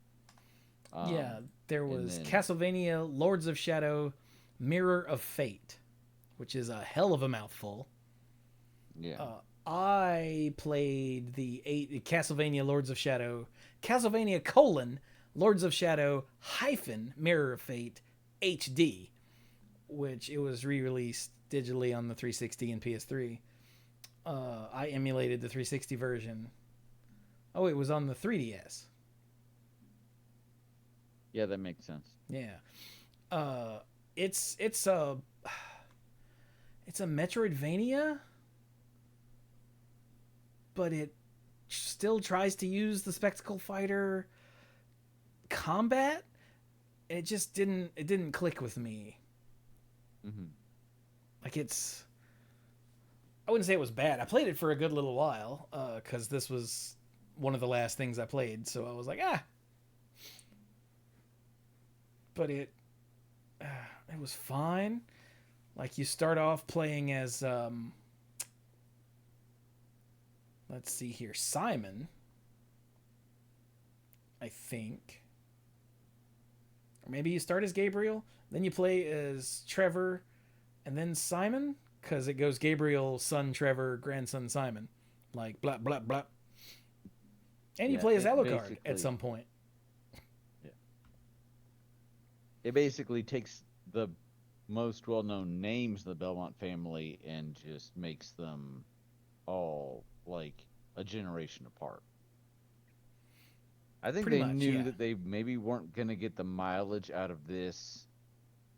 Yeah, there was then Castlevania: Lords of Shadow, Mirror of Fate, which is a hell of a mouthful. Yeah. I played the Castlevania: Lords of Shadow, Castlevania: Lords of Shadow - Mirror of Fate HD, which it was re-released digitally on the 360 and PS3. I emulated the 360 version. Oh, it was on the 3DS. Yeah, that makes sense. Yeah. It's a Metroidvania, but it still tries to use the spectacle fighter combat. It just didn't click with me. Mm-hmm. Like I wouldn't say it was bad. I played it for a good little while because this was one of the last things I played, so I was like, but it was fine. Like, you start off playing as let's see here, Simon, I think, or maybe you start as Gabriel, then you play as Trevor, and then Simon, because it goes Gabriel, son Trevor, grandson Simon, like blah blah blah, and you play as Alucard at some point. It basically takes the most well-known names of the Belmont family and just makes them all like a generation apart. I think Pretty they much, knew yeah. that they maybe weren't gonna get the mileage out of this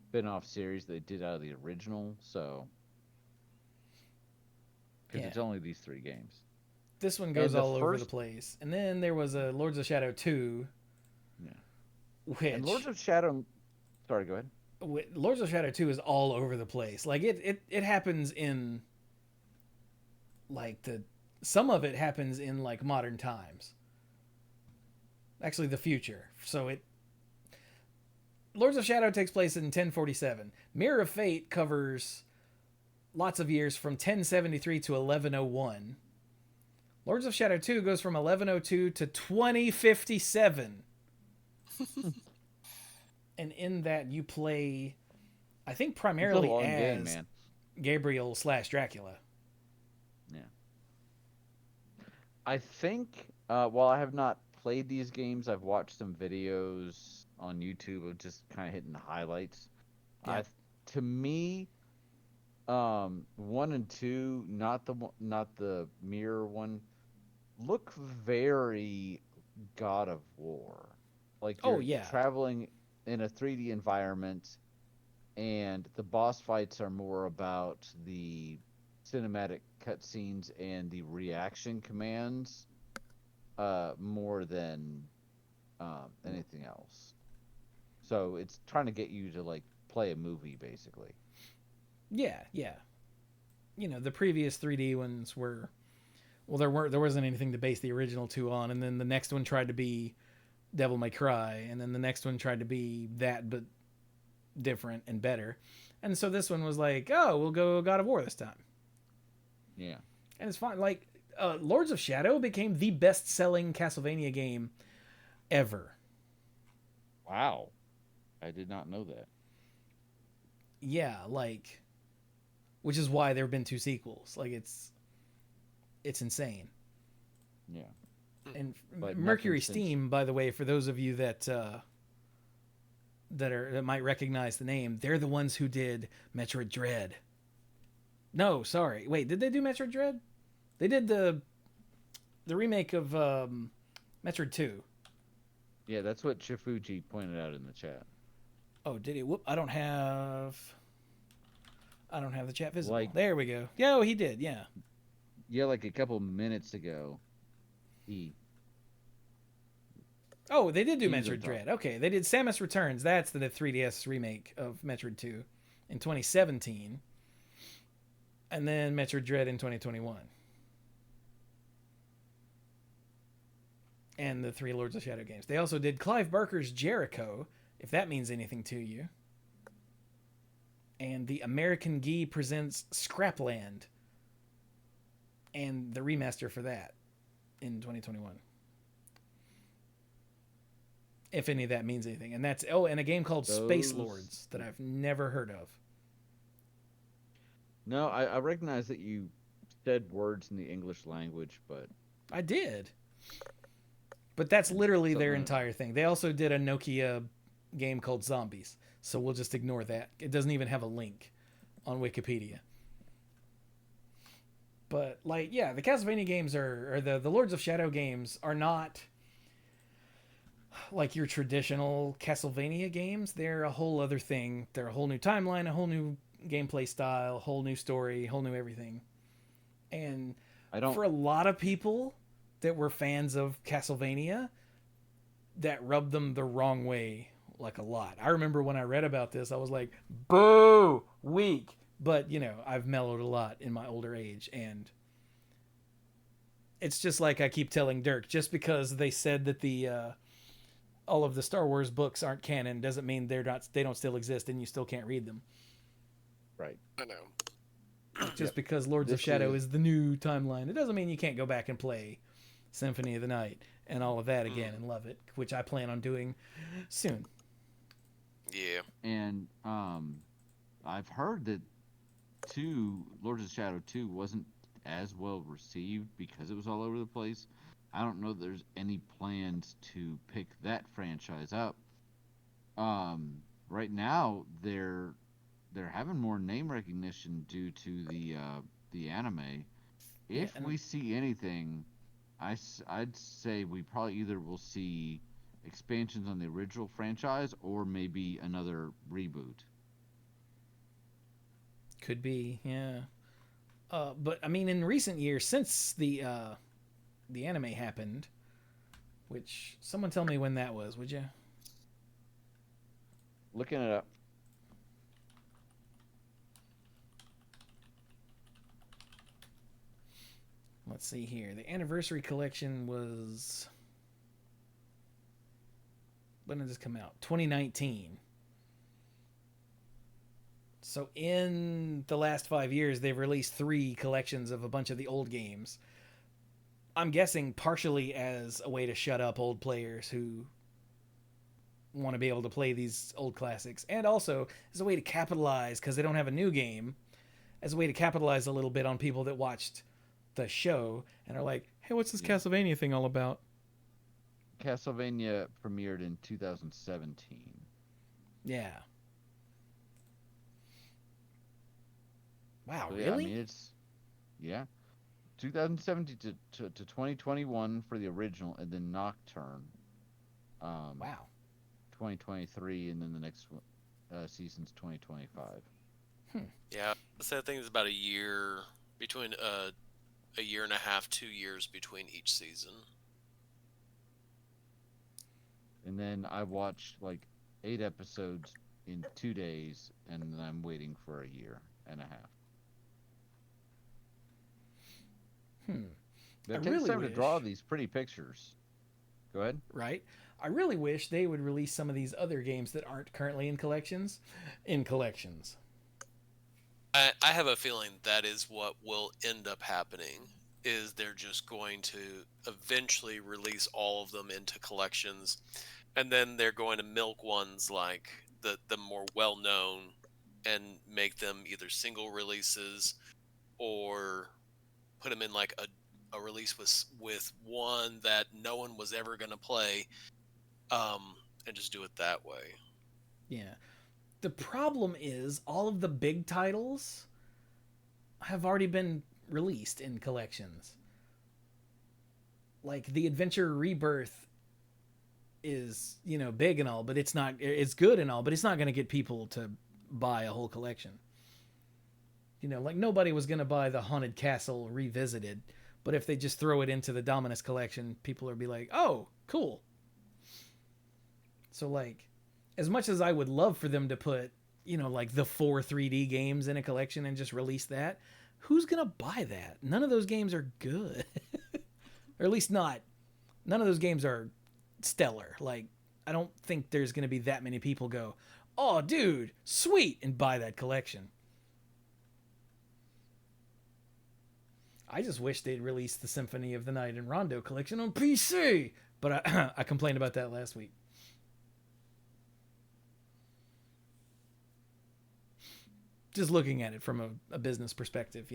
spin-off series they did out of the original, so because Yeah. it's only these 3 games. This one goes And the all over the first, place. And then there was a Lords of Shadow 2, yeah, and Lords which of Shadow. Sorry, go ahead. Lords of Shadow 2 is all over the place. Like it happens in like the some of it happens in like modern times. Actually the future. So it Lords of Shadow takes place in 1047. Mirror of Fate covers lots of years from 1073 to 1101. Lords of Shadow 2 goes from 1102 to 2057. And in that you play, I think, It's a primarily long as game, man. Gabriel / Dracula. Yeah. I think, while I have not played these games, I've watched some videos on YouTube of just kind of hitting the highlights. Yeah. To me, 1 and 2, not the mirror one, look very God of War. Like Oh you're yeah. traveling in a 3D environment, and the boss fights are more about the cinematic cutscenes and the reaction commands, more than anything else. So it's trying to get you to like play a movie, basically. Yeah, yeah. You know, the previous 3D ones were well there wasn't anything to base the original 2 on, and then the next one tried to be Devil May Cry, and then the next one tried to be that but different and better. And so this one was like, "Oh, we'll go God of War this time." Yeah. And it's fine. Like Lords of Shadow became the best-selling Castlevania game ever. Wow. I did not know that. Yeah, like which is why there have been 2 sequels. Like it's insane. Yeah. And But Mercury nothing since. Steam, by the way, for those of you that that might recognize the name, they're the ones who did Metroid Dread. No, sorry. Wait, did they do Metroid Dread? They did the remake of Metroid 2. Yeah, that's what Chifuji pointed out in the chat. Oh, did he? Whoop! I don't have the chat visible. Like, There we go. Yeah, oh, he did. Yeah. yeah, like a couple minutes ago, he. Oh, they did do He was on Metroid top. Dread. Okay, they did Samus Returns. That's the 3DS remake of Metroid 2 in 2017, and then Metroid Dread in 2021, and the 3 Lords of Shadow games. They also did Clive Barker's Jericho, if that means anything to you, and the American Gee presents Scrapland, and the remaster for that in 2021. If any of that means anything. And that's and a game called Space Those. Lords that I've never heard of. No, I recognize that you said words in the English language, but I did. But that's literally their Something- entire thing. They also did a Nokia game called Zombies. So we'll just ignore that. It doesn't even have a link on Wikipedia. But like, yeah, the Castlevania games or the Lords of Shadow games are not like your traditional Castlevania games. They're a whole other thing. They're a whole new timeline, a whole new gameplay style, whole new story, whole new everything. And I don't. for a lot of people that were fans of Castlevania, that rubbed them the wrong way, like a lot. I remember when I read about this, I was like, boo, weak. But, you know, I've mellowed a lot in my older age, and it's just like I keep telling Dirk, just because they said that the all of the Star Wars books aren't canon doesn't mean they don't still exist and you still can't read them. Right. I know. Just because Lords of This Shadow is- is the new timeline, it doesn't mean you can't go back and play Symphony of the Night and all of that again and love it, which I plan on doing soon. Yeah. And I've heard that Lords of Shadow 2 wasn't as well received because it was all over the place. I don't know that there's any plans to pick that franchise up. Right now they're having more name recognition due to the anime. If and- we see anything, I'd say we probably either will see expansions on the original franchise or maybe another reboot. Could be, yeah. But I mean, in recent years, since the anime happened, which someone tell me when that was, would you? Looking it up. Let's see here. The anniversary collection was, when did this come out? 2019. So in the last 5 years, they've released 3 collections of a bunch of the old games. I'm guessing partially as a way to shut up old players who want to be able to play these old classics, and also as a way to capitalize, because they don't have a new game, as a way to capitalize a little bit on people that watched the show and are like, hey, what's this Castlevania thing all about? Castlevania premiered in 2017. Yeah. Wow, So, really? yeah, I mean, it's 2017 to 2021 for the original, and then Nocturne. Wow. 2023, and then the next season's 2025. Yeah, the sad thing is about a year between a year and a half, 2 years between each season. And then I watched like 8 episodes in 2 days, and then I'm waiting for a year and a half. But it takes time to draw these pretty pictures. Go ahead. Right? I really wish they would release some of these other games that aren't currently in collections. I have a feeling that is what will end up happening, is they're just going to eventually release all of them into collections, and then they're going to milk ones like the more well-known and make them either single releases or put them in like a release with one that no one was ever going to play, and just do it that way. Yeah. The problem is all of the big titles have already been released in collections. Like the Adventure Rebirth is, big and all, but it's good and all, but it's not going to get people to buy a whole collection. Like nobody was going to buy the Haunted Castle Revisited, but if they just throw it into the Dominus collection, people will be like, oh, cool. So like, as much as I would love for them to put, like the 4 3D games in a collection and just release that, who's going to buy that? None of those games are good. Or at least none of those games are stellar. Like, I don't think there's going to be that many people go, oh, dude, sweet, and buy that collection. I just wish they'd release the Symphony of the Night and Rondo collection on PC. But I complained about that last week. Just looking at it from a business perspective,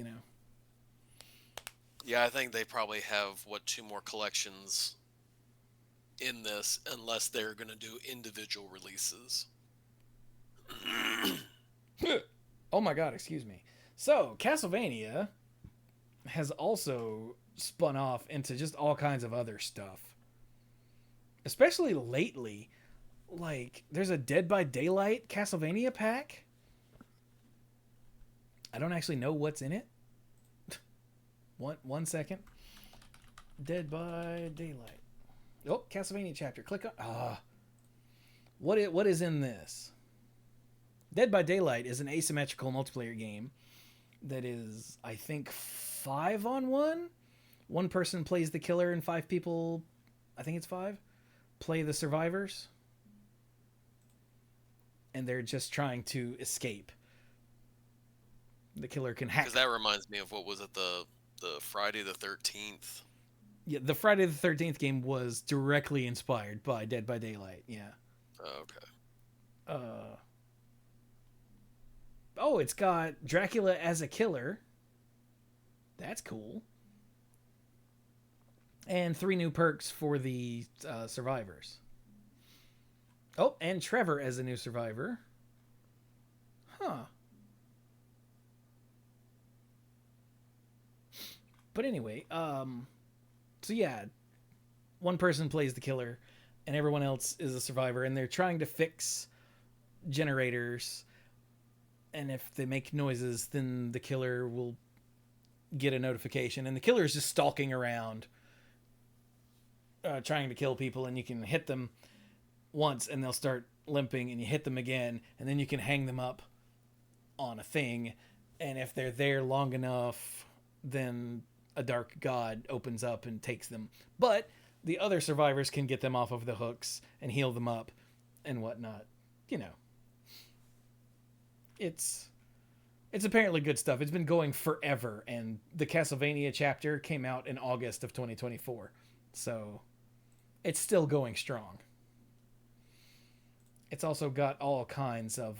Yeah, I think they probably have 2 more collections in this, unless they're going to do individual releases. Oh my god, excuse me. So, Castlevania has also spun off into just all kinds of other stuff. Especially lately. Like, there's a Dead by Daylight Castlevania pack. I don't actually know what's in it. One second. Dead by Daylight. Oh, Castlevania chapter. Click on. What is in this? Dead by Daylight is an asymmetrical multiplayer game that is, I think, 5-on-1. One person plays the killer and 5 people, I think it's 5, play the survivors. And they're just trying to escape. The killer can hack. Because that reminds me of what was it, the Friday the 13th. Yeah, the Friday the 13th game was directly inspired by Dead by Daylight. Yeah. Oh, okay. Oh, it's got Dracula as a killer. That's cool. And 3 new perks for the survivors. Oh, and Trevor as a new survivor. Huh. But anyway, So yeah, one person plays the killer, and everyone else is a survivor, and they're trying to fix generators. And if they make noises, then the killer will get a notification, and the killer is just stalking around, trying to kill people, and you can hit them once, and they'll start limping, and you hit them again, and then you can hang them up on a thing, and if they're there long enough, then a dark god opens up and takes them. But the other survivors can get them off of the hooks and heal them up and whatnot. You know, it's apparently good stuff. It's been going forever, and the Castlevania chapter came out in August of 2024, so it's still going strong. It's also got all kinds of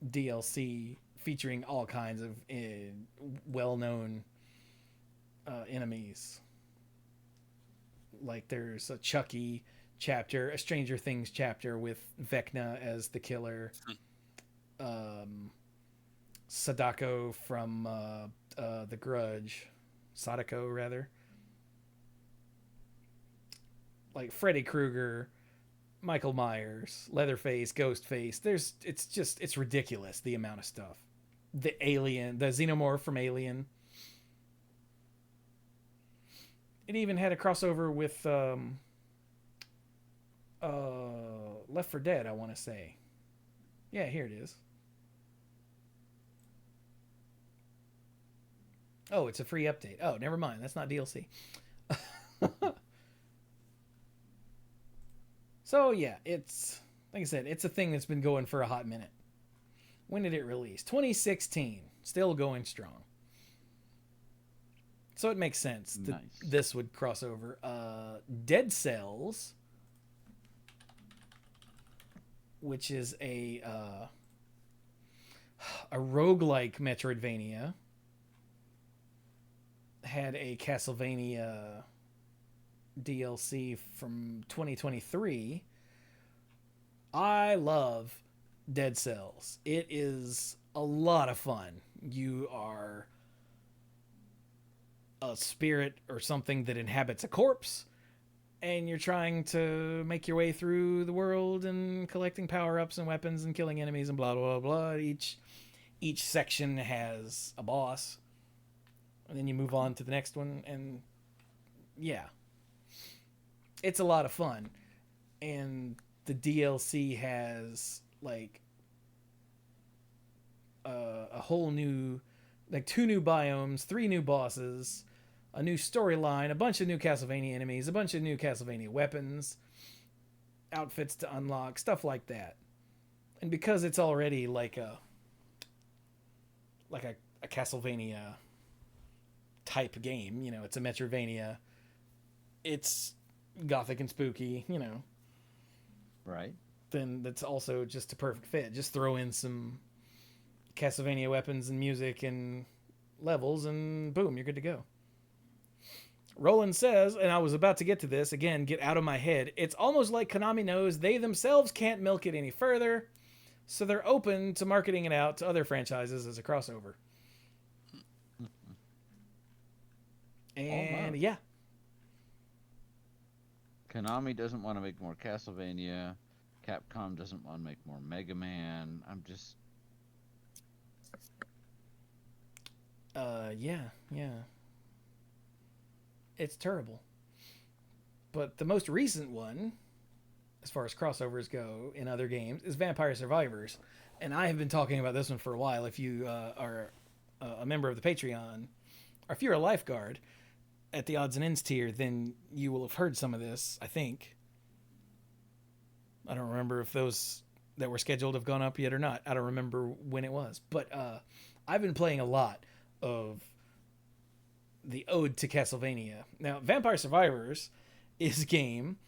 DLC featuring all kinds of well-known enemies. Like there's a Chucky chapter, a Stranger Things chapter with Vecna as the killer. Sadako from The Grudge. Sadako, rather. Like Freddy Krueger, Michael Myers, Leatherface, Ghostface. It's ridiculous, the amount of stuff. The alien, the xenomorph from Alien. It even had a crossover with Left 4 Dead, I want to say. Yeah, here it is. Oh, it's a free update. Oh, never mind. That's not DLC. So, yeah, it's, like I said, it's a thing that's been going for a hot minute. When did it release? 2016. Still going strong. So it makes sense that this would cross over. Dead Cells, which is a roguelike Metroidvania, had a Castlevania DLC from 2023. I love Dead Cells. It is a lot of fun. You are a spirit or something that inhabits a corpse, and you're trying to make your way through the world and collecting power-ups and weapons and killing enemies and blah blah blah. Each section has a boss, and then you move on to the next one, and yeah, it's a lot of fun. And the DLC has like a whole new, like 2 new biomes, 3 new bosses, a new storyline, a bunch of new Castlevania enemies, a bunch of new Castlevania weapons, outfits to unlock, stuff like that. And because it's already like a Castlevania type game, you know, it's a Metroidvania, it's gothic and spooky, you know. Right. Then that's also just a perfect fit. Just throw in some Castlevania weapons and music and levels, and boom, you're good to go. Roland says, and I was about to get to this, again, get out of my head, it's almost like Konami knows they themselves can't milk it any further, so they're open to marketing it out to other franchises as a crossover. And Almost. yeah. Konami doesn't want to make more Castlevania. Capcom doesn't want to make more Mega Man. I'm just... Yeah. It's terrible. But the most recent one, as far as crossovers go in other games, is Vampire Survivors. And I have been talking about this one for a while. If you are a member of the Patreon, or if you're a lifeguard at the odds and ends tier, then you will have heard some of this, I think. I don't remember if those that were scheduled have gone up yet or not. I don't remember when it was. But I've been playing a lot of the Ode to Castlevania. Now, Vampire Survivors is a game.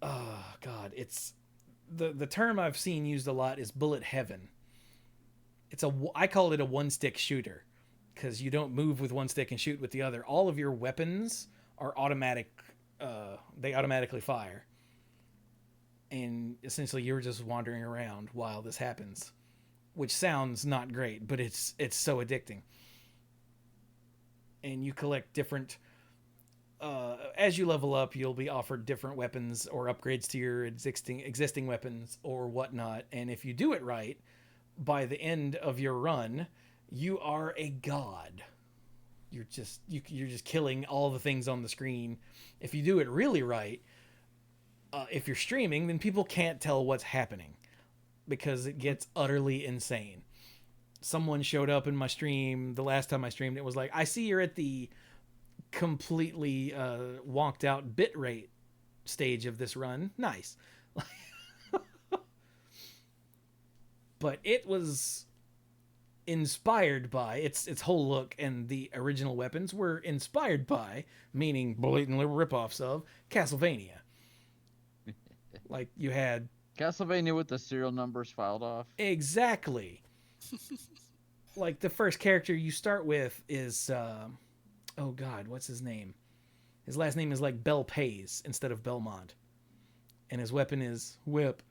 Oh, God. It's the term I've seen used a lot is bullet heaven. I call it a one-stick shooter, because you don't move with one stick and shoot with the other. All of your weapons are automatic. They automatically fire. And essentially you're just wandering around while this happens, which sounds not great, but it's so addicting. and you collect different. As you level up, you'll be offered different weapons or upgrades to your existing weapons or whatnot. And if you do it right, by the end of your run, you are a god. You're just killing all the things on the screen. If you do it really right, if you're streaming, then people can't tell what's happening because it gets utterly insane. Someone showed up in my stream the last time I streamed. It was like, I see you're at the completely wonked out bitrate stage of this run. Nice. But it was inspired by its whole look, and the original weapons were inspired by, meaning blatantly ripoffs of, Castlevania. Like you had Castlevania with the serial numbers filed off. exactly. Like the first character you start with is oh god, what's his name? His last name is like Bell Pays instead of Belmont. And his weapon is whip.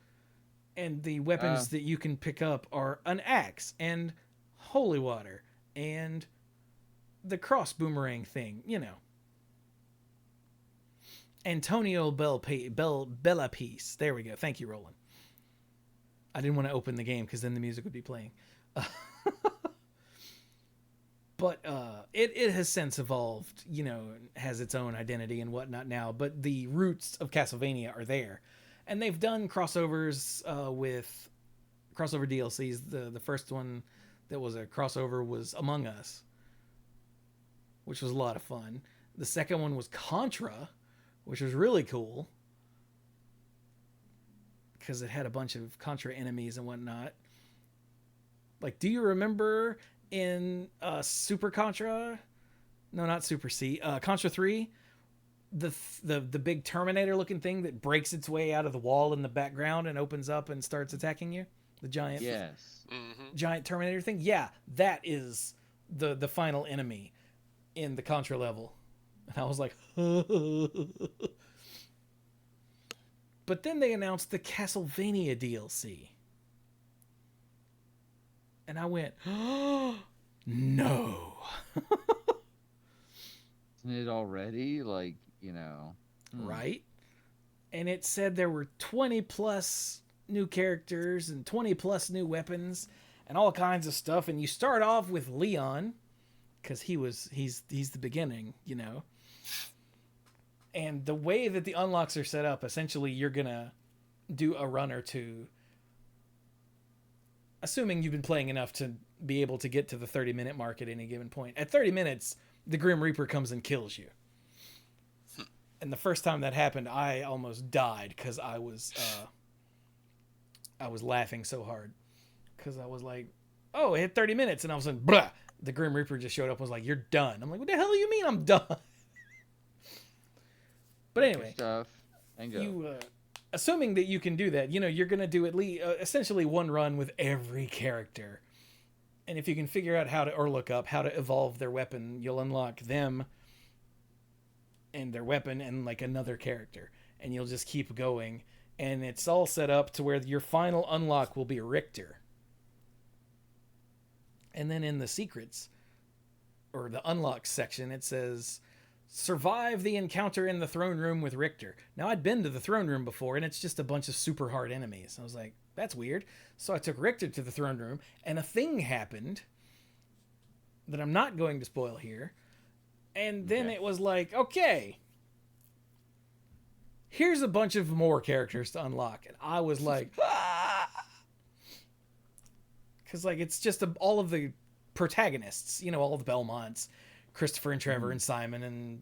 And the weapons that you can pick up are an axe and holy water and the cross boomerang thing, you know. Antonio Bella Piece. There we go. Thank you, Roland. I didn't want to open the game because then the music would be playing. But it has since evolved, you know, has its own identity and whatnot now. But the roots of Castlevania are there. And they've done crossovers with crossover DLCs. The first one that was a crossover was Among Us, which was a lot of fun. The second one was Contra, which was really cool because it had a bunch of Contra enemies and whatnot. Like, do you remember in Super Contra? No, not Super C. Contra 3, the big Terminator looking thing that breaks its way out of the wall in the background and opens up and starts attacking you? The giant giant Terminator thing? Yeah, that is the final enemy in the Contra level. And I was like, but then they announced the Castlevania DLC. And I went, oh, no. Isn't it already? Like, you know. Right? And it said there were 20 plus new characters and 20 plus new weapons and all kinds of stuff. And you start off with Leon, because he's the beginning, you know. And the way that the unlocks are set up, essentially you're going to do a run or two, assuming you've been playing enough to be able to get to the 30-minute mark at any given point. At 30 minutes, the Grim Reaper comes and kills you. And the first time that happened, I almost died because I was laughing so hard. Because I was like, oh, it hit 30 minutes. And I was like, blah. The Grim Reaper just showed up and was like, you're done. I'm like, what the hell do you mean I'm done? But anyway, Stuff and go. you assuming that you can do that, you know, you're going to do at least essentially one run with every character. And if you can figure out how to, or look up how to evolve their weapon, you'll unlock them and their weapon and like another character. And you'll just keep going. And it's all set up to where your final unlock will be Richter. And then in the secrets, or the unlock section, it says, survive the encounter in the throne room with Richter. Now, I'd been to the throne room before, and it's just a bunch of super hard enemies. I was like, that's weird. So I took Richter to the throne room, and a thing happened that I'm not going to spoil here. And then it was like, okay, here's a bunch of more characters to unlock. And I was like, ah! Because, like, it's just all of the protagonists, you know, all the Belmonts, Christopher and Trevor and Simon, and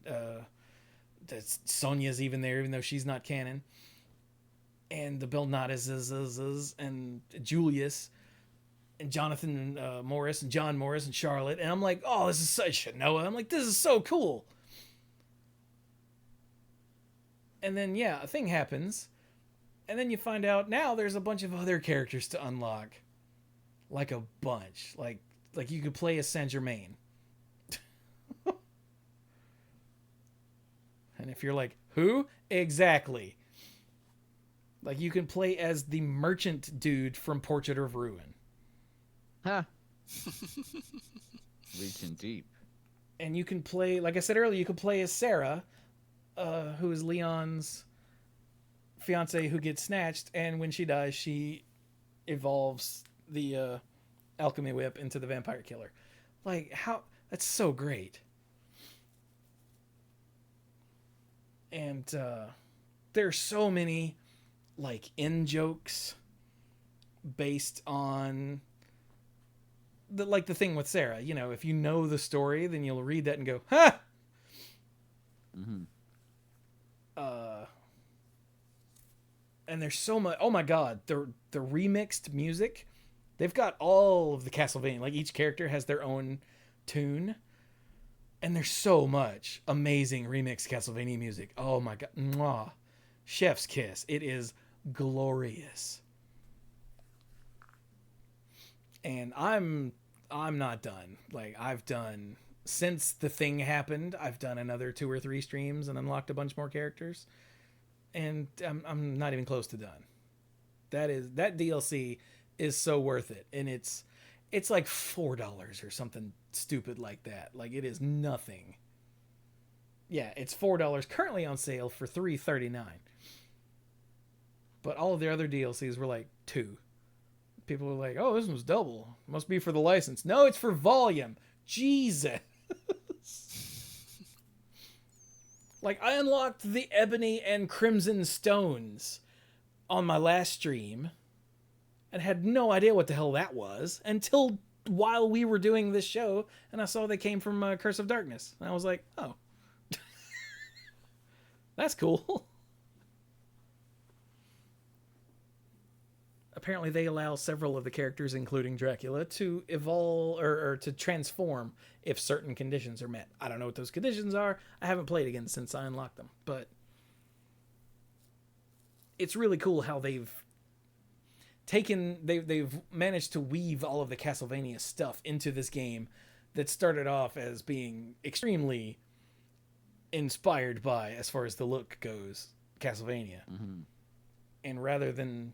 Sonia's even there, even though she's not canon. And the Belnatas and Julius and Jonathan Morris and John Morris and Charlotte. And I'm like, oh, this is such Noah. I'm like, this is so cool. And then, yeah, a thing happens. And then you find out now there's a bunch of other characters to unlock. Like a bunch. Like you could play as Saint Germain. And if you're like, who? Exactly. Like you can play as the merchant dude from Portrait of Ruin. Huh. Reaching deep. And you can play, like I said earlier, you can play as Sarah, who is Leon's fiance who gets snatched, and when she dies, she evolves the alchemy whip into the vampire killer. Like, how? That's so great. And there's so many like in jokes based on the thing with Sarah. You know, if you know the story, then you'll read that and go, "Ha!" Mm-hmm. And there's so much. Oh my god, the remixed music. They've got all of the Castlevania. Like each character has their own tune, and there's so much amazing remixed Castlevania music. Oh my god, mwah. Chef's kiss. It is glorious. And I'm not done. Like I've done since the thing happened, I've done another 2 or 3 streams and unlocked a bunch more characters. And I'm not even close to done. That DLC is so worth it, and it's like $4 or something stupid like that. Like it is nothing. Yeah, it's $4 currently on sale for $3.39. But all of their other DLCs were like 2. People were like, "Oh, this one's double. Must be for the license." No, it's for volume. Jesus. Like I unlocked the Ebony and Crimson Stones on my last stream and had no idea what the hell that was until while we were doing this show, and I saw they came from Curse of Darkness. And I was like, "Oh. That's cool." Apparently they allow several of the characters, including Dracula, to evolve or to transform if certain conditions are met. I don't know what those conditions are. I haven't played again since I unlocked them, but it's really cool how they've managed to weave all of the Castlevania stuff into this game that started off as being extremely inspired by, as far as the look goes, Castlevania. Mm-hmm. And rather than,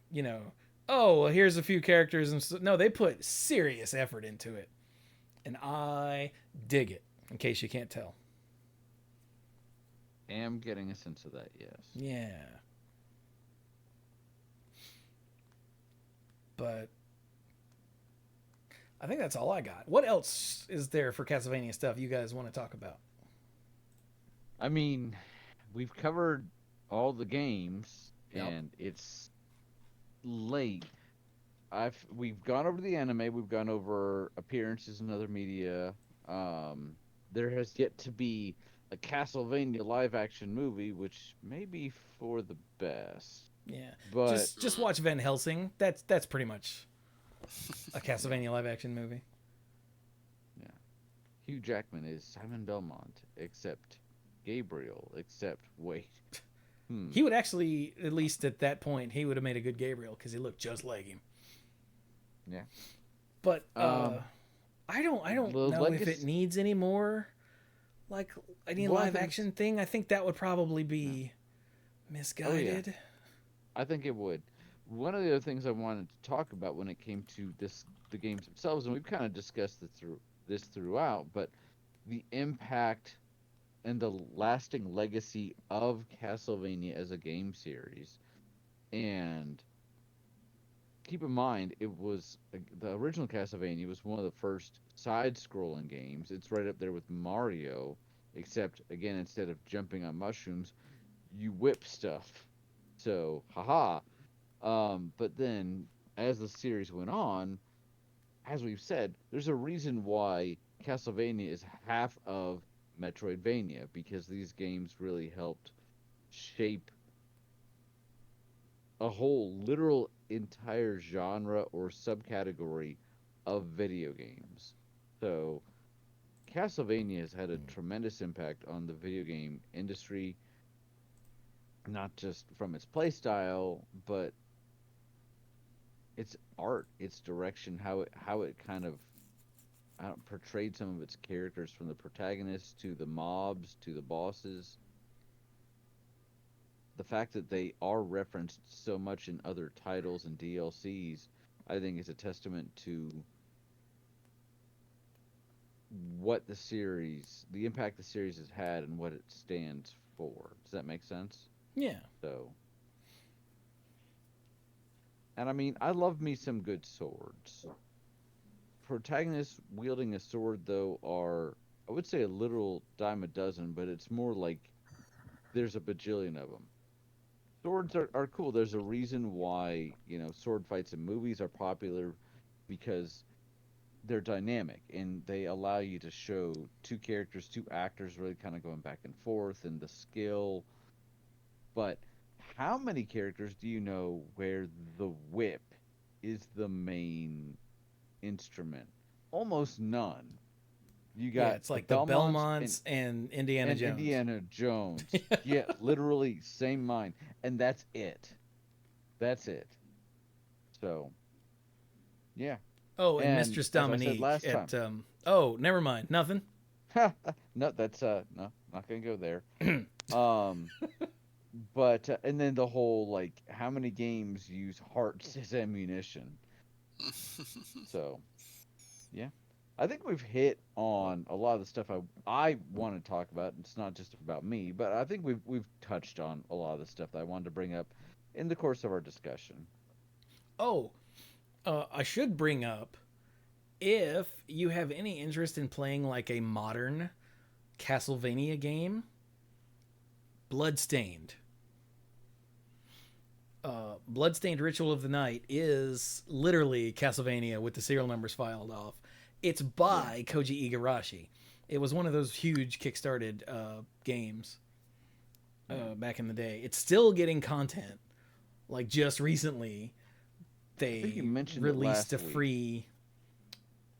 oh, well, here's a few characters. And no, they put serious effort into it. And I dig it, in case you can't tell. Am getting a sense of that, yes. Yeah. But I think that's all I got. What else is there for Castlevania stuff you guys want to talk about? I mean, we've covered all the games, Yep. and it's late. We've gone over the anime, we've gone over appearances in other media. There has yet to be a Castlevania live action movie, which may be for the best. Yeah. But Just watch Van Helsing. That's pretty much a Castlevania live action movie. yeah, Hugh Jackman is Simon Belmont, except Gabriel, except wait. He would actually, at least at that point, he would have made a good Gabriel because he looked just like him. Yeah. But I don't know if it needs any more, like any live action thing. I think that would probably be misguided. Oh, yeah. I think it would. One of the other things I wanted to talk about when it came to the games themselves, and we've kind of discussed this throughout, but the impact and the lasting legacy of Castlevania as a game series. And keep in mind, it was the original Castlevania was one of the first side-scrolling games. It's right up there with Mario, except again, instead of jumping on mushrooms, you whip stuff. So, haha. But then, as the series went on, as we've said, there's a reason why Castlevania is half of Metroidvania, because these games really helped shape a whole literal entire genre or subcategory of video games. So, Castlevania has had a tremendous impact on the video game industry, not just from its playstyle, but its art, its direction, how it kind of portrayed some of its characters, from the protagonists to the mobs to the bosses. The fact that they are referenced so much in other titles and DLCs, I think is a testament to what the impact the series has had and what it stands for. Does that make sense? Yeah. So, and I mean, I love me some good swords. Protagonists wielding a sword, though, are, I would say, a literal dime a dozen, but it's more like there's a bajillion of them. Swords are cool. There's a reason why, sword fights in movies are popular because they're dynamic and they allow you to show two characters, two actors really kind of going back and forth and the skill. But how many characters do you know where the whip is the main instrument? Almost none. You Yeah, got it's like the Belmonts Belmonts and Indiana and Jones. Indiana Jones. Yeah, literally same mind. And that's it. That's it. So, yeah. Oh, and And Mistress as I said Dominique last at time, oh, never mind. Nothing. no, that's no, not gonna go there. Um, but and then the whole like how many games use hearts as ammunition. So yeah, I think we've hit on a lot of the stuff I want to talk about. It's not just about me, but I think we've touched on a lot of the stuff that I wanted to bring up in the course of our discussion. Oh, I should bring up, if you have any interest in playing like a modern Castlevania game, Bloodstained. Bloodstained Ritual of the Night is literally Castlevania with the serial numbers filed off. It's by Koji Igarashi. It was one of those huge kickstarted games back in the day. It's still getting content. Like just recently, I think you they mentioned it released last week.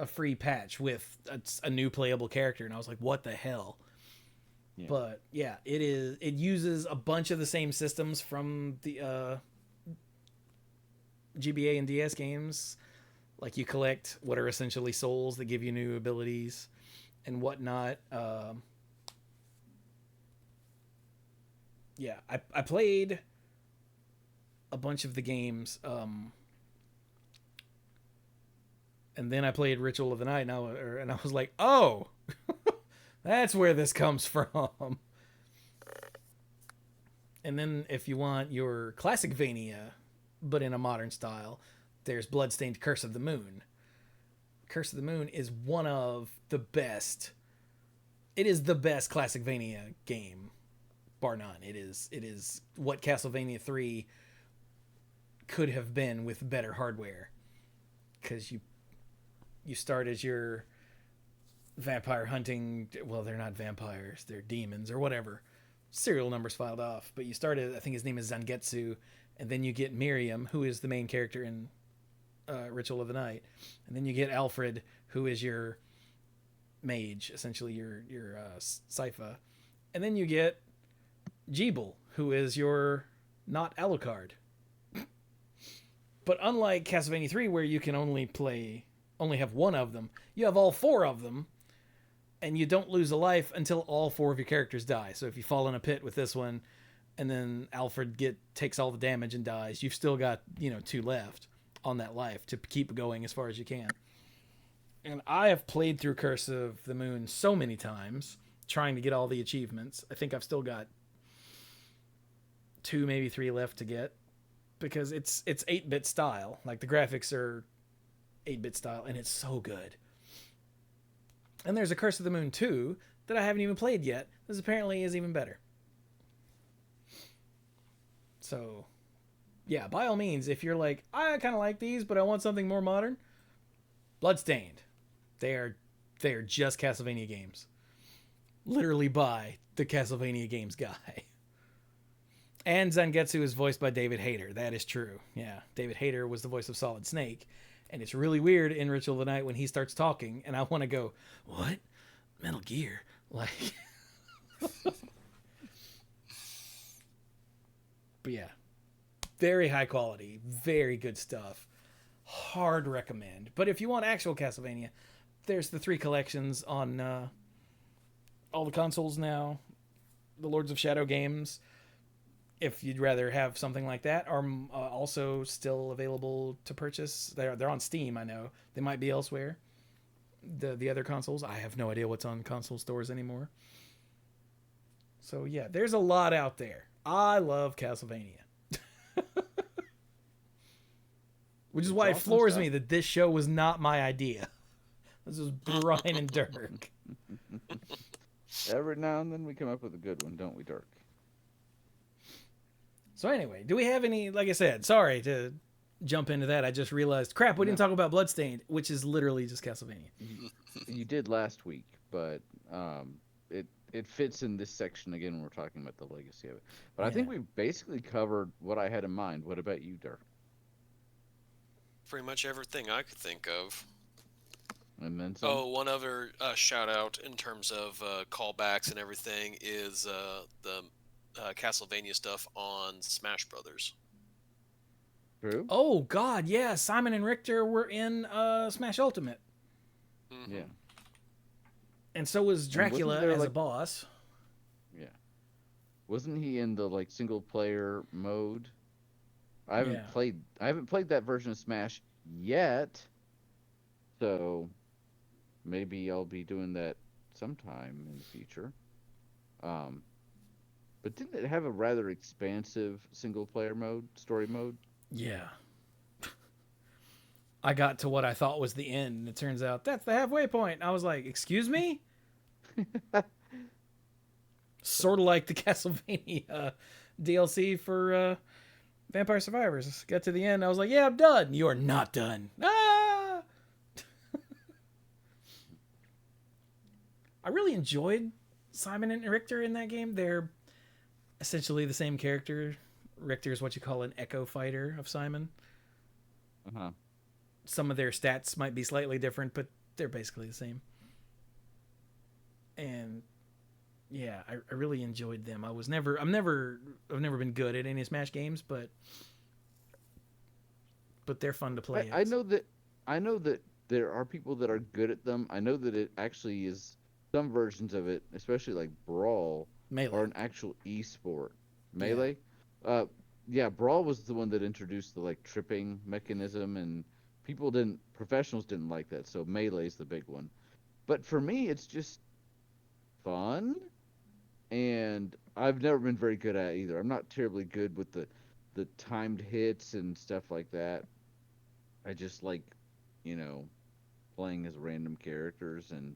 a free patch with a new playable character, and I was like, "What the hell?" Yeah. But yeah, it uses a bunch of the same systems from the GBA and DS games. Like you collect what are essentially souls that give you new abilities and whatnot. Yeah, I played a bunch of the games, and then I played Ritual of the Night, and I was like, oh, that's where this comes from. And then if you want your classic Vania, but in a modern style, there's Bloodstained Curse of the Moon. Curse of the Moon is one of the best. It is the best classic Vania game, bar none. It is what Castlevania 3 could have been with better hardware. Because you start as your vampire hunting. Well, they're not vampires, they're demons or whatever. Serial numbers filed off, but you started, I think his name is Zangetsu, and then you get Miriam, who is the main character in Ritual of the Night, and then you get Alfred, who is your mage, essentially your Sypha, and then you get Jeeble, who is your not Alucard. But unlike Castlevania 3, where you can only have one of them, you have all four of them, and you don't lose a life until all four of your characters die. So if you fall in a pit with this one, and then Alfred takes all the damage and dies, you've still got, two left on that life to keep going as far as you can. And I have played through Curse of the Moon so many times, trying to get all the achievements. I think I've still got 2, maybe 3 left to get, because it's 8-bit style. Like the graphics are 8-bit style, and it's so good. And there's a Curse of the Moon 2 that I haven't even played yet. This apparently is even better. So, yeah, by all means, if you're like, I kind of like these, but I want something more modern, Bloodstained. They are just Castlevania games. Literally by the Castlevania games guy. And Zangetsu is voiced by David Hayter. That is true. Yeah, David Hayter was the voice of Solid Snake. And it's really weird in Ritual of the Night when he starts talking, and I want to go, what? Metal Gear? Like... But yeah, very high quality, very good stuff. Hard recommend. But if you want actual Castlevania, there's the 3 collections on all the consoles now. The Lords of Shadow games, if you'd rather have something like that, are also still available to purchase. They're on Steam, I know. They might be elsewhere. the other consoles. I have no idea what's on console stores anymore. So yeah, there's a lot out there. I love Castlevania. Which is why it awesome floors stuff. me that this show was not my idea. This was Brian and Dirk. Every now and then we come up with a good one, don't we, Dirk? So anyway, do we have any, like I said, sorry to jump into that. I just realized, crap, we didn't talk about Bloodstained, which is literally just Castlevania. You did last week, but it fits in this section again when we're talking about the legacy of it. But I think we basically covered what I had in mind. What about you, Dirk? Pretty much everything I could think of. And then some? Oh, one other shout out in terms of callbacks and everything is the Castlevania stuff on Smash Brothers. True? Oh, God, yeah. Simon and Richter were in Smash Ultimate. Mm-hmm. Yeah. And so was Dracula there, as a like- boss. Yeah. Wasn't he in the like single player mode? I haven't played that version of Smash yet. So maybe I'll be doing that sometime in the future. But didn't it have a rather expansive single player mode, story mode? Yeah. I got to what I thought was the end, and it turns out that's the halfway point. I was like, excuse me? Sort of like the Castlevania DLC for Vampire Survivors. Got to the end, I was like, yeah, I'm done. You're not done. Ah! I really enjoyed Simon and Richter in that game. They're essentially the same character. Richter is what you call an echo fighter of Simon. Uh-huh. Some of their stats might be slightly different, but they're basically the same. And yeah, I really enjoyed them. I've never been good at any Smash games, but they're fun to play. I know that there are people that are good at them. I know that it actually is some versions of it, especially like Brawl, Melee. are an actual esport. Melee? Yeah, Brawl was the one that introduced the like tripping mechanism, and professionals didn't like that, so Melee's the big one. But for me, it's just fun, and I've never been very good at it either. I'm not terribly good with the timed hits and stuff like that. I just like, playing as random characters and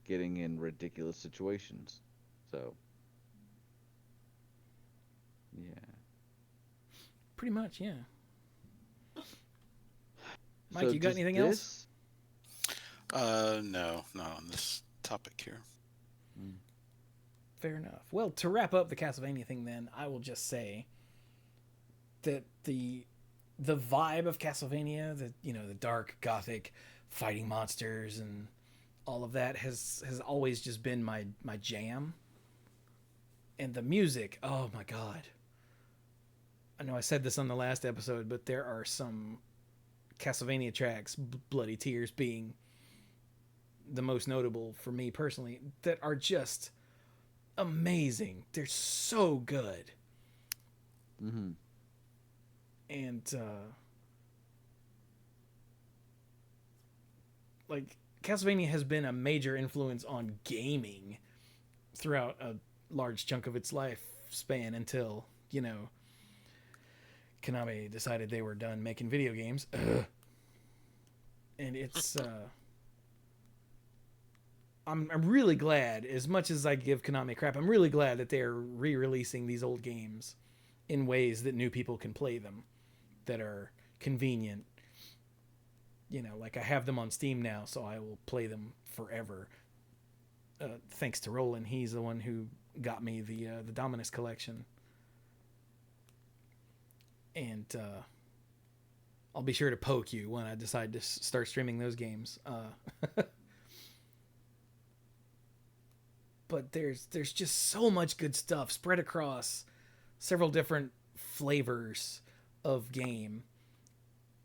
getting in ridiculous situations. So, yeah. Pretty much, yeah. Mike, So you got does anything else? No, not on this topic here. Fair enough. Well, to wrap up the Castlevania thing, then I will just say that the vibe of Castlevania, the dark gothic fighting monsters and all of that has always just been my jam. And the music, oh my god. I know I said this on the last episode, but there are some Castlevania tracks, Bloody Tears being the most notable for me personally, that are just amazing. They're so good. Mm-hmm. And like Castlevania has been a major influence on gaming throughout a large chunk of its lifespan until, Konami decided they were done making video games. And it's I'm really glad, as much as I give Konami crap, I'm really glad that they're re-releasing these old games in ways that new people can play them, that are convenient. Like I have them on Steam now, so I will play them forever. Thanks to Roland, he's the one who got me the Dominus collection. And I'll be sure to poke you when I decide to start streaming those games. But there's just so much good stuff spread across several different flavors of game.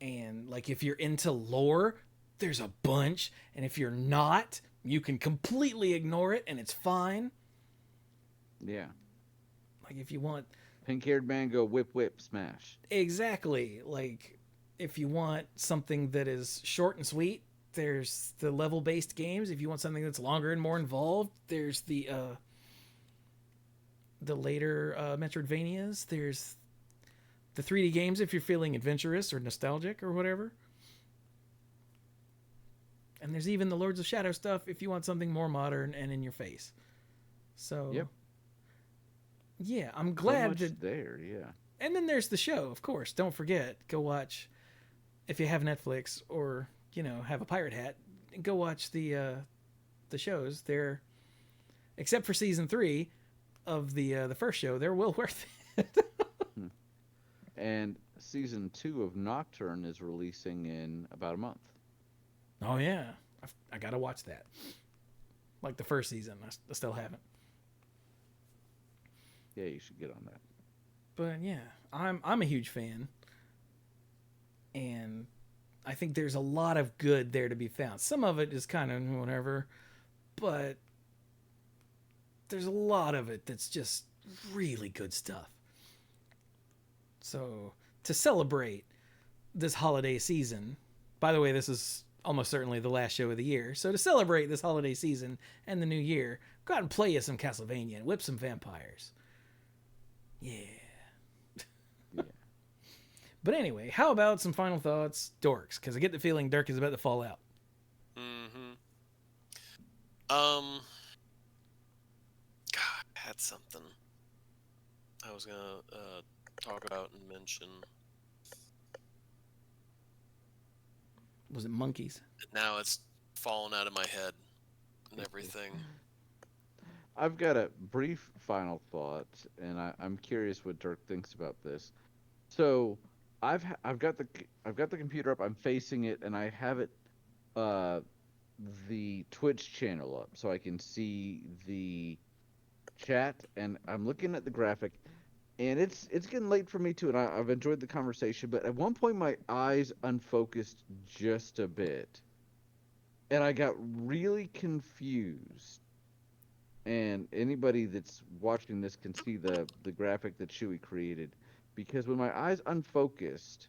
And like if you're into lore, there's a bunch, and if you're not, you can completely ignore it and it's fine. Yeah. Like if you want Pink-haired man go whip whip smash. exactly, like if you want something that is short and sweet There's the level-based games if you want something that's longer and more involved. There's the later Metroidvanias. There's the 3D games if you're feeling adventurous or nostalgic or whatever. And there's even the Lords of Shadow stuff if you want something more modern and in your face. So, Yep. Yeah, I'm So glad much that. there, yeah. And then there's the show, of course. Don't forget, go watch if you have Netflix or have a pirate hat. Go watch the shows. They're except for season 3 of the first show, they're well worth it. And season 2 of Nocturne is releasing in about a month. Oh yeah, I gotta watch that. Like the first season, I still haven't. Yeah, you should get on that. But yeah, I'm a huge fan, and I think there's a lot of good there to be found. Some of it is kind of whatever, but there's a lot of it that's just really good stuff. So to celebrate this holiday season, by the way, this is almost certainly the last show of the year. So to celebrate this holiday season and the new year, go out and play you some Castlevania and whip some vampires. Yeah. Yeah. But anyway, how about some final thoughts, Dorks? Because I get the feeling Dirk is about to fall out. God, I had something I was gonna talk about and mention. Was it monkeys? Now it's fallen out of my head and everything. I've got a brief final thought, and I'm curious what Dirk thinks about this. So, I've got the computer up. I'm facing it, and I have it the Twitch channel up, so I can see the chat, and I'm looking at the graphic, and it's getting late for me too, and I've enjoyed the conversation, but at one point my eyes unfocused just a bit, and I got really confused. And anybody that's watching this can see the graphic that Shuey created, because when my eyes unfocused,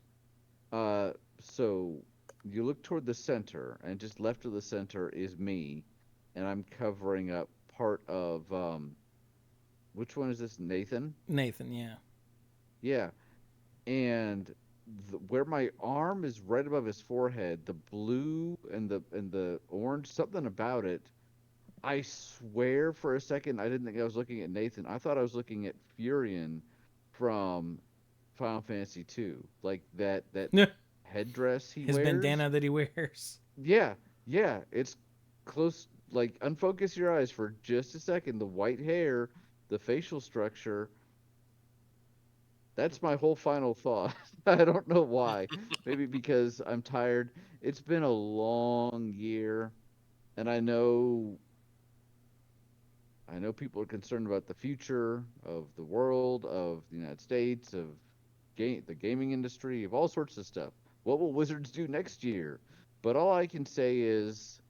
so you look toward the center, and just left of the center is me, and I'm covering up part of which one is this? Nathan? Nathan, yeah. Yeah. And where my arm is right above his forehead, the blue and the orange, something about it. I swear for a second I didn't think I was looking at Nathan. I thought I was looking at Furion from Final Fantasy II. Like that headdress he His wears. bandana that he wears. Yeah, yeah. It's close. Like, unfocus your eyes for just a second. The white hair, the facial structure. That's my whole final thought. I don't know why. Maybe because I'm tired. It's been a long year, and I know people are concerned about the future of the world, of the United States, of the gaming industry, of all sorts of stuff. What will Wizards do next year? But all I can say is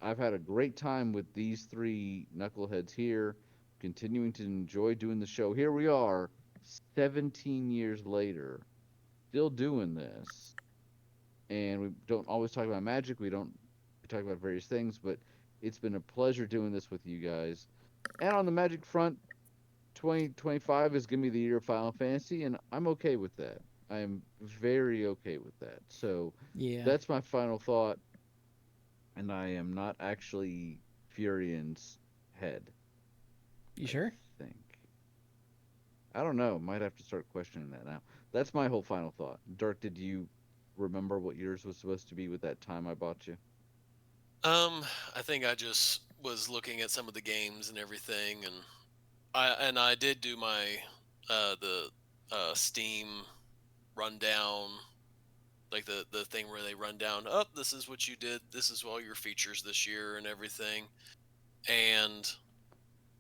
I've had a great time with these three knuckleheads here, continuing to enjoy doing the show. Here we are, 17 years later, still doing this. And we don't always talk about Magic. We talk about various things, but it's been a pleasure doing this with you guys. And on the Magic front, 2025 is going to be the year of Final Fantasy, and I'm okay with that. I am very okay with that. So Yeah. that's my final thought, and I am not actually Furion's head. You sure? I think. I don't know. Might have to start questioning that now. That's my whole final thought. Dirk, did you remember what yours was supposed to be with that time I bought you? I think I just was looking at some of the games and everything, and I did do my the Steam rundown, like the thing where they run down, oh, this is what you did, this is all your features this year and everything, and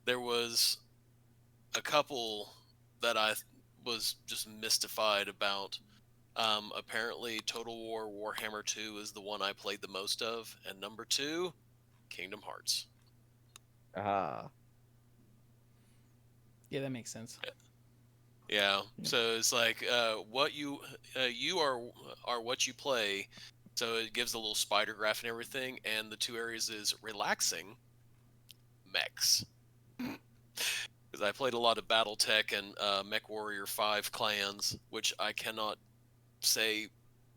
there was a couple that I was just mystified about. Apparently, Total War Warhammer 2 is the one I played the most of, and number 2, Kingdom Hearts. Ah. Yeah, that makes sense. Yeah. So it's like what you are what you play, So it gives a little spider graph and everything, and the two areas is relaxing mechs. Because I played a lot of BattleTech and Mech Warrior 5 clans, which I cannot say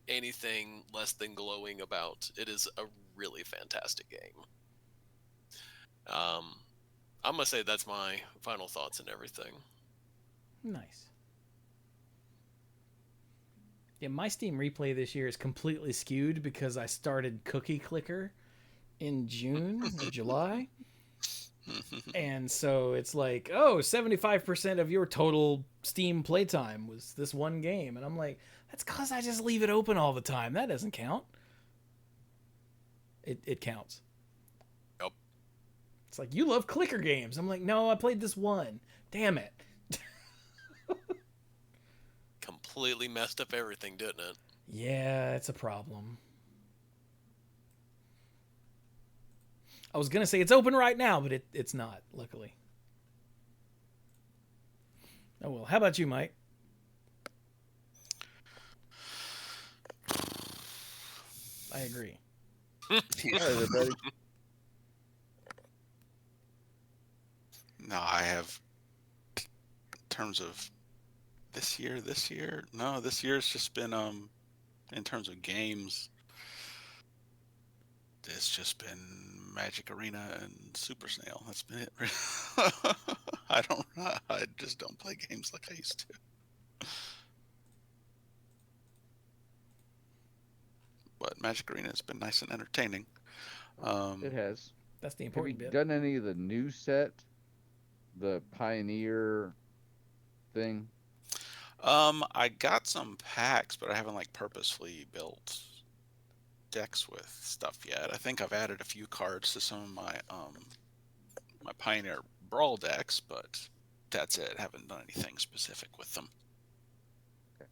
anything less than glowing about. It is a really fantastic game. I'm going to say that's my final thoughts and everything. Nice. Yeah, my Steam replay this year is completely skewed because I started Cookie Clicker in June or July. And so it's like, oh, 75% of your total Steam playtime was this one game. And I'm like, that's because I just leave it open all the time. That doesn't count. It counts. Yep. It's like, you love clicker games. I'm like, no, I played this one. Damn it. Completely messed up everything, didn't it? Yeah, it's a problem. I was going to say it's open right now, but it's not, luckily. Oh, well. How about you, Mike? I agree. Hi, everybody. No, I have, in terms of this year, no, this year's just been, in terms of games, it's just been Magic Arena and Super Snail. That's been it. I just don't play games like I used to. But Magic Arena has been nice and entertaining. It has. That's the Have you important bit. done any of the new set? The Pioneer thing? I got some packs, but I haven't like purposefully built decks with stuff yet. I think I've added a few cards to some of my my Pioneer Brawl decks, but that's it. Haven't done anything specific with them. Okay.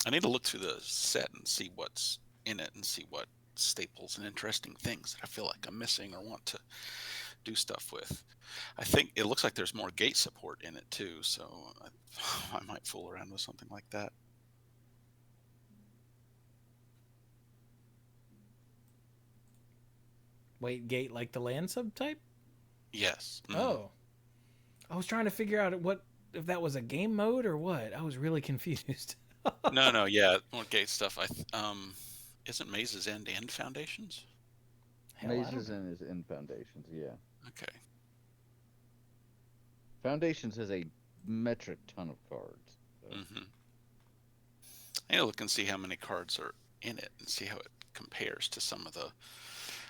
I need to look through the set and see what's in it and see what staples and interesting things that I feel like I'm missing or want to do stuff with. I think it looks like there's more gate support in it too, so I might fool around with something like that. Wait, gate like the land subtype? Yes. Oh. I was trying to figure out if that was a game mode or what. I was really confused. No, yeah, more gate stuff. Isn't Maze's End Foundations? Hell, I don't Mazes know. and his end foundations, yeah. Okay. Foundations has a metric ton of cards. So. I need to look and see how many cards are in it and see how it compares to some of the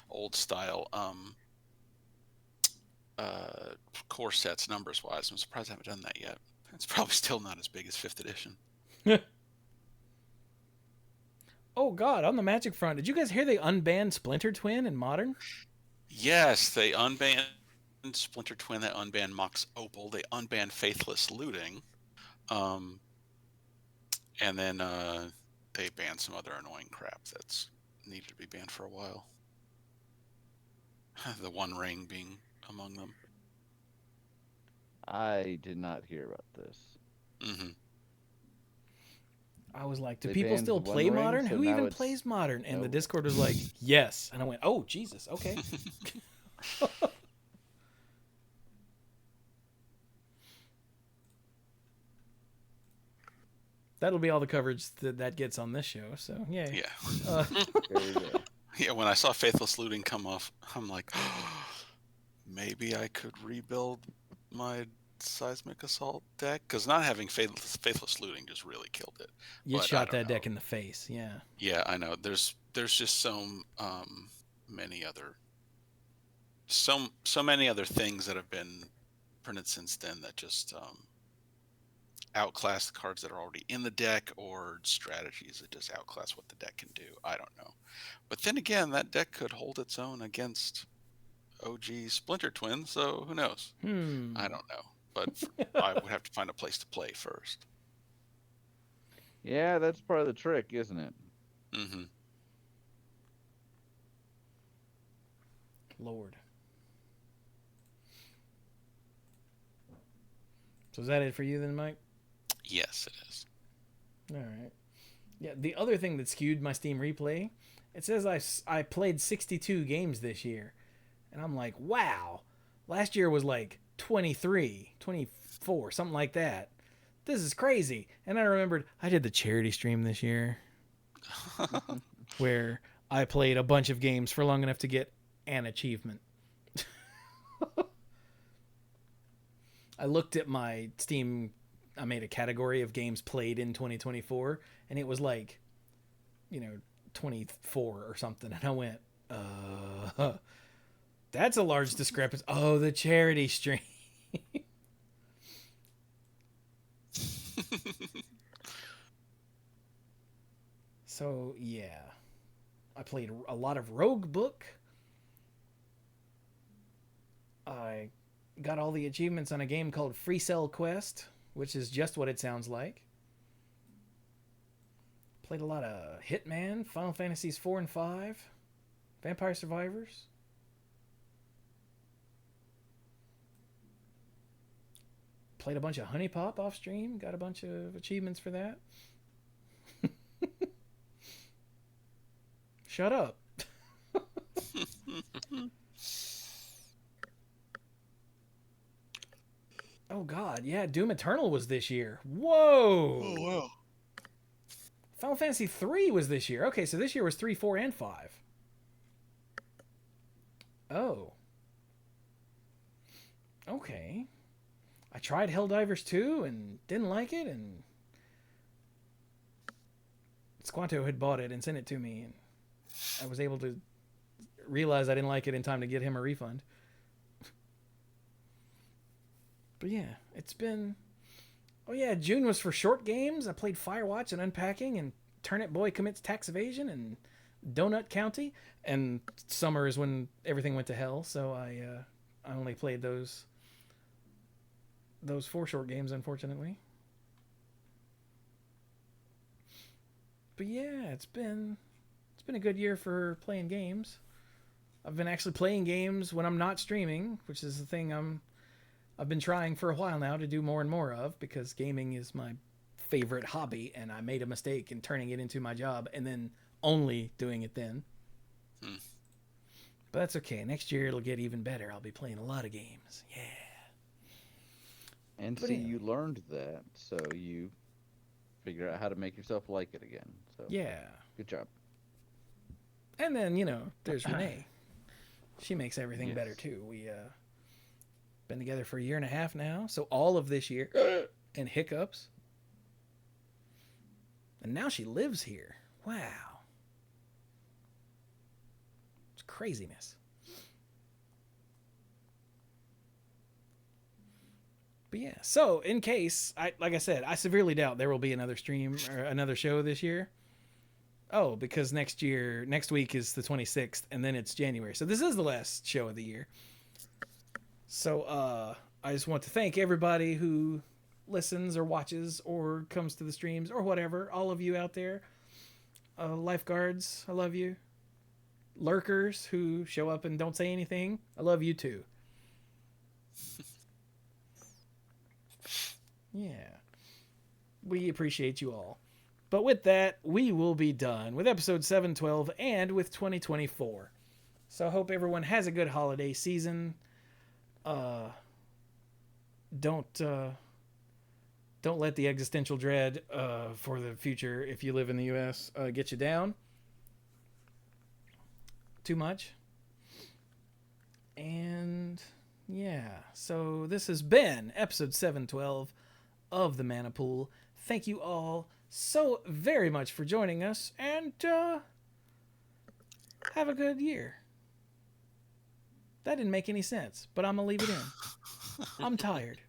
old style core sets numbers wise. I'm surprised I haven't done that yet. It's probably still not as big as 5th edition. Oh God, on the Magic front, did you guys hear they unbanned Splinter Twin in Modern? Yes, they unbanned Splinter Twin, they unbanned Mox Opal, they unbanned Faithless Looting, and then they banned some other annoying crap that's needed to be banned for a while. The One Ring being among them. I did not hear about this. I was like, do They people banned still One play Ring, Modern? so Who now even it's- plays Modern? And the no. Discord was like, yes. And I went, oh, Jesus, okay. That'll be all the coverage that gets on this show, so yay. Yeah. There you go. Yeah, when I saw Faithless Looting come off, I'm like, maybe I could rebuild my Seismic Assault deck? Because not having Faithless Looting just really killed it. You But I shot don't that know. deck in the face, yeah. Yeah, I know. There's just so many other many other things that have been printed since then that just outclass the cards that are already in the deck, or strategies that just outclass what the deck can do. I don't know. But then again, that deck could hold its own against OG Splinter Twin, so who knows? I don't know. But I would have to find a place to play first. Yeah, that's part of the trick, isn't it? Lord. So is that it for you then, Mike? Yes, it is. All right. Yeah, the other thing that skewed my Steam replay, It says I played 62 games this year. And I'm like, wow. Last year was like 23, 24, something like that. This is crazy. And I remembered I did the charity stream this year where I played a bunch of games for long enough to get an achievement. I looked at my Steam. I made a category of games played in 2024, and it was like, 24 or something. And I went, that's a large discrepancy. Oh, the charity stream. So, yeah. I played a lot of Rogue Book. I got all the achievements on a game called Free Cell Quest, which is just what it sounds like. Played a lot of Hitman, Final Fantasies 4 and 5, Vampire Survivors. Played a bunch of Honey Pop off stream, got a bunch of achievements for that. Shut up. Oh god, yeah, Doom Eternal was this year. Whoa! Oh wow. Final Fantasy 3 was this year. Okay, so this year was 3, 4, and 5. Oh. Okay. I tried Helldivers 2 and didn't like it, and Squanto had bought it and sent it to me, and I was able to realize I didn't like it in time to get him a refund. But yeah, it's been... Oh yeah, June was for short games. I played Firewatch and Unpacking and Turnip Boy Commits Tax Evasion and Donut County. And summer is when everything went to hell, so I only played those 4 short games, unfortunately. But yeah, it's been a good year for playing games. I've been actually playing games when I'm not streaming, which is the thing I've been trying for a while now to do more and more of, because gaming is my favorite hobby, and I made a mistake in turning it into my job and then only doing it then. But that's okay. Next year it'll get even better. I'll be playing a lot of games. Yeah. And But see, yeah. you learned that, so you figure out how to make yourself like it again. So Yeah. good job. And then, there's Renee. She makes everything better too. We been together for a year and a half now, so all of this year and hiccups. And now she lives here. Wow. It's craziness. But yeah, so in case, like I said, I severely doubt there will be another stream or another show this year. Oh, because next week is the 26th, and then it's January. So this is the last show of the year. So I just want to thank everybody who listens or watches or comes to the streams or whatever. All of you out there. Lifeguards, I love you. Lurkers who show up and don't say anything, I love you too. Yeah. We appreciate you all. But with that, we will be done with episode 712 and with 2024. So I hope everyone has a good holiday season. Don't let the existential dread for the future, if you live in the U.S., get you down too much. And yeah, so this has been episode 712 of the Mana Pool. Thank you all so very much for joining us, and have a good year. That didn't make any sense, but I'm gonna leave it in. I'm tired.